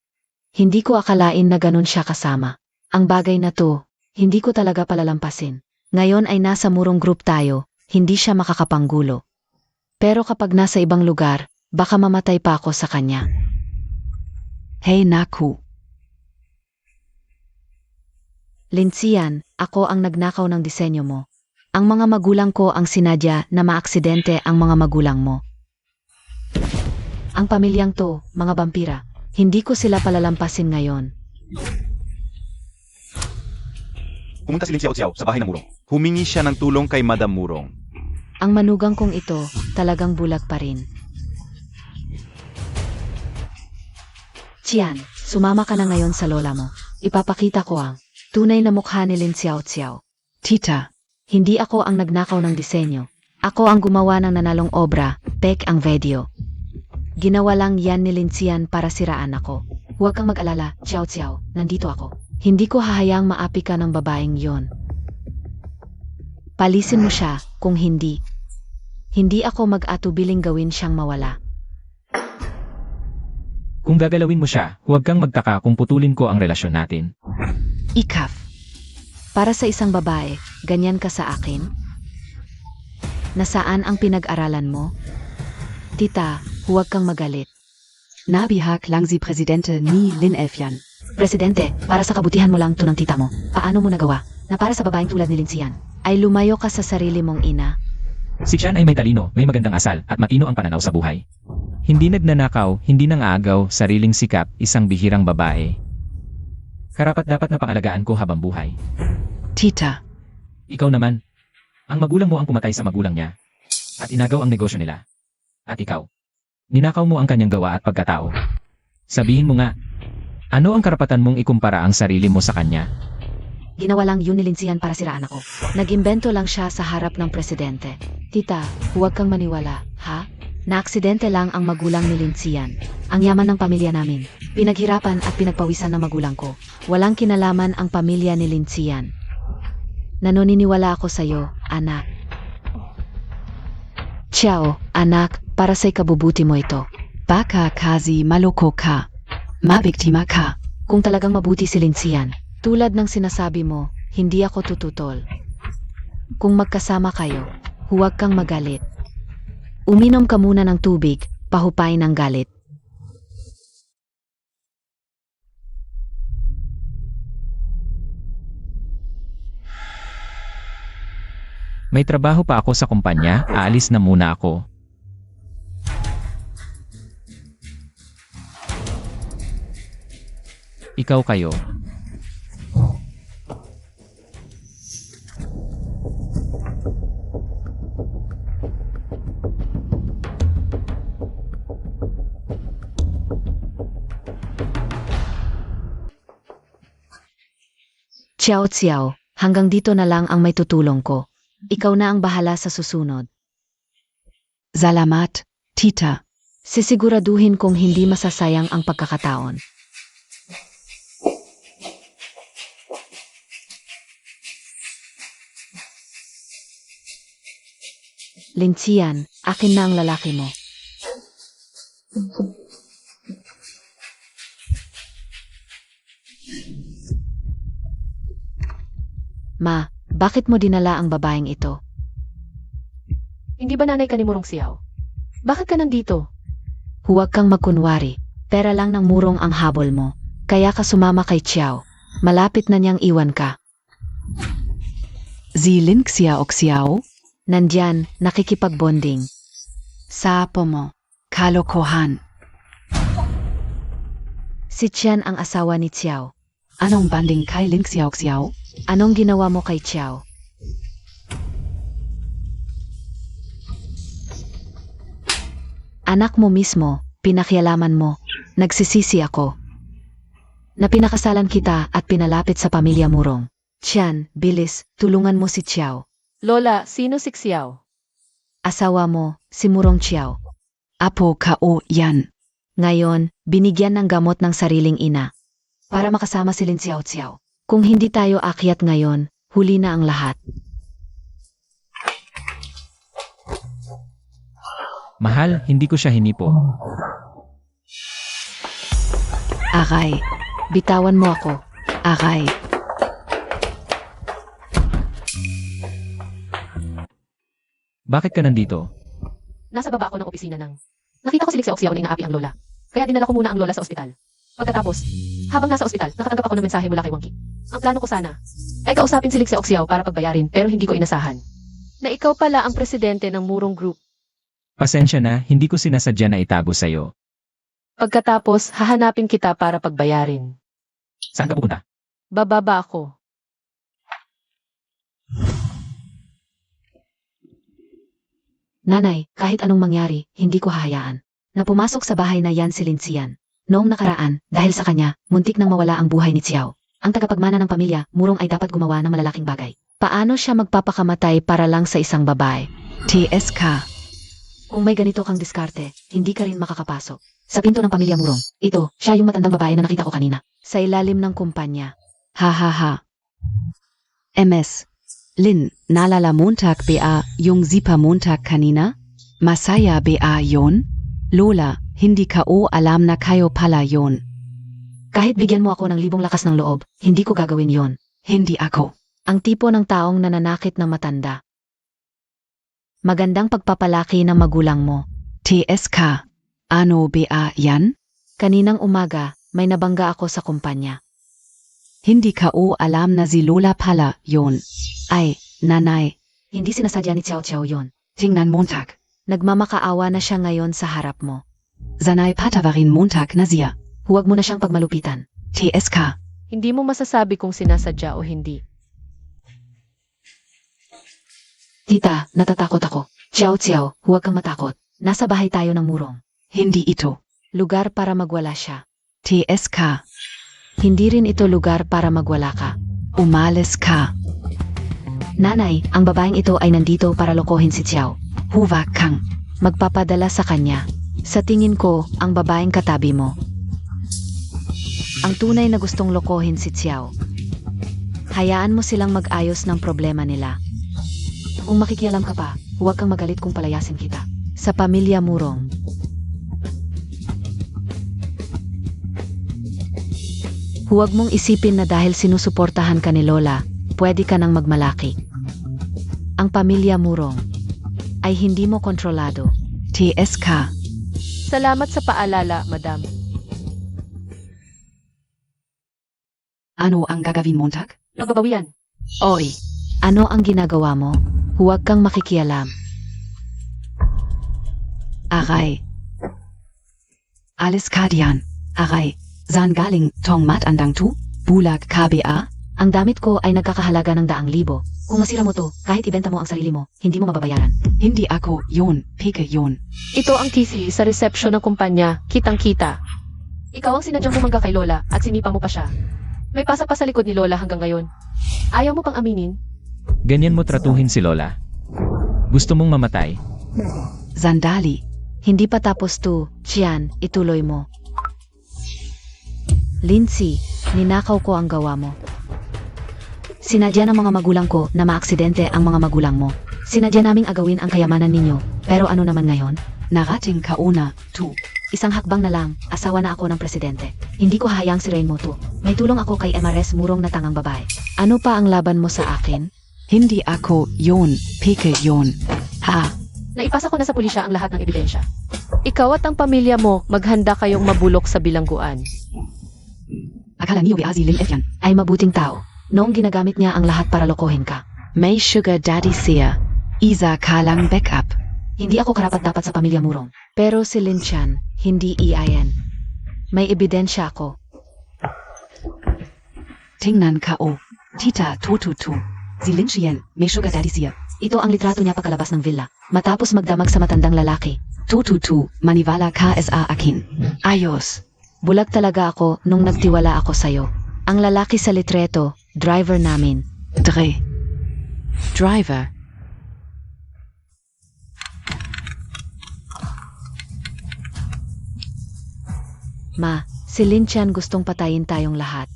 Hindi ko akalain na ganun siya kasama. Ang bagay na to, hindi ko talaga palalampasin. Ngayon ay nasa murong group tayo, hindi siya makakapanggulo. Pero kapag nasa ibang lugar, baka mamatay pa ako sa kanya. Hey Naku. Linsian, ako ang nagnakaw ng disenyo mo. Ang mga magulang ko ang sinadya na maaksidente ang mga magulang mo. Ang pamilyang to, mga vampira, hindi ko sila palalampasin ngayon. Pumunta si Lin Xiao Xiao sa bahay ng Murong. Humingi siya ng tulong kay Madam Murong. Ang manugang kong ito, talagang bulag pa rin. Chian, sumama ka na ngayon sa lola mo. Ipapakita ko ang tunay na mukha ni Lin Xiao Xiao. Tita. Hindi ako ang nagnakaw ng disenyo. Ako ang gumawa ng nanalong obra, pek ang video. Ginawa lang yan ni Linsian para siraan ako. Huwag kang mag-alala, Xiao Xiao, nandito ako. Hindi ko hahayaang maapi ka ng babaeng yon. Palisin mo siya, kung hindi. Hindi ako mag-atubiling gawin siyang mawala. Kung gagalawin mo siya, huwag kang magtaka kung putulin ko ang relasyon natin. Ikaf. Para sa isang babae, ganyan ka sa akin? Nasaan ang pinag-aralan mo? Tita, huwag kang magalit. Nabihak lang si Presidente ni Lin F yan. Presidente, para sa kabutihan mo lang to ng tita mo. Paano mo nagawa na para sa babaeng tulad ni Linsian, ay lumayo ka sa sarili mong ina? Si Chan ay may talino, may magandang asal, at matino ang pananaw sa buhay. Hindi nagnanakaw, hindi nangaagaw, sariling sikap, isang bihirang babae. Karapat-dapat na pangalagaan ko habang buhay. Tita. Ikaw naman, ang magulang mo ang pumatay sa magulang niya, at inagaw ang negosyo nila. At ikaw, ninakaw mo ang kanyang gawa at pagkatao. Sabihin mo nga, ano ang karapatan mong ikumpara ang sarili mo sa kanya? Ginawa lang yun ni Linsian para siraan ako. Nag-imbento lang siya sa harap ng presidente. Tita, huwag kang maniwala, ha? Naaksidente lang ang magulang ni Linsian. Ang yaman ng pamilya namin. Pinaghirapan at pinagpawisan ng magulang ko. Walang kinalaman ang pamilya ni Linsian. Nanoniniwala ako sa'yo, anak. Ciao, anak, para sa ikabubuti mo ito. Baka kazi maloko ka. Mabiktima ka. Kung talagang mabuti si Linsian, tulad ng sinasabi mo, hindi ako tututol. Kung magkasama kayo, huwag kang magalit. Uminom ka muna ng tubig, pahupain ang galit. May trabaho pa ako sa kumpanya, aalis na muna ako. Ikaw kayo. Xiao, hanggang dito na lang ang may tutulong ko. Ikaw na ang bahala sa susunod. Salamat, tita. Sisiguraduhin kong hindi masasayang ang pagkakataon. Linsian, akin na ang lalaki mo. Ma, bakit mo dinala ang babaeng ito? Hindi ba nanay ka ni Murong Xiao? Bakit ka nandito? Huwag kang magkunwari. Pera lang ng murong ang habol mo. Kaya ka sumama kay Xiao. Malapit na niyang iwan ka. Zilin Xiao Xiao. Nandyan, nakikipagbonding. Sapo mo. Kalokohan. Si Qian ang asawa ni Xiao. Anong banding kay Lin Xiao Xiao? Anong ginawa mo kay Xiao? Anak mo mismo, pinakialaman mo. Nagsisisi ako. Na pinakasalan kita at pinalapit sa pamilya Murong. Qian, bilis, tulungan mo si Xiao. Lola, sino si Xiao? Asawa mo, si Murong Xiao. Apo kao yan. Ngayon, binigyan ng gamot ng sariling ina. Para makasama si Lin Xiao Xiao. Kung hindi tayo akyat ngayon, huli na ang lahat. Mahal, hindi ko siya hinipo. Aray. Bitawan mo ako. Aray. Bakit ka nandito? Nasa baba ako ng opisina ng... Nakita ko si Ling Xiao na inaapi ang lola. Kaya dinala ko muna ang lola sa ospital. Pagkatapos, habang nasa ospital, nakatanggap ako ng mensahe mula kay Wang Qi. Ang plano ko sana ay kausapin si Ling Xiao para pagbayarin pero hindi ko inasahan na ikaw pala ang presidente ng Murong Group. Pasensya na, hindi ko sinasadya na itago sa'yo. Pagkatapos, hahanapin kita para pagbayarin. Saan ka pupunta? Bababa ako. Nanay, kahit anong mangyari, hindi ko hahayaan na pumasok sa bahay na yan si Linsian. Noong nakaraan, dahil sa kanya, muntik nang mawala ang buhay ni Xiao. Ang tagapagmana ng pamilya, Murong ay dapat gumawa ng malalaking bagay. Paano siya magpapakamatay para lang sa isang babae? TSK. Kung may ganito kang diskarte, hindi ka rin makakapasok. Sa pinto ng pamilya Murong, ito, siya yung matandang babae na nakita ko kanina. Sa ilalim ng kumpanya. Ha ha ha. MS. Lin, nalala Montag BA, yung zipa Montag kanina? Masaya BA yon? Lola, hindi ka o alam na kayo pala yon. Kahit bigyan mo ako ng libong lakas ng loob, hindi ko gagawin yon. Hindi ako. Ang tipo ng taong nananakit na matanda. Magandang pagpapalaki ng magulang mo. TSK. Ano BA yan? Kaninang umaga, may nabangga ako sa kumpanya. Hindi ka o alam na si Lola pala yon. Ay, nanay. Hindi sinasadya ni Xiao Xiao yon. Tingnan Montag. Nagmamakaawa na siya ngayon sa harap mo. Zanay patawarin Montag na siya. Huwag mo na siyang pagmalupitan. TSK. Hindi mo masasabi kung sinasadya o hindi. Tita, natatakot ako. Xiao Xiao, huwag kang matakot. Nasa bahay tayo ng Murong. Hindi ito. Lugar para magwala siya. TSK. Hindi rin ito lugar para magwala ka. Umalis ka. Nanay, ang babaeng ito ay nandito para lokohin si Xiao. Huwag kang. Magpapadala sa kanya. Sa tingin ko, ang babaeng katabi mo. Ang tunay na gustong lokohin si Xiao. Hayaan mo silang mag-ayos ng problema nila. Kung makikialam ka pa, huwag kang magalit kung palayasin kita. Sa pamilya Murong. Huwag mong isipin na dahil sinusuportahan ka ni Lola, pwede ka nang magmalaki. Ang pamilya Murong ay hindi mo kontrolado. TSK. Salamat sa paalala, Madam. Ano ang gagawin Montag? Magbabawian. Oy, ano ang ginagawa mo? Huwag kang makikialam. Aray. Alles Kadian. Aray. Saan galing tong matandang to? Bulag KBA? Ang damit ko ay nagkakahalaga ng 100,000. Kung masira mo to, kahit ibenta mo ang sarili mo, hindi mo mababayaran. Hindi ako yun. Peke yun. Ito ang TC sa resepsyon ng kumpanya, kitang-kita. Ikaw ang sinadyang bumangga kay Lola at sinipa mo pa siya. May pasa pa sa likod ni Lola hanggang ngayon. Ayaw mo pang aminin? Ganyan mo tratuhin si Lola. Gusto mong mamatay? Sandali. Hindi pa tapos to, Chian, ituloy mo. Lindsay, ninakaw ko ang gawa mo. Sinadya ng mga magulang ko na maaksidente ang mga magulang mo. Sinadya naming agawin ang kayamanan ninyo, pero ano naman ngayon? Narating kauna to. Isang hakbang na lang, asawa na ako ng presidente. Hindi ko hahayang si Rain mo to. May tulong ako kay MRS Murong na tangang babae. Ano pa ang laban mo sa akin? Hindi ako yun. Peke yun. Ha. Naipasa ko na sa pulisya ang lahat ng ebidensya. Ikaw at ang pamilya mo, maghanda kayong mabulok sa bilangguan. Akala niyo si Lin F yan. Ay mabuting tao. Noong ginagamit niya ang lahat para lokohin ka. May sugar daddy siya. Isa kalang backup. Hindi ako karapat-dapat sa pamilya Murong. Pero si Lin Chan, hindi EIN. May ebidensya ako. Tingnan ka o. Tita tututu. Si Lin Chien, may sugar daddy siya. Ito ang litrato niya pakalabas ng villa. Matapos magdamag sa matandang lalaki. Tututu, maniwala ka sa akin. Ayos. Bulag talaga ako nung nagtiwala ako sa'yo. Ang lalaki sa litreto, driver namin. Driver. Ma, si Lin Chan gustong patayin tayong lahat.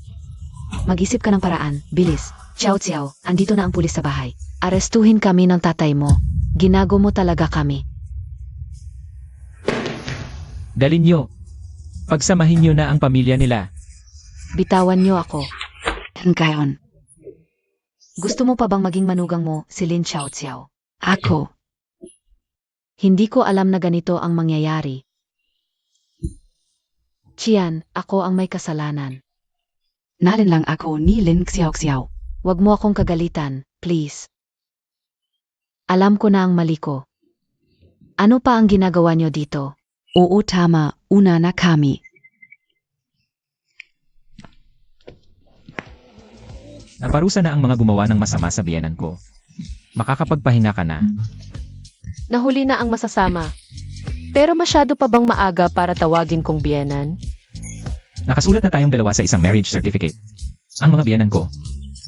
Mag-isip ka ng paraan, bilis. Xiao Xiao, andito na ang pulis sa bahay. Arestuhin kami ng tatay mo. Ginago mo talaga kami. Dalin nyo. Pagsamahin nyo na ang pamilya nila. Bitawan niyo ako. Ngayon, Gusto mo pa bang maging manugang mo, si Lin Xiao Xiao? ako. Hindi ko alam na ganito ang mangyayari. Chian, ako ang may kasalanan. Nalin lang ako ni Lin Xiao Xiao. Huwag mo akong kagalitan, please. Alam ko na ang mali ko. Ano pa ang ginagawa niyo dito? Oo tama, una na kami. Naparusa na ang mga gumawa ng masama sa biyenan ko. Makakapagpahinga ka na. Nahuli na ang masasama. Pero masyado pa bang maaga para tawagin kong biyenan? Nakasulat na tayong dalawa sa isang marriage certificate. Ang mga biyenan ko.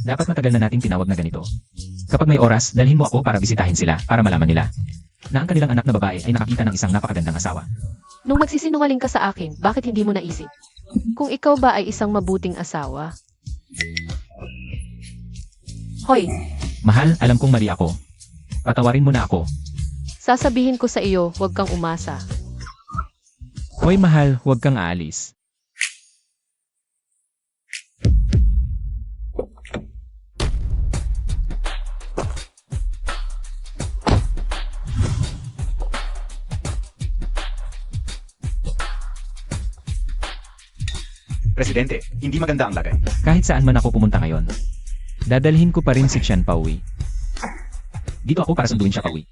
Dapat matagal na nating tinawag na ganito. Kapag may oras, dalhin mo ako para bisitahin sila para malaman nila na ang kanilang anak na babae ay nakakita ng isang napakagandang asawa. Nung nagsisinungaling ka sa akin, bakit hindi mo naisip? Kung ikaw ba ay isang mabuting asawa? Hoy, Mahal, alam kong mali ako. Patawarin mo na ako. sasabihin ko sa iyo, huwag kang umasa. Hoy mahal, huwag kang aalis. Presidente, hindi maganda ang lagay. Kahit saan man ako pumunta ngayon. Dadalhin ko pa rin si Chen pauwi. Dito ako para sunduin siya pauwi.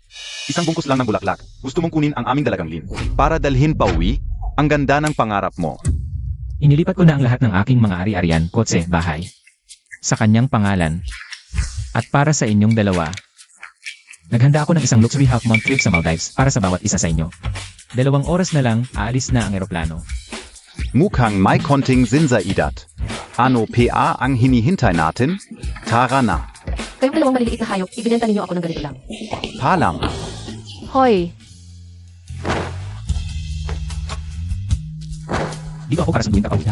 Isang bungkus lang ng bulaklak. Gusto mong kunin ang aming dalagang lin. Para dalhin pa uwi, ang ganda ng pangarap mo. Inilipat ko na ang lahat ng aking mga ari-arian, kotse, bahay. Sa kanyang pangalan. At para sa inyong dalawa. Naghanda ako ng isang luxury half-month trip sa Maldives para sa bawat isa sa inyo. 2 oras na lang, aalis na ang eroplano. Mukhang may konting sinsaidat. Ano PA ang hinihintay natin? Tara na. Kayong dalawang maliliit na hayop, ibinenta ninyo ako ng ganito lang. Paalam. Hoy, Dito ako para sunduin ka pauwi.